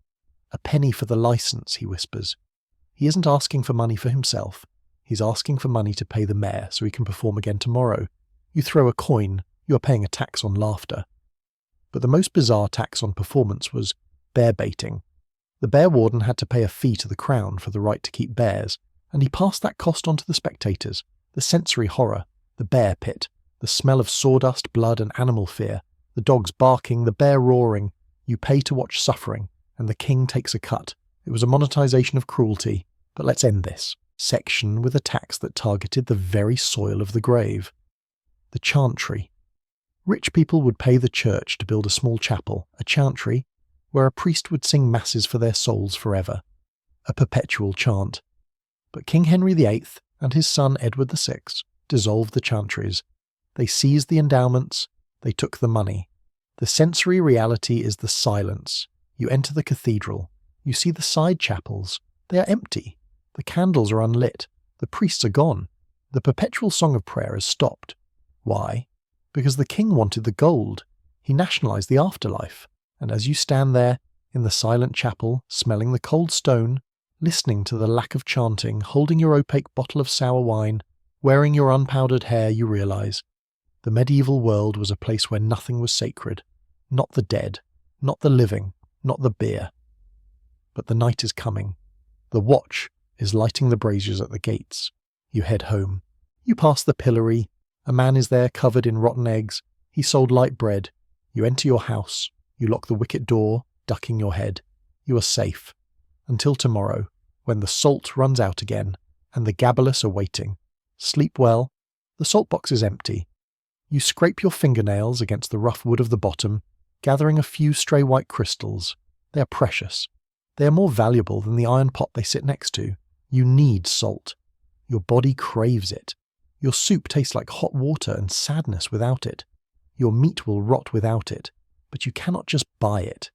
Speaker 1: "A penny for the license," he whispers. He isn't asking for money for himself. He's asking for money to pay the mayor so he can perform again tomorrow. You throw a coin, you are paying a tax on laughter. But the most bizarre tax on performance was bear baiting. The bear warden had to pay a fee to the crown for the right to keep bears, and he passed that cost on to the spectators. The sensory horror, the bear pit, the smell of sawdust, blood and animal fear, the dogs barking, the bear roaring. You pay to watch suffering, and the king takes a cut. It was a monetization of cruelty. But let's end this section with a tax that targeted the very soil of the grave. The chantry. Rich people would pay the church to build a small chapel, a chantry, where a priest would sing masses for their souls forever. A perpetual chant. But King Henry VIII and his son Edward VI dissolved the chantries. They seized the endowments. They took the money. The sensory reality is the silence. You enter the cathedral. You see the side chapels. They are empty. The candles are unlit. The priests are gone. The perpetual song of prayer has stopped. Why? Because the king wanted the gold. He nationalised the afterlife, and as you stand there, in the silent chapel, smelling the cold stone, listening to the lack of chanting, holding your opaque bottle of sour wine, wearing your unpowdered hair, you realise the medieval world was a place where nothing was sacred. Not the dead, not the living, not the beer. But the night is coming. The watch is lighting the braziers at the gates. You head home. You pass the pillory. A man is there covered in rotten eggs. He sold light bread. You enter your house. You lock the wicket door, ducking your head. You are safe. Until tomorrow, when the salt runs out again, and the gabalus are waiting. Sleep well. The salt box is empty. You scrape your fingernails against the rough wood of the bottom, gathering a few stray white crystals. They are precious. They are more valuable than the iron pot they sit next to. You need salt. Your body craves it. Your soup tastes like hot water and sadness without it. Your meat will rot without it, but you cannot just buy it.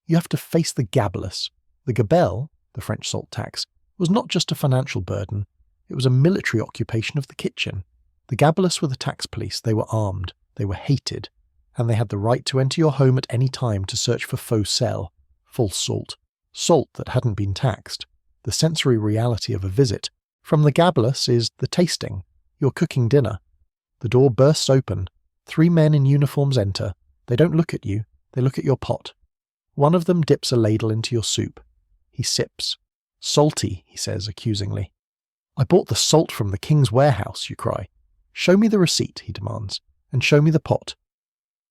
Speaker 1: You have to face the gabalus. The gabelle, the French salt tax, was not just a financial burden. It was a military occupation of the kitchen. The gabalus were the tax police. They were armed. They were hated. And they had the right to enter your home at any time to search for faux sel, false salt, salt that hadn't been taxed. The sensory reality of a visit from the gabalus is the tasting. You're cooking dinner. The door bursts open. 3 men in uniforms enter. They don't look at you. They look at your pot. One of them dips a ladle into your soup. He sips. Salty, he says accusingly. I bought the salt from the king's warehouse, you cry. Show me the receipt, he demands, and show me the pot.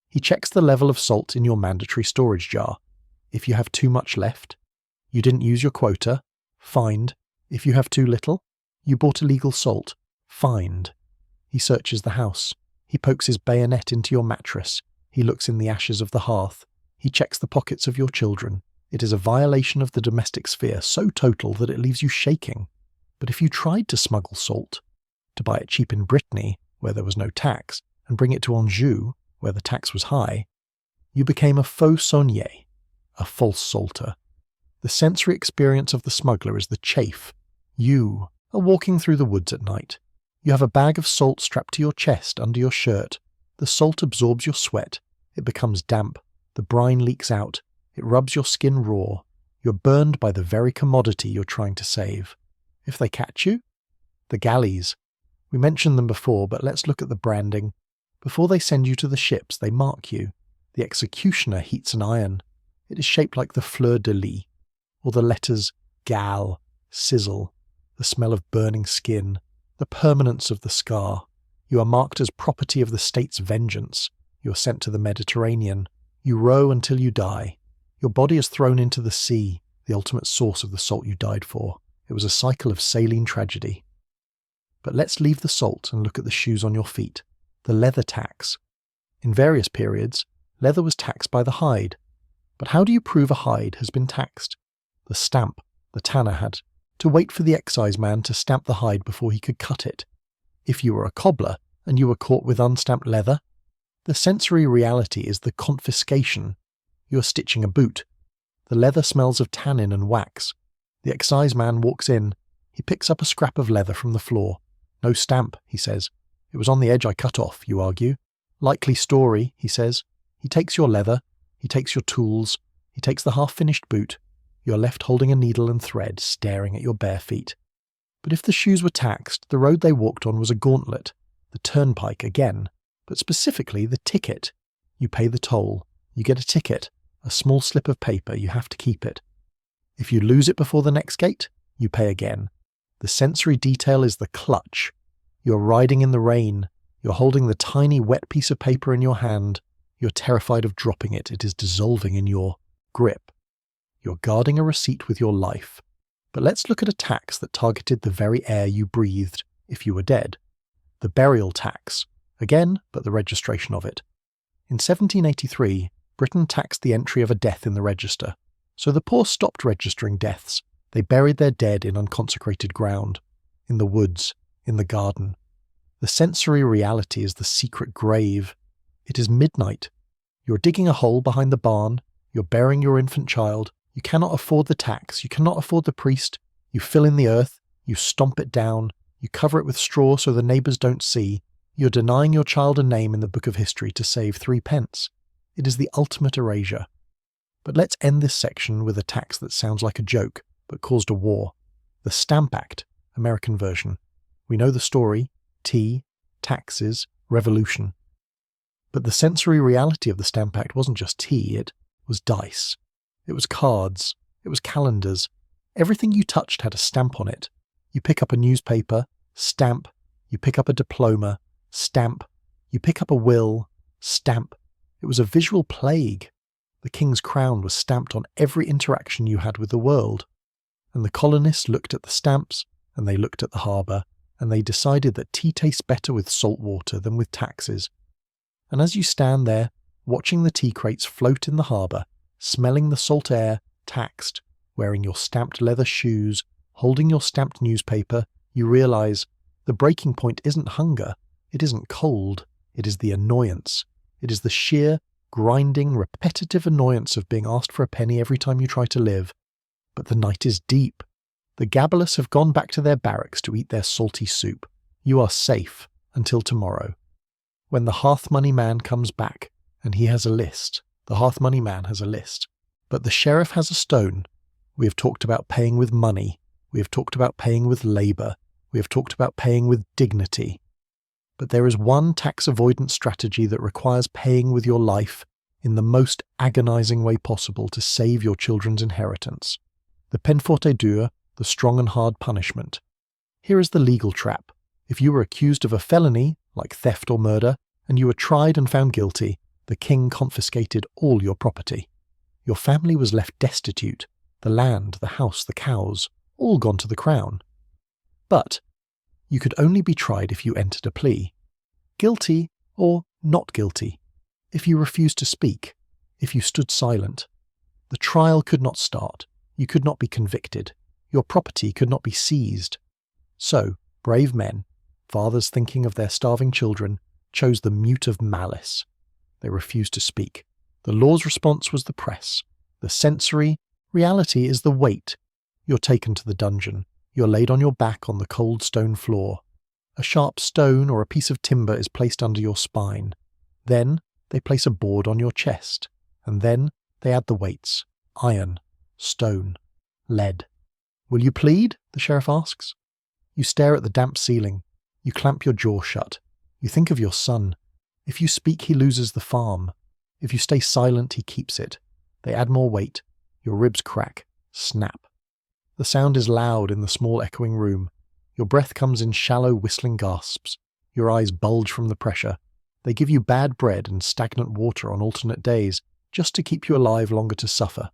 Speaker 1: He checks the level of salt in your mandatory storage jar. If you have too much left, you didn't use your quota, fined. If you have too little, you bought illegal salt, fined. He searches the house. He pokes his bayonet into your mattress. He looks in the ashes of the hearth. He checks the pockets of your children. It is a violation of the domestic sphere so total that it leaves you shaking. But if you tried to smuggle salt, to buy it cheap in Brittany, where there was no tax, and bring it to Anjou, where the tax was high, you became a faux saunier, a false salter. The sensory experience of the smuggler is the chafe. You are walking through the woods at night. You have a bag of salt strapped to your chest under your shirt. The salt absorbs your sweat. It becomes damp. The brine leaks out. It rubs your skin raw. You're burned by the very commodity you're trying to save. If they catch you, the galleys. We mentioned them before, but let's look at the branding. Before they send you to the ships, they mark you. The executioner heats an iron. It is shaped like the fleur-de-lis, or the letters gal, sizzle, the smell of burning skin, the permanence of the scar. You are marked as property of the state's vengeance. You are sent to the Mediterranean. You row until you die. Your body is thrown into the sea, the ultimate source of the salt you died for. It was a cycle of saline tragedy. But let's leave the salt and look at the shoes on your feet. The leather tax. In various periods, leather was taxed by the hide. But how do you prove a hide has been taxed? The stamp the tanner had to wait for the excise man to stamp the hide before he could cut it. If you were a cobbler and you were caught with unstamped leather, the sensory reality is the confiscation. You are stitching a boot. The leather smells of tannin and wax. The excise man walks in. He picks up a scrap of leather from the floor. No stamp, he says. It was on the edge I cut off, you argue. Likely story, he says. He takes your leather. He takes your tools. He takes the half-finished boot. You are left holding a needle and thread, staring at your bare feet. But if the shoes were taxed, the road they walked on was a gauntlet. The turnpike again. But specifically the ticket. You pay the toll. You get a ticket. A small slip of paper. You have to keep it. If you lose it before the next gate, you pay again. The sensory detail is the clutch. You're riding in the rain. You're holding the tiny wet piece of paper in your hand. You're terrified of dropping it. It is dissolving in your grip. You're guarding a receipt with your life. But let's look at a tax that targeted the very air you breathed if you were dead. The burial tax. Again, but the registration of it. In 1783, Britain taxed the entry of a death in the register. So the poor stopped registering deaths. They buried their dead in unconsecrated ground, in the woods, in the garden. The sensory reality is the secret grave. It is midnight. You're digging a hole behind the barn. You're burying your infant child. You cannot afford the tax. You cannot afford the priest. You fill in the earth. You stomp it down. You cover it with straw so the neighbours don't see. You're denying your child a name in the book of history to save 3 pence. It is the ultimate erasure. But let's end this section with a tax that sounds like a joke, but caused a war. The Stamp Act, American version. We know the story: tea, taxes, revolution. But the sensory reality of the Stamp Act wasn't just tea, it was dice. It was cards. It was calendars. Everything you touched had a stamp on it. You pick up a newspaper, stamp. You pick up a diploma, stamp. You pick up a will, stamp. It was a visual plague. The king's crown was stamped on every interaction you had with the world. And the colonists looked at the stamps, and they looked at the harbour, and they decided that tea tastes better with salt water than with taxes. And as you stand there, watching the tea crates float in the harbour, smelling the salt air, taxed, wearing your stamped leather shoes, holding your stamped newspaper, you realise the breaking point isn't hunger, it isn't cold, it is the annoyance. It is the sheer, grinding, repetitive annoyance of being asked for a penny every time you try to live. But the night is deep. The gabberless have gone back to their barracks to eat their salty soup. You are safe until tomorrow. When the hearth money man comes back, and he has a list, the hearth money man has a list. But the sheriff has a stone. We have talked about paying with money. We have talked about paying with labour. We have talked about paying with dignity. But there is one tax avoidance strategy that requires paying with your life in the most agonising way possible to save your children's inheritance. The peine forte et dure, the strong and hard punishment. Here is the legal trap. If you were accused of a felony, like theft or murder, and you were tried and found guilty, the king confiscated all your property. Your family was left destitute, the land, the house, the cows, all gone to the crown. But you could only be tried if you entered a plea. Guilty or not guilty. If you refused to speak. If you stood silent. The trial could not start. You could not be convicted. Your property could not be seized. So, brave men, fathers thinking of their starving children, chose the mute of malice. They refused to speak. The law's response was the press. The sensory reality is the weight. You're taken to the dungeon. You're laid on your back on the cold stone floor. A sharp stone or a piece of timber is placed under your spine. Then they place a board on your chest. And then they add the weights: iron, stone, lead. Will you plead? The sheriff asks. You stare at the damp ceiling. You clamp your jaw shut. You think of your son. If you speak, he loses the farm. If you stay silent, he keeps it. They add more weight. Your ribs crack. Snap. The sound is loud in the small echoing room. Your breath comes in shallow whistling gasps. Your eyes bulge from the pressure. They give you bad bread and stagnant water on alternate days, just to keep you alive longer to suffer.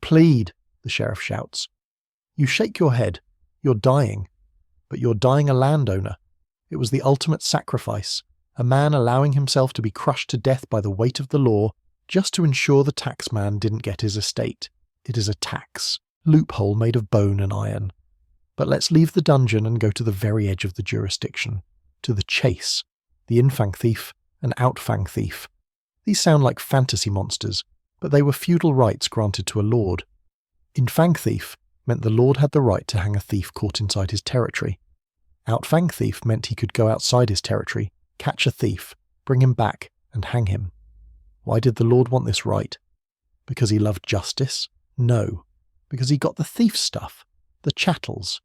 Speaker 1: Plead, the sheriff shouts. You shake your head. You're dying. But you're dying a landowner. It was the ultimate sacrifice, a man allowing himself to be crushed to death by the weight of the law, just to ensure the taxman didn't get his estate. It is a tax. Loophole made of bone and iron. But let's leave the dungeon and go to the very edge of the jurisdiction, to the chase, the infang thief and outfang thief. These sound like fantasy monsters, but they were feudal rights granted to a lord. Infang thief meant the lord had the right to hang a thief caught inside his territory. Outfang thief meant he could go outside his territory, catch a thief, bring him back, and hang him. Why did the lord want this right? Because he loved justice? No. Because he got the thief stuff, the chattels.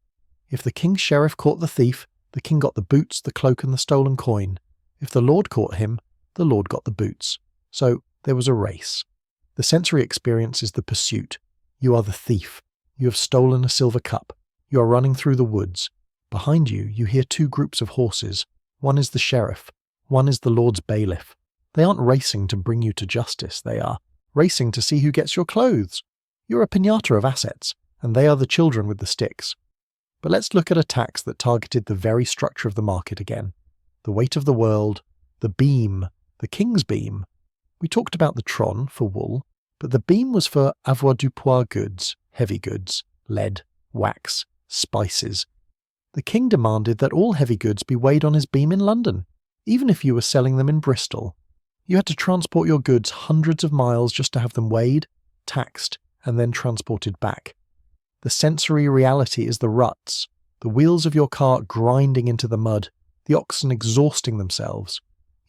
Speaker 1: If the king's sheriff caught the thief, the king got the boots, the cloak, and the stolen coin. If the lord caught him, the lord got the boots. So there was a race. The sensory experience is the pursuit. You are the thief. You have stolen a silver cup. You are running through the woods. Behind you, you hear two groups of horses. One is the sheriff. One is the lord's bailiff. They aren't racing to bring you to justice. They are racing to see who gets your clothes. You're a piñata of assets, and they are the children with the sticks. But let's look at a tax that targeted the very structure of the market again. The weight of the world, the beam, the king's beam. We talked about the tron for wool, but the beam was for avoirdupois goods, heavy goods, lead, wax, spices. The king demanded that all heavy goods be weighed on his beam in London, even if you were selling them in Bristol. You had to transport your goods hundreds of miles just to have them weighed, taxed, and then transported back. The sensory reality is the ruts, the wheels of your cart grinding into the mud, the oxen exhausting themselves.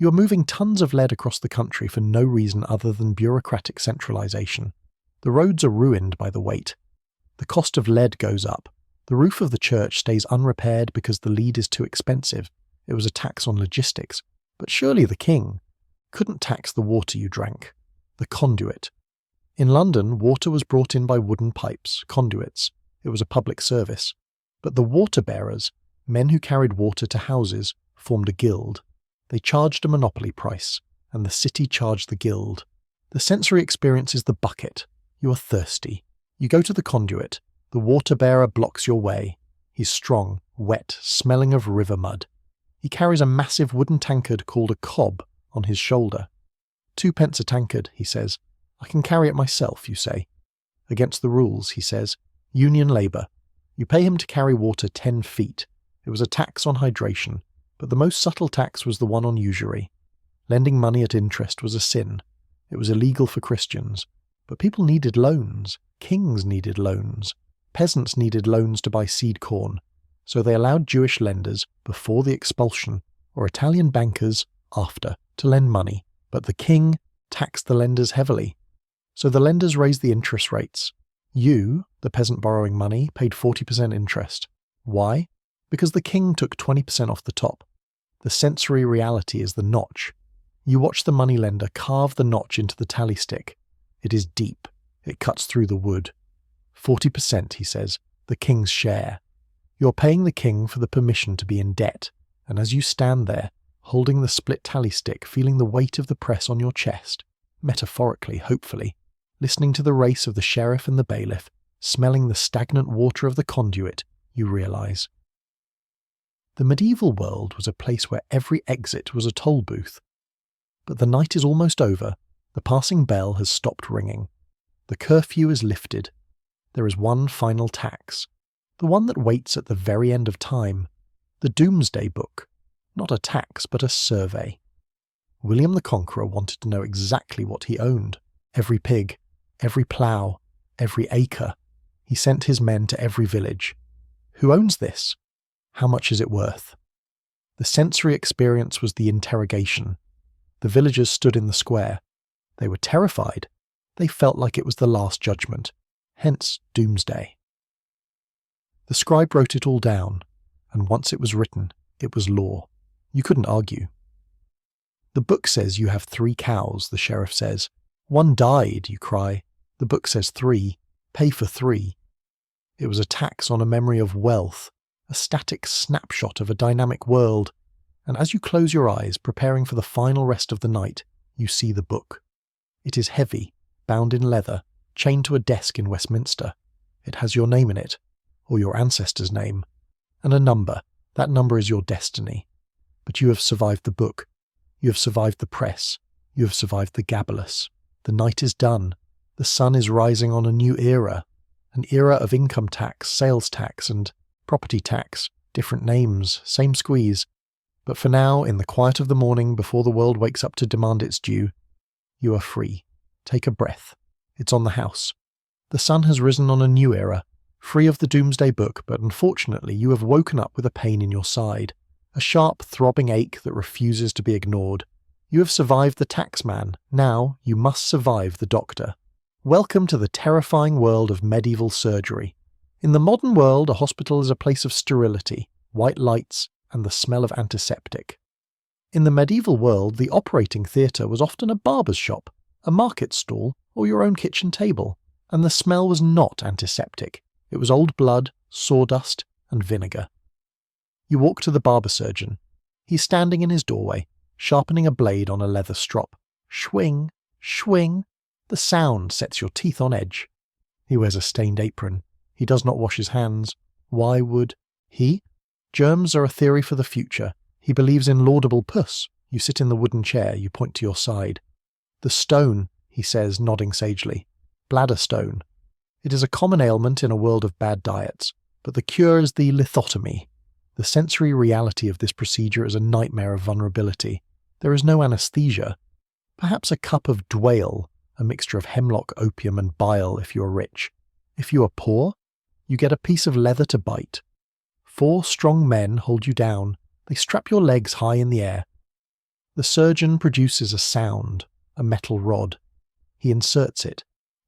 Speaker 1: You are moving tons of lead across the country for no reason other than bureaucratic centralisation. The roads are ruined by the weight. The cost of lead goes up. The roof of the church stays unrepaired because the lead is too expensive. It was a tax on logistics. But surely the king couldn't tax the water you drank. The conduit. In London, water was brought in by wooden pipes, conduits. It was a public service. But the water bearers, men who carried water to houses, formed a guild. They charged a monopoly price, and the city charged the guild. The sensory experience is the bucket. You are thirsty. You go to the conduit. The water bearer blocks your way. He's strong, wet, smelling of river mud. He carries a massive wooden tankard called a cob on his shoulder. 2p a tankard, he says. I can carry it myself, you say. Against the rules, he says. Union labour. You pay him to carry water 10 feet. It was a tax on hydration, but the most subtle tax was the one on usury. Lending money at interest was a sin. It was illegal for Christians. But people needed loans. Kings needed loans. Peasants needed loans to buy seed corn. So they allowed Jewish lenders before the expulsion, or Italian bankers after, to lend money. But the king taxed the lenders heavily. So the lenders raised the interest rates. You, the peasant borrowing money, paid 40% interest. Why? Because the king took 20% off the top. The sensory reality is the notch. You watch the moneylender carve the notch into the tally stick. It is deep. It cuts through the wood. 40%, he says, the king's share. You're paying the king for the permission to be in debt, and as you stand there, holding the split tally stick, feeling the weight of the press on your chest, metaphorically, hopefully, listening to the race of the sheriff and the bailiff, smelling the stagnant water of the conduit, you realise. The medieval world was a place where every exit was a toll booth. But the night is almost over. The passing bell has stopped ringing. The curfew is lifted. There is one final tax, the one that waits at the very end of time, the Doomsday Book, not a tax but a survey. William the Conqueror wanted to know exactly what he owned, every pig, every plough, every acre. He sent his men to every village. Who owns this? How much is it worth? The sensory experience was the interrogation. The villagers stood in the square. They were terrified. They felt like it was the last judgment, hence Doomsday. The scribe wrote it all down, and once it was written, it was law. You couldn't argue. The book says you have 3 cows, the sheriff says. 1 died, you cry. The book says 3. Pay for 3. It was a tax on a memory of wealth, a static snapshot of a dynamic world, and as you close your eyes, preparing for the final rest of the night, you see the book. It is heavy, bound in leather, chained to a desk in Westminster. It has your name in it, or your ancestor's name, and a number. That number is your destiny. But you have survived the book. You have survived the press. You have survived the gabalus. The night is done. The sun is rising on a new era. An era of income tax, sales tax, and property tax. Different names, same squeeze. But for now, in the quiet of the morning before the world wakes up to demand its due, you are free. Take a breath. It's on the house. The sun has risen on a new era, free of the Doomsday Book, but unfortunately you have woken up with a pain in your side, a sharp, throbbing ache that refuses to be ignored. You have survived the taxman. Now you must survive the doctor. Welcome to the terrifying world of medieval surgery. In the modern world, a hospital is a place of sterility, white lights, and the smell of antiseptic. In the medieval world, the operating theatre was often a barber's shop, a market stall, or your own kitchen table, and the smell was not antiseptic. It was old blood, sawdust, and vinegar. You walk to the barber surgeon. He's standing in his doorway, sharpening a blade on a leather strop. Schwing, schwing. The sound sets your teeth on edge. He wears a stained apron. He does not wash his hands. Why would he? Germs are a theory for the future. He believes in laudable puss. You sit in the wooden chair, you point to your side. The stone, he says, nodding sagely. Bladder stone. It is a common ailment in a world of bad diets, but the cure is the lithotomy. The sensory reality of this procedure is a nightmare of vulnerability. There is no anesthesia. Perhaps a cup of dwale, a mixture of hemlock, opium, and bile if you are rich. If you are poor, you get a piece of leather to bite. 4 strong men hold you down. They strap your legs high in the air. The surgeon produces a sound, a metal rod. He inserts it.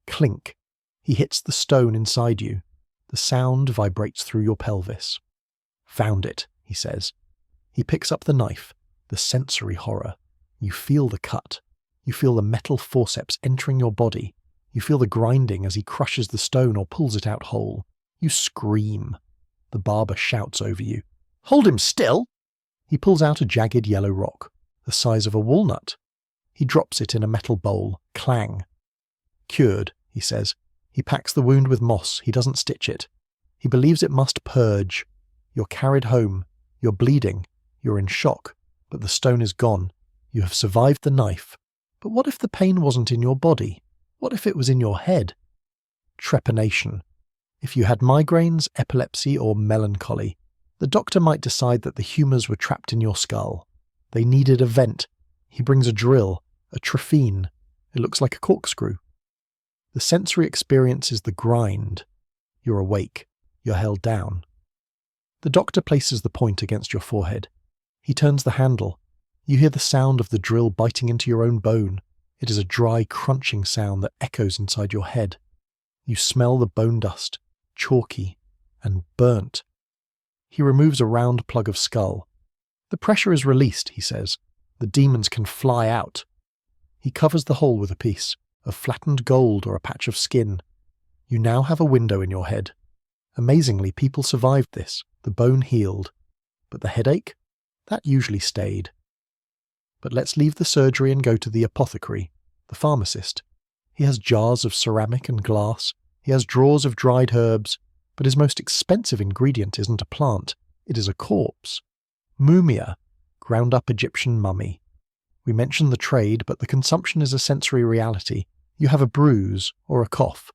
Speaker 1: Clink. He hits the stone inside you. The sound vibrates through your pelvis. Found it, he says. He picks up the knife. The sensory horror. You feel the cut. You feel the metal forceps entering your body. You feel the grinding as he crushes the stone or pulls it out whole. You scream. The barber shouts over you. "Hold him still!" He pulls out a jagged yellow rock, the size of a walnut. He drops it in a metal bowl. Clang. Cured, he says. He packs the wound with moss. He doesn't stitch it. He believes it must purge. You're carried home. You're bleeding. You're in shock. But the stone is gone. You have survived the knife. But what if the pain wasn't in your body? What if it was in your head? Trepanation. If you had migraines, epilepsy, or melancholy, the doctor might decide that the humours were trapped in your skull. They needed a vent. He brings a drill, a trephine. It looks like a corkscrew. The sensory experience is the grind. You're awake. You're held down. The doctor places the point against your forehead. He turns the handle. You hear the sound of the drill biting into your own bone. It is a dry, crunching sound that echoes inside your head. You smell the bone dust, chalky and burnt. He removes a round plug of skull. The pressure is released, he says. The demons can fly out. He covers the hole with a piece of flattened gold or a patch of skin. You now have a window in your head. Amazingly, people survived this. The bone healed. But the headache? That usually stayed. But let's leave the surgery and go to the apothecary, the pharmacist. He has jars of ceramic and glass. He has drawers of dried herbs. But his most expensive ingredient isn't a plant. It is a corpse. Mumia, ground-up Egyptian mummy. We mentioned the trade, but the consumption is a sensory reality. You have a bruise or a cough.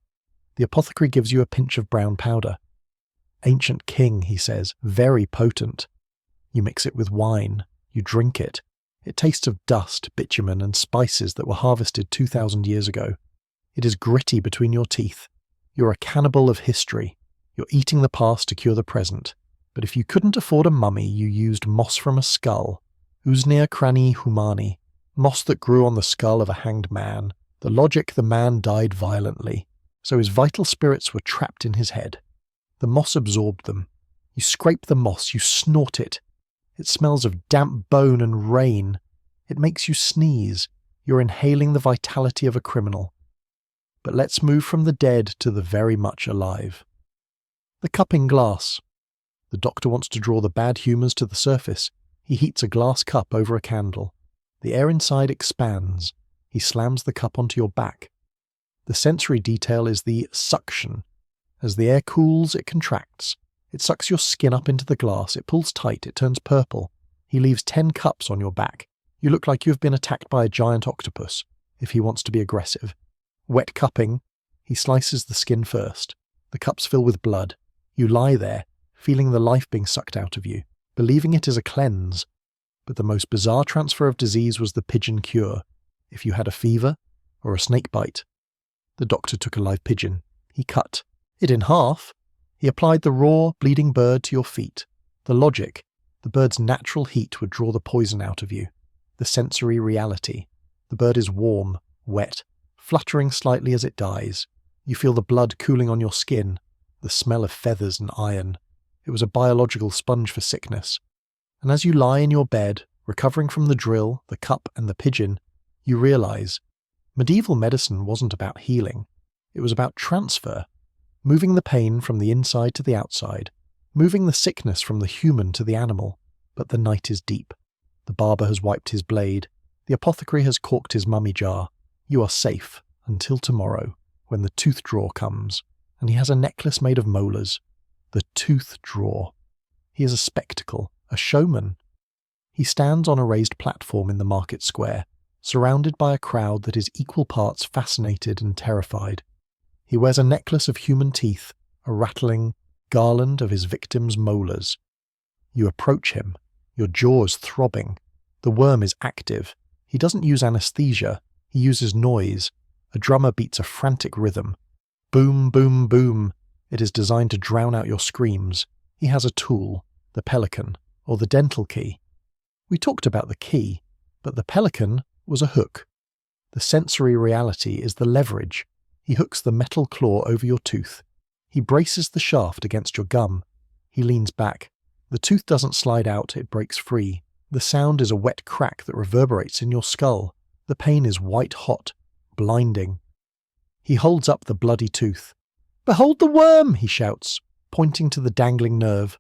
Speaker 1: The apothecary gives you a pinch of brown powder. Ancient king, he says, very potent. You mix it with wine. You drink it. It tastes of dust, bitumen, and spices that were harvested 2,000 years ago. It is gritty between your teeth. You're a cannibal of history. You're eating the past to cure the present. But if you couldn't afford a mummy, you used moss from a skull. Usnea cranii humani. Moss that grew on the skull of a hanged man. The logic, the man died violently. So his vital spirits were trapped in his head. The moss absorbed them. You scrape the moss, you snort it. It smells of damp bone and rain. It makes you sneeze. You're inhaling the vitality of a criminal. But let's move from the dead to the very much alive. The cupping glass. The doctor wants to draw the bad humours to the surface. He heats a glass cup over a candle. The air inside expands. He slams the cup onto your back. The sensory detail is the suction. As the air cools, it contracts. It sucks your skin up into the glass. It pulls tight. It turns purple. He leaves 10 cups on your back. You look like you have been attacked by a giant octopus, if he wants to be aggressive. Wet cupping. He slices the skin first. The cups fill with blood. You lie there, feeling the life being sucked out of you, believing it is a cleanse. But the most bizarre transfer of disease was the pigeon cure. If you had a fever or a snake bite. The doctor took a live pigeon. He cut it in half. He applied the raw, bleeding bird to your feet. The logic, the bird's natural heat would draw the poison out of you. The sensory reality. The bird is warm, wet, fluttering slightly as it dies. You feel the blood cooling on your skin, the smell of feathers and iron. It was a biological sponge for sickness. And as you lie in your bed, recovering from the drill, the cup and the pigeon, you realise medieval medicine wasn't about healing. It was about transfer. Moving the pain from the inside to the outside, moving the sickness from the human to the animal. But the night is deep. The barber has wiped his blade. The apothecary has corked his mummy jar. You are safe until tomorrow, when the tooth drawer comes, and he has a necklace made of molars. The tooth drawer. He is a spectacle, a showman. He stands on a raised platform in the market square, surrounded by a crowd that is equal parts fascinated and terrified. He wears a necklace of human teeth, a rattling garland of his victim's molars. You approach him, your jaws throbbing. The worm is active. He doesn't use anesthesia, he uses noise. A drummer beats a frantic rhythm. Boom, boom, boom. It is designed to drown out your screams. He has a tool, the pelican, or the dental key. We talked about the key. But the pelican was a hook. The sensory reality is the leverage. He hooks the metal claw over your tooth. He braces the shaft against your gum. He leans back. The tooth doesn't slide out, it breaks free. The sound is a wet crack that reverberates in your skull. The pain is white-hot, blinding. He holds up the bloody tooth. "Behold the worm!" he shouts, pointing to the dangling nerve.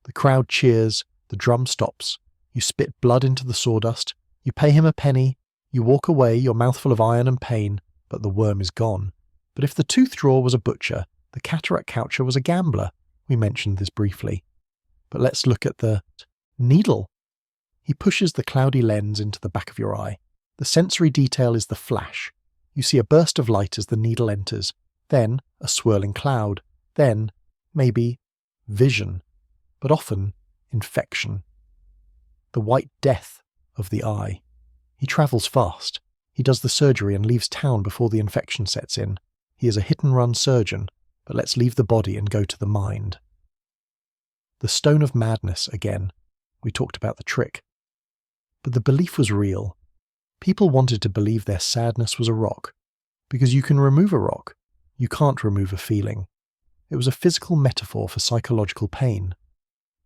Speaker 1: The crowd cheers. The drum stops. You spit blood into the sawdust. You pay him a penny. You walk away, your mouth full of iron and pain, but the worm is gone. But if the tooth drawer was a butcher, the cataract coucher was a gambler. We mentioned this briefly. But let's look at the needle. He pushes the cloudy lens into the back of your eye. The sensory detail is the flash. You see a burst of light as the needle enters, then a swirling cloud, then, maybe, vision, but often infection. The white death of the eye. He travels fast. He does the surgery and leaves town before the infection sets in. He is a hit-and-run surgeon, but let's leave the body and go to the mind. The stone of madness again. We talked about the trick. But the belief was real. People wanted to believe their sadness was a rock, because you can remove a rock. You can't remove a feeling. It was a physical metaphor for psychological pain.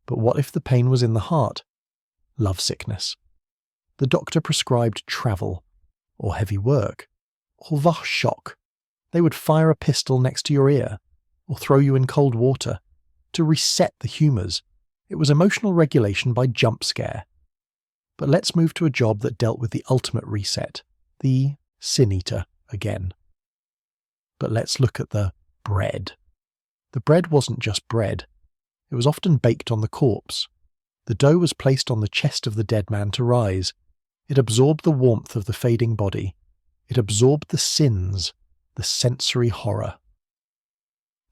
Speaker 1: But what if the pain was in the heart? Lovesickness. The doctor prescribed travel, or heavy work, or the shock. They would fire a pistol next to your ear, or throw you in cold water, to reset the humours. It was emotional regulation by jump scare. But let's move to a job that dealt with the ultimate reset, the sin eater again. But let's look at the bread. The bread wasn't just bread. It was often baked on the corpse. The dough was placed on the chest of the dead man to rise. It absorbed the warmth of the fading body. It absorbed the sins, the sensory horror.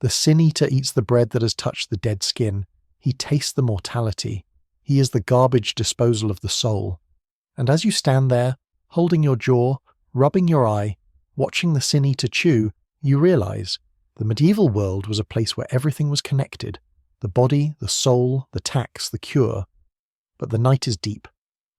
Speaker 1: The sin eater eats the bread that has touched the dead skin. He tastes the mortality. He is the garbage disposal of the soul. And as you stand there, holding your jaw, rubbing your eye, watching the sin eater chew, you realize the medieval world was a place where everything was connected. The body, the soul, the tax, the cure. But the night is deep.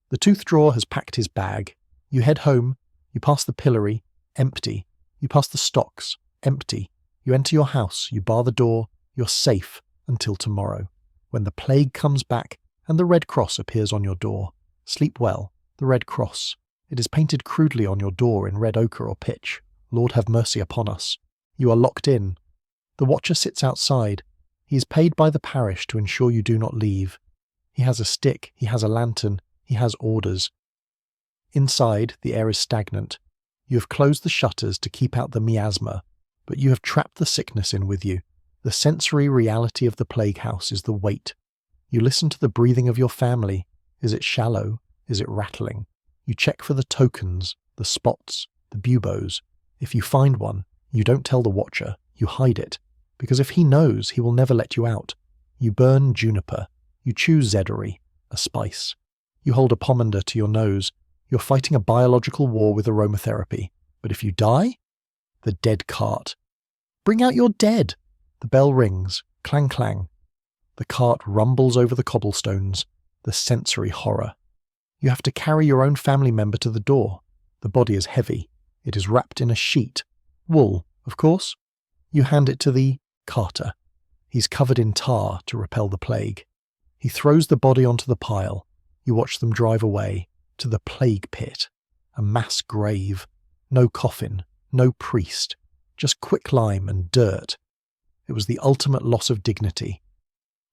Speaker 1: The tooth drawer has packed his bag. You head home. You pass the pillory, empty. You pass the stocks, empty. You enter your house. You bar the door. You're safe until tomorrow, when the plague comes back and the Red Cross appears on your door. Sleep well. The Red Cross. It is painted crudely on your door in red ochre or pitch. Lord have mercy upon us. You are locked in. The watcher sits outside. He is paid by the parish to ensure you do not leave. He has a stick. He has a lantern. He has orders. Inside, the air is stagnant. You have closed the shutters to keep out the miasma, but you have trapped the sickness in with you. The sensory reality of the plague house is the weight. You listen to the breathing of your family. Is it shallow? Is it rattling? You check for the tokens, the spots, the buboes. If you find one, you don't tell the watcher, you hide it, because if he knows, he will never let you out. You burn juniper. You choose zeddery, a spice. You hold a pomander to your nose. You're fighting a biological war with aromatherapy. But if you die? The dead cart. Bring out your dead. The bell rings. Clang, clang. The cart rumbles over the cobblestones. The sensory horror. You have to carry your own family member to the door. The body is heavy. It is wrapped in a sheet. Wool, of course. You hand it to the carter. He's covered in tar to repel the plague. He throws the body onto the pile. You watch them drive away to the plague pit, a mass grave. No coffin, no priest, just quicklime and dirt. It was the ultimate loss of dignity.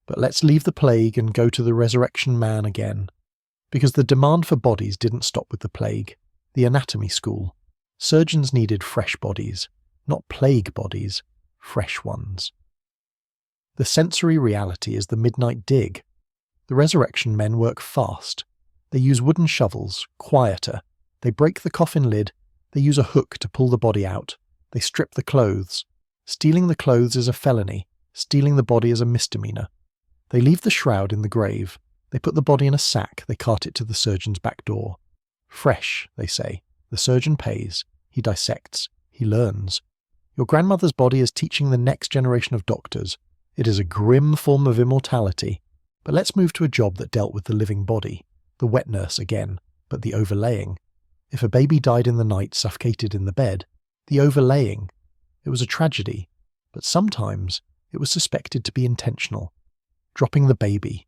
Speaker 1: But let's leave the plague and go to the resurrection man again. Because the demand for bodies didn't stop with the plague. The anatomy school. Surgeons needed fresh bodies, not plague bodies, fresh ones. The sensory reality is the midnight dig. The resurrection men work fast. They use wooden shovels, quieter. They break the coffin lid. They use a hook to pull the body out. They strip the clothes. Stealing the clothes is a felony. Stealing the body is a misdemeanor. They leave the shroud in the grave. They put the body in a sack. They cart it to the surgeon's back door. Fresh, they say. The surgeon pays. He dissects. He learns. Your grandmother's body is teaching the next generation of doctors. It is a grim form of immortality. But let's move to a job that dealt with the living body. The wet nurse again, but the overlaying. If a baby died in the night suffocated in the bed, the overlaying. It was a tragedy, but sometimes it was suspected to be intentional. Dropping the baby.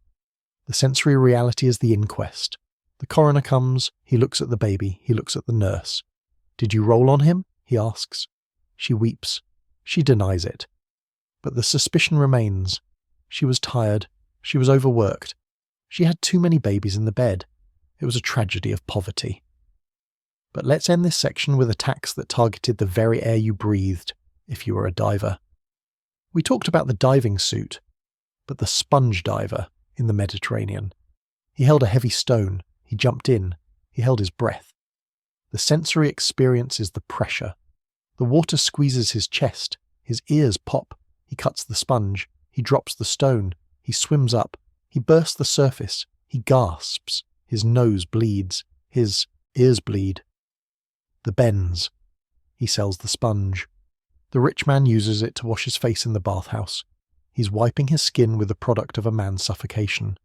Speaker 1: The sensory reality is the inquest. The coroner comes, he looks at the baby, he looks at the nurse. "Did you roll on him?" he asks. She weeps. She denies it. But the suspicion remains. She was tired. She was overworked. She had too many babies in the bed. It was a tragedy of poverty. But let's end this section with attacks that targeted the very air you breathed, if you were a diver. We talked about the diving suit, but the sponge diver in the Mediterranean. He held a heavy stone. He jumped in. He held his breath. The sensory experience is the pressure. The water squeezes his chest. His ears pop. He cuts the sponge. He drops the stone. He swims up. He bursts the surface. He gasps. His nose bleeds. His ears bleed. The bends. He sells the sponge. The rich man uses it to wash his face in the bathhouse. He's wiping his skin with the product of a man's suffocation.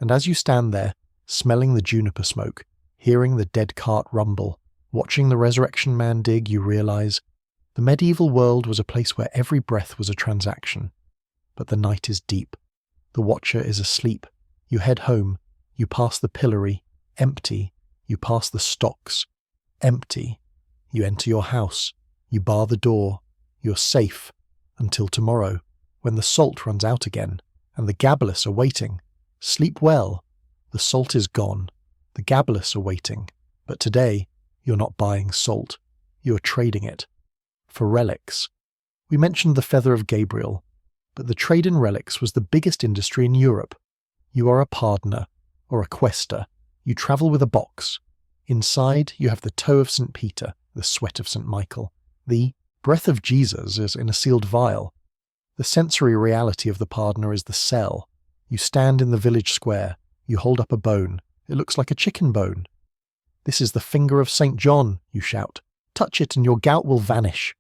Speaker 1: And as you stand there, smelling the juniper smoke, hearing the dead cart rumble, watching the resurrection man dig, you realize the medieval world was a place where every breath was a transaction. But the night is deep. The watcher is asleep. You head home. You pass the pillory, empty. You pass the stocks, empty. You enter your house. You bar the door. You're safe until tomorrow, when the salt runs out again, and the gabalus are waiting. Sleep well. The salt is gone. The gabalus are waiting. But today, you're not buying salt. You're trading it. For relics. We mentioned the feather of Gabriel, but the trade in relics was the biggest industry in Europe. You are a pardoner, or a quester. You travel with a box. Inside, you have the toe of St. Peter, the sweat of St. Michael. The breath of Jesus is in a sealed vial. The sensory reality of the pardoner is the cell. You stand in the village square. You hold up a bone. It looks like a chicken bone. "This is the finger of St. John," you shout. "Touch it and your gout will vanish."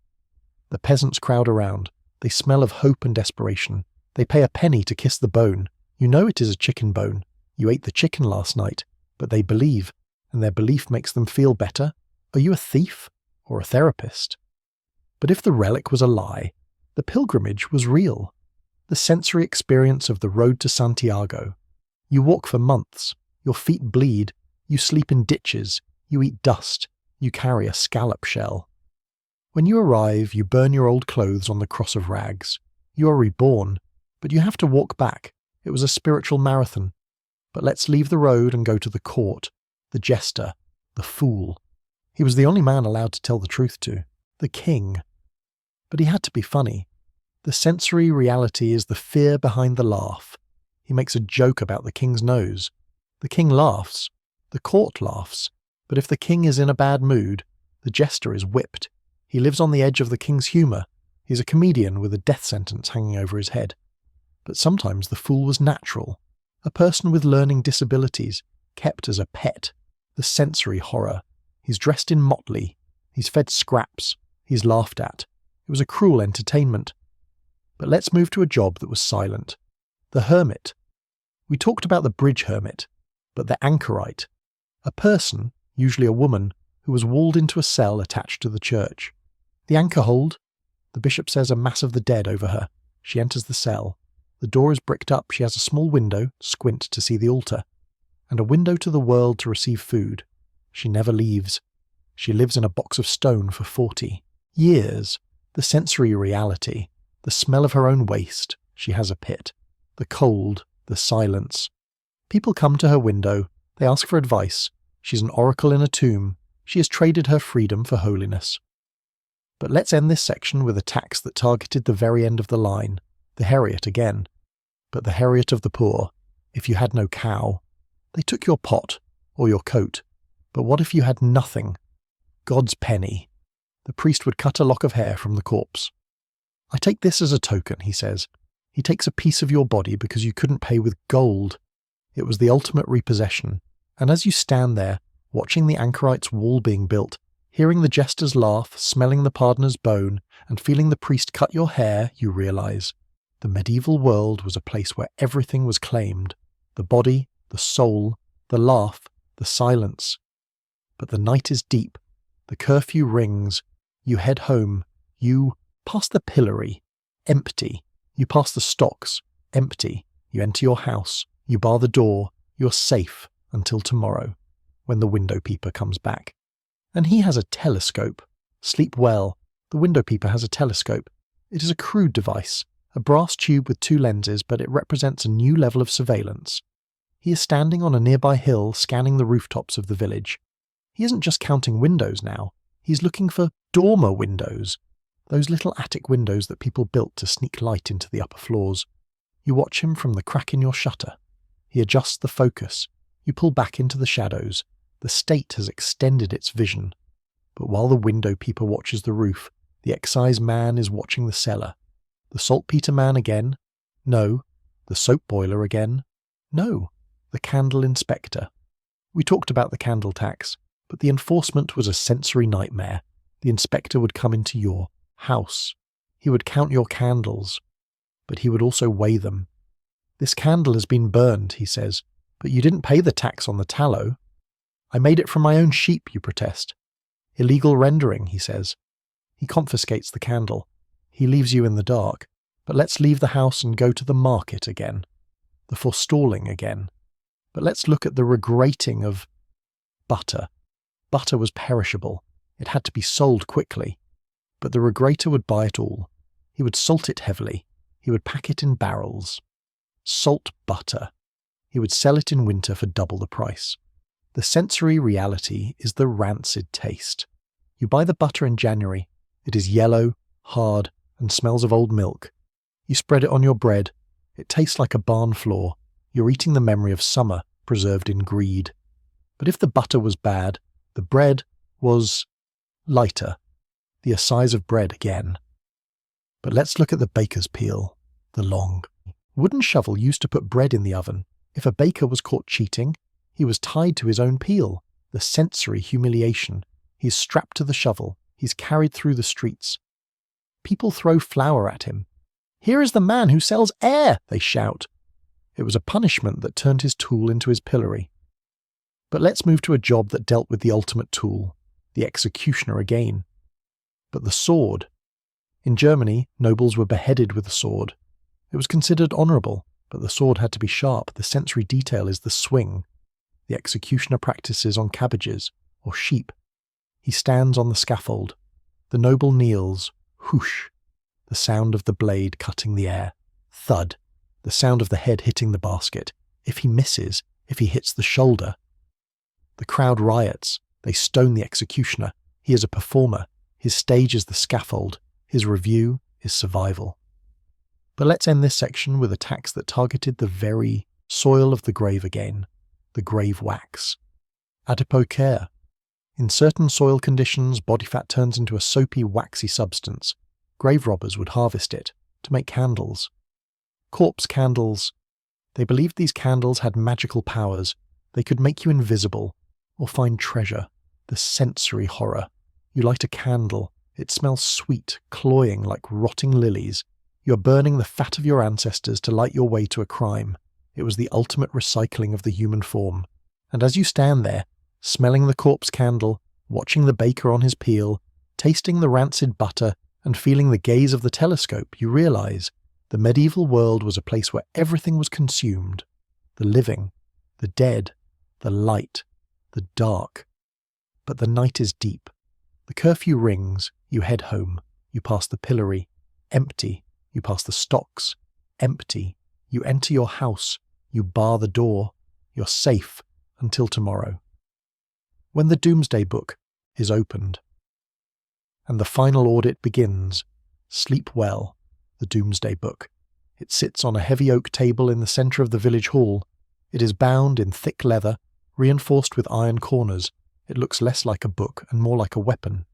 Speaker 1: The peasants crowd around. They smell of hope and desperation. They pay a penny to kiss the bone. You know it is a chicken bone. You ate the chicken last night, but they believe, and their belief makes them feel better. Are you a thief or a therapist? But if the relic was a lie, the pilgrimage was real. The sensory experience of the road to Santiago. You walk for months. Your feet bleed. You sleep in ditches. You eat dust. You carry a scallop shell. When you arrive, you burn your old clothes on the cross of rags. You are reborn, but you have to walk back. It was a spiritual marathon. But let's leave the road and go to the court, the jester, the fool. He was the only man allowed to tell the truth to, the king. But he had to be funny. The sensory reality is the fear behind the laugh. He makes a joke about the king's nose. The king laughs. The court laughs. But if the king is in a bad mood, the jester is whipped. He lives on the edge of the king's humour. He's a comedian with a death sentence hanging over his head. But sometimes the fool was natural. A person with learning disabilities, kept as a pet. The sensory horror. He's dressed in motley. He's fed scraps. He's laughed at. It was a cruel entertainment. But let's move to a job that was silent. The hermit. We talked about the bridge hermit, but the anchorite. A person, usually a woman, who was walled into a cell attached to the church. The anchor hold. The bishop says a mass of the dead over her. She enters the cell. The door is bricked up. She has a small window, squint to see the altar, and a window to the world to receive food. She never leaves. She lives in a box of stone for 40 years. The sensory reality. The smell of her own waste. She has a pit. The cold. The silence. People come to her window. They ask for advice. She's an oracle in a tomb. She has traded her freedom for holiness. But let's end this section with attacks that targeted the very end of the line. The Heriot again. But the Heriot of the poor. If you had no cow. They took your pot, or your coat. But what if you had nothing? God's penny. The priest would cut a lock of hair from the corpse. "I take this as a token," he says. He takes a piece of your body because you couldn't pay with gold. It was the ultimate repossession. And as you stand there, watching the anchorite's wall being built, hearing the jester's laugh, smelling the pardoner's bone, and feeling the priest cut your hair, you realize the medieval world was a place where everything was claimed. The body, the soul, the laugh, the silence. But the night is deep. The curfew rings. You head home. You pass the pillory. Empty. You pass the stocks. Empty. You enter your house. You bar the door. You're safe until tomorrow, when the window peeper comes back. And he has a telescope. Sleep well. The window peeper has a telescope. It is a crude device, a brass tube with 2 lenses, but it represents a new level of surveillance. He is standing on a nearby hill scanning the rooftops of the village. He isn't just counting windows now. He's looking for dormer windows, those little attic windows that people built to sneak light into the upper floors. You watch him from the crack in your shutter. He adjusts the focus. You pull back into the shadows. The state has extended its vision. But while the window peeper watches the roof, the excise man is watching the cellar. The saltpeter man again? No. The soap boiler again? No. The candle inspector. We talked about the candle tax, but the enforcement was a sensory nightmare. The inspector would come into your house. He would count your candles, but he would also weigh them. This candle has been burned, he says, but you didn't pay the tax on the tallow. I made it from my own sheep, you protest. Illegal rendering, he says. He confiscates the candle. He leaves you in the dark. But let's leave the house and go to the market again. The forestalling again. But let's look at the regrating of butter. Butter was perishable. It had to be sold quickly. But the regrater would buy it all. He would salt it heavily. He would pack it in barrels. Salt butter. He would sell it in winter for double the price. The sensory reality is the rancid taste. You buy the butter in January. It is yellow, hard, and smells of old milk. You spread it on your bread. It tastes like a barn floor. You're eating the memory of summer, preserved in greed. But if the butter was bad, the bread was lighter. The assize of bread again. But let's look at the baker's peel, the long. Wooden shovel used to put bread in the oven. If a baker was caught cheating, he was tied to his own peel. The sensory humiliation. He's strapped to the shovel. He's carried through the streets. People throw flour at him. Here is the man who sells air, they shout. It was a punishment that turned his tool into his pillory. But let's move to a job that dealt with the ultimate tool, the executioner again. But the sword. In Germany, nobles were beheaded with a sword. It was considered honourable, but the sword had to be sharp. The sensory detail is the swing. The executioner practices on cabbages or sheep. He stands on the scaffold. The noble kneels. Whoosh! The sound of the blade cutting the air. Thud! The sound of the head hitting the basket. If he misses, if he hits the shoulder. The crowd riots. They stone the executioner. He is a performer. His stage is the scaffold. His review is survival. But let's end this section with a tax that targeted the very soil of the grave again. The grave wax. Adipocare. In certain soil conditions, body fat turns into a soapy, waxy substance. Grave robbers would harvest it to make candles. Corpse candles. They believed these candles had magical powers. They could make you invisible or find treasure. The sensory horror. You light a candle. It smells sweet, cloying like rotting lilies. You're burning the fat of your ancestors to light your way to a crime. It was the ultimate recycling of the human form. And as you stand there, smelling the corpse candle, watching the baker on his peel, tasting the rancid butter, and feeling the gaze of the telescope, you realize the medieval world was a place where everything was consumed. The living, the dead, the light, the dark. But the night is deep. The curfew rings, you head home, you pass the pillory, empty, you pass the stocks, empty, you enter your house, you bar the door, you're safe until tomorrow. When the doomsday book is opened, and the final audit begins, sleep well, the doomsday book. It sits on a heavy oak table in the centre of the village hall. It is bound in thick leather, reinforced with iron corners. It looks less like a book and more like a weapon.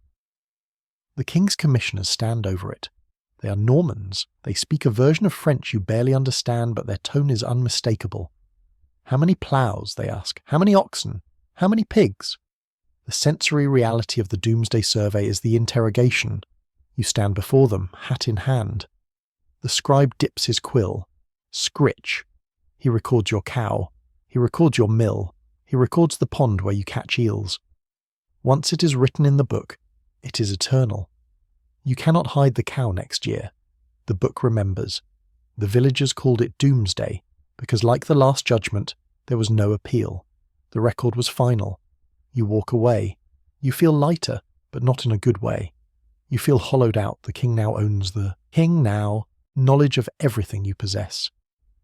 Speaker 1: The king's commissioners stand over it. They are Normans. They speak a version of French you barely understand, but their tone is unmistakable. How many ploughs, they ask. How many oxen? How many pigs? The sensory reality of the Doomsday Survey is the interrogation. You stand before them, hat in hand. The scribe dips his quill. Scritch. He records your cow. He records your mill. He records the pond where you catch eels. Once it is written in the book, it is eternal. You cannot hide the cow next year. The book remembers. The villagers called it Doomsday because, like the Last Judgment, there was no appeal. The record was final. You walk away. You feel lighter, but not in a good way. You feel hollowed out. The king now owns the knowledge of everything you possess.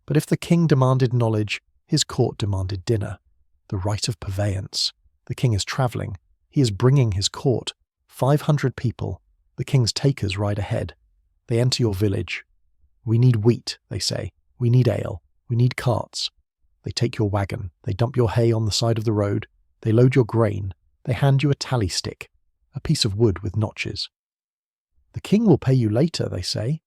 Speaker 1: But if the king demanded knowledge, his court demanded dinner. The right of purveyance. The king is travelling. He is bringing his court. 500 people. The king's takers ride ahead. They enter your village. We need wheat, they say. We need ale. We need carts. They take your wagon. They dump your hay on the side of the road. They load your grain. They hand you a tally stick, a piece of wood with notches. The king will pay you later, they say.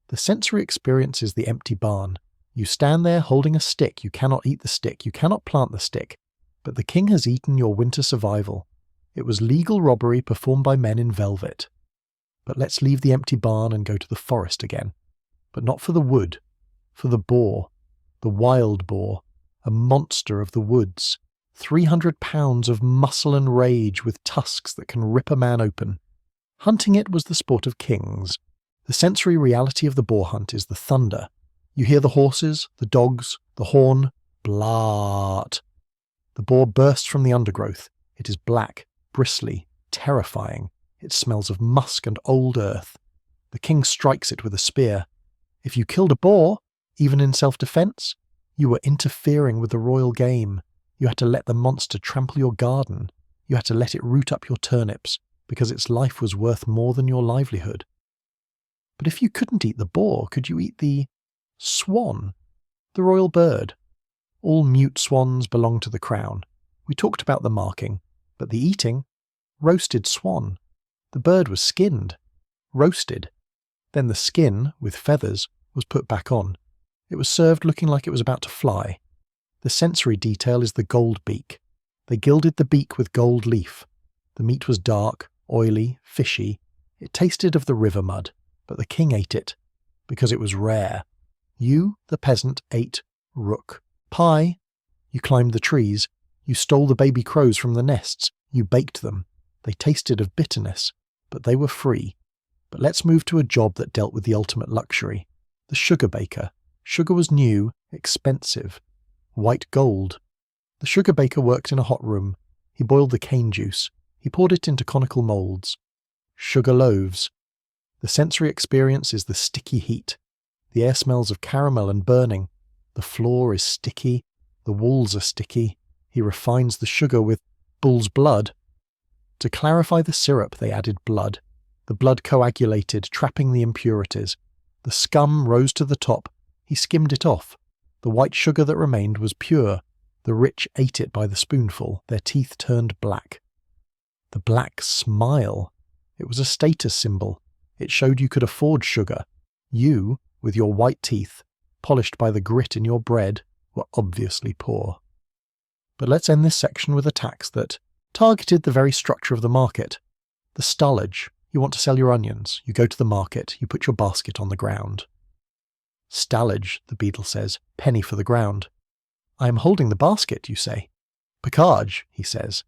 Speaker 1: The sensory experience is the empty barn. You stand there holding a stick. You cannot eat the stick. You cannot plant the stick. But the king has eaten your winter survival. It was legal robbery performed by men in velvet. But let's leave the empty barn and go to the forest again. But not for the wood. For the boar. The wild boar. A monster of the woods. 300 pounds of muscle and rage with tusks that can rip a man open. Hunting it was the sport of kings. The sensory reality of the boar hunt is the thunder. You hear the horses, the dogs, the horn, blart. The boar bursts from the undergrowth. It is black, bristly, terrifying. It smells of musk and old earth. The king strikes it with a spear. If you killed a boar, even in self-defence, you were interfering with the royal game. You had to let the monster trample your garden. You had to let it root up your turnips, because its life was worth more than your livelihood. But if you couldn't eat the boar, could you eat the swan, the royal bird? All mute swans belong to the crown. We talked about the marking, but the eating? Roasted swan. The bird was skinned, roasted. Then the skin, with feathers, was put back on. It was served looking like it was about to fly. The sensory detail is the gold beak. They gilded the beak with gold leaf. The meat was dark, oily, fishy. It tasted of the river mud, but the king ate it, because it was rare. You, the peasant, ate rook. Pie. You climbed the trees. You stole the baby crows from the nests. You baked them. They tasted of bitterness, but they were free. But let's move to a job that dealt with the ultimate luxury. The sugar baker. Sugar was new, expensive. White gold. The sugar baker worked in a hot room. He boiled the cane juice. He poured it into conical moulds. Sugar loaves. The sensory experience is the sticky heat. The air smells of caramel and burning. The floor is sticky. The walls are sticky. He refines the sugar with bull's blood. To clarify the syrup, they added blood. The blood coagulated, trapping the impurities. The scum rose to the top. He skimmed it off. The white sugar that remained was pure. The rich ate it by the spoonful. Their teeth turned black. The black smile. It was a status symbol. It showed you could afford sugar. You, with your white teeth, polished by the grit in your bread, were obviously poor. But let's end this section with a tax that targeted the very structure of the market. The stallage. You want to sell your onions. You go to the market. You put your basket on the ground. Stallage, the beadle says, penny for the ground. I am holding the basket, you say. Picage, he says.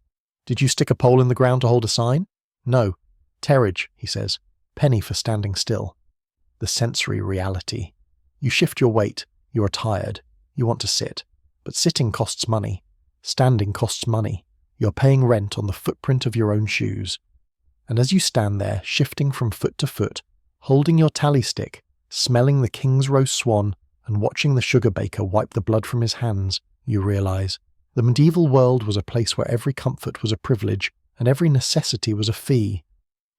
Speaker 1: Did you stick a pole in the ground to hold a sign? No. Terrage, he says. Penny for standing still. The sensory reality. You shift your weight. You are tired. You want to sit. But sitting costs money. Standing costs money. You're paying rent on the footprint of your own shoes. And as you stand there, shifting from foot to foot, holding your tally stick, smelling the king's roast swan, and watching the sugar baker wipe the blood from his hands, you realise the medieval world was a place where every comfort was a privilege and every necessity was a fee.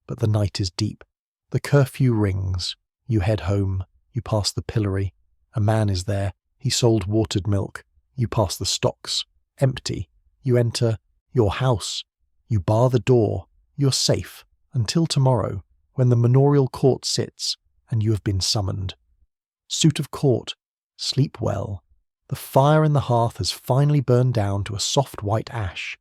Speaker 1: But the night is deep. The curfew rings. You head home. You pass the pillory. A man is there. He sold watered milk. You pass the stocks. Empty. You enter your house. You bar the door. You're safe until tomorrow, when the manorial court sits and you have been summoned. Suit of court. Sleep well. The fire in the hearth has finally burned down to a soft white ash.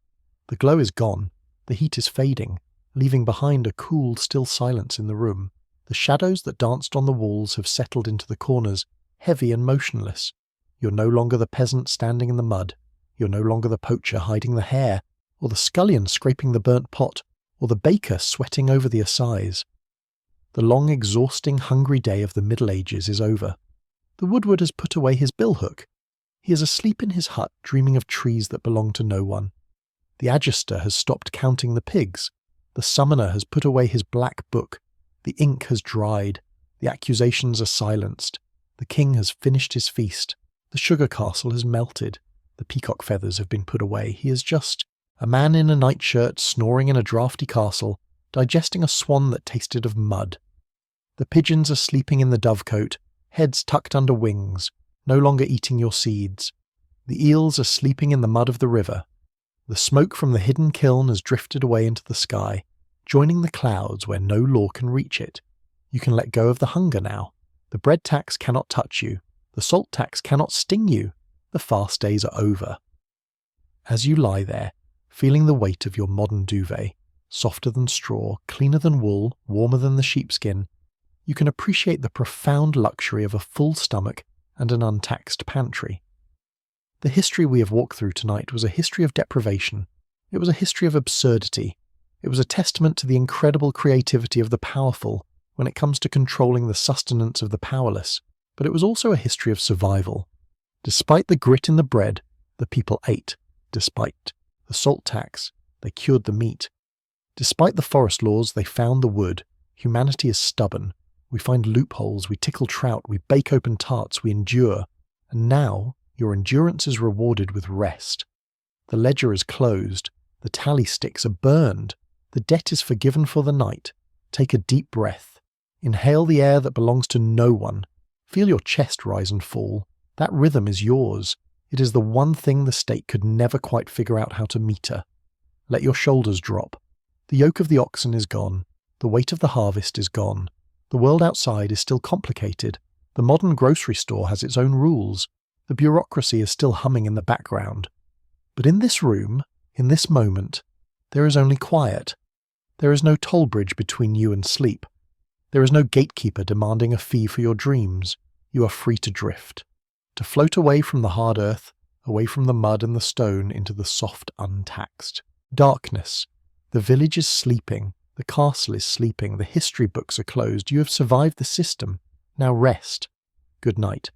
Speaker 1: The glow is gone. The heat is fading, leaving behind a cool, still silence in the room. The shadows that danced on the walls have settled into the corners, heavy and motionless. You're no longer the peasant standing in the mud. You're no longer the poacher hiding the hare or the scullion scraping the burnt pot, or the baker sweating over the assize. The long, exhausting, hungry day of the Middle Ages is over. The woodward has put away his billhook. He is asleep in his hut, dreaming of trees that belong to no one. The adjuster has stopped counting the pigs. The summoner has put away his black book. The ink has dried. The accusations are silenced. The king has finished his feast. The sugar castle has melted. The peacock feathers have been put away. He is just a man in a nightshirt snoring in a draughty castle, digesting a swan that tasted of mud. The pigeons are sleeping in the dovecote, heads tucked under wings, no longer eating your seeds. The eels are sleeping in the mud of the river. The smoke from the hidden kiln has drifted away into the sky, joining the clouds where no law can reach it. You can let go of the hunger now. The bread tax cannot touch you. The salt tax cannot sting you. The fast days are over. As you lie there, feeling the weight of your modern duvet, softer than straw, cleaner than wool, warmer than the sheepskin, you can appreciate the profound luxury of a full stomach and an untaxed pantry. The history we have walked through tonight was a history of deprivation. It was a history of absurdity. It was a testament to the incredible creativity of the powerful when it comes to controlling the sustenance of the powerless, but it was also a history of survival. Despite the grit in the bread, the people ate. Despite the salt tax, they cured the meat. Despite the forest laws, they found the wood. Humanity is stubborn. We find loopholes, we tickle trout, we bake open tarts, we endure. And now, your endurance is rewarded with rest. The ledger is closed. The tally sticks are burned. The debt is forgiven for the night. Take a deep breath. Inhale the air that belongs to no one. Feel your chest rise and fall. That rhythm is yours. It is the one thing the state could never quite figure out how to meter. Let your shoulders drop. The yoke of the oxen is gone. The weight of the harvest is gone. The world outside is still complicated. The modern grocery store has its own rules. The bureaucracy is still humming in the background. But in this room, in this moment, there is only quiet. There is no toll bridge between you and sleep. There is no gatekeeper demanding a fee for your dreams. You are free to drift, to float away from the hard earth, away from the mud and the stone into the soft untaxed. Darkness. The village is sleeping. The castle is sleeping. The history books are closed. You have survived the system. Now rest. Good night.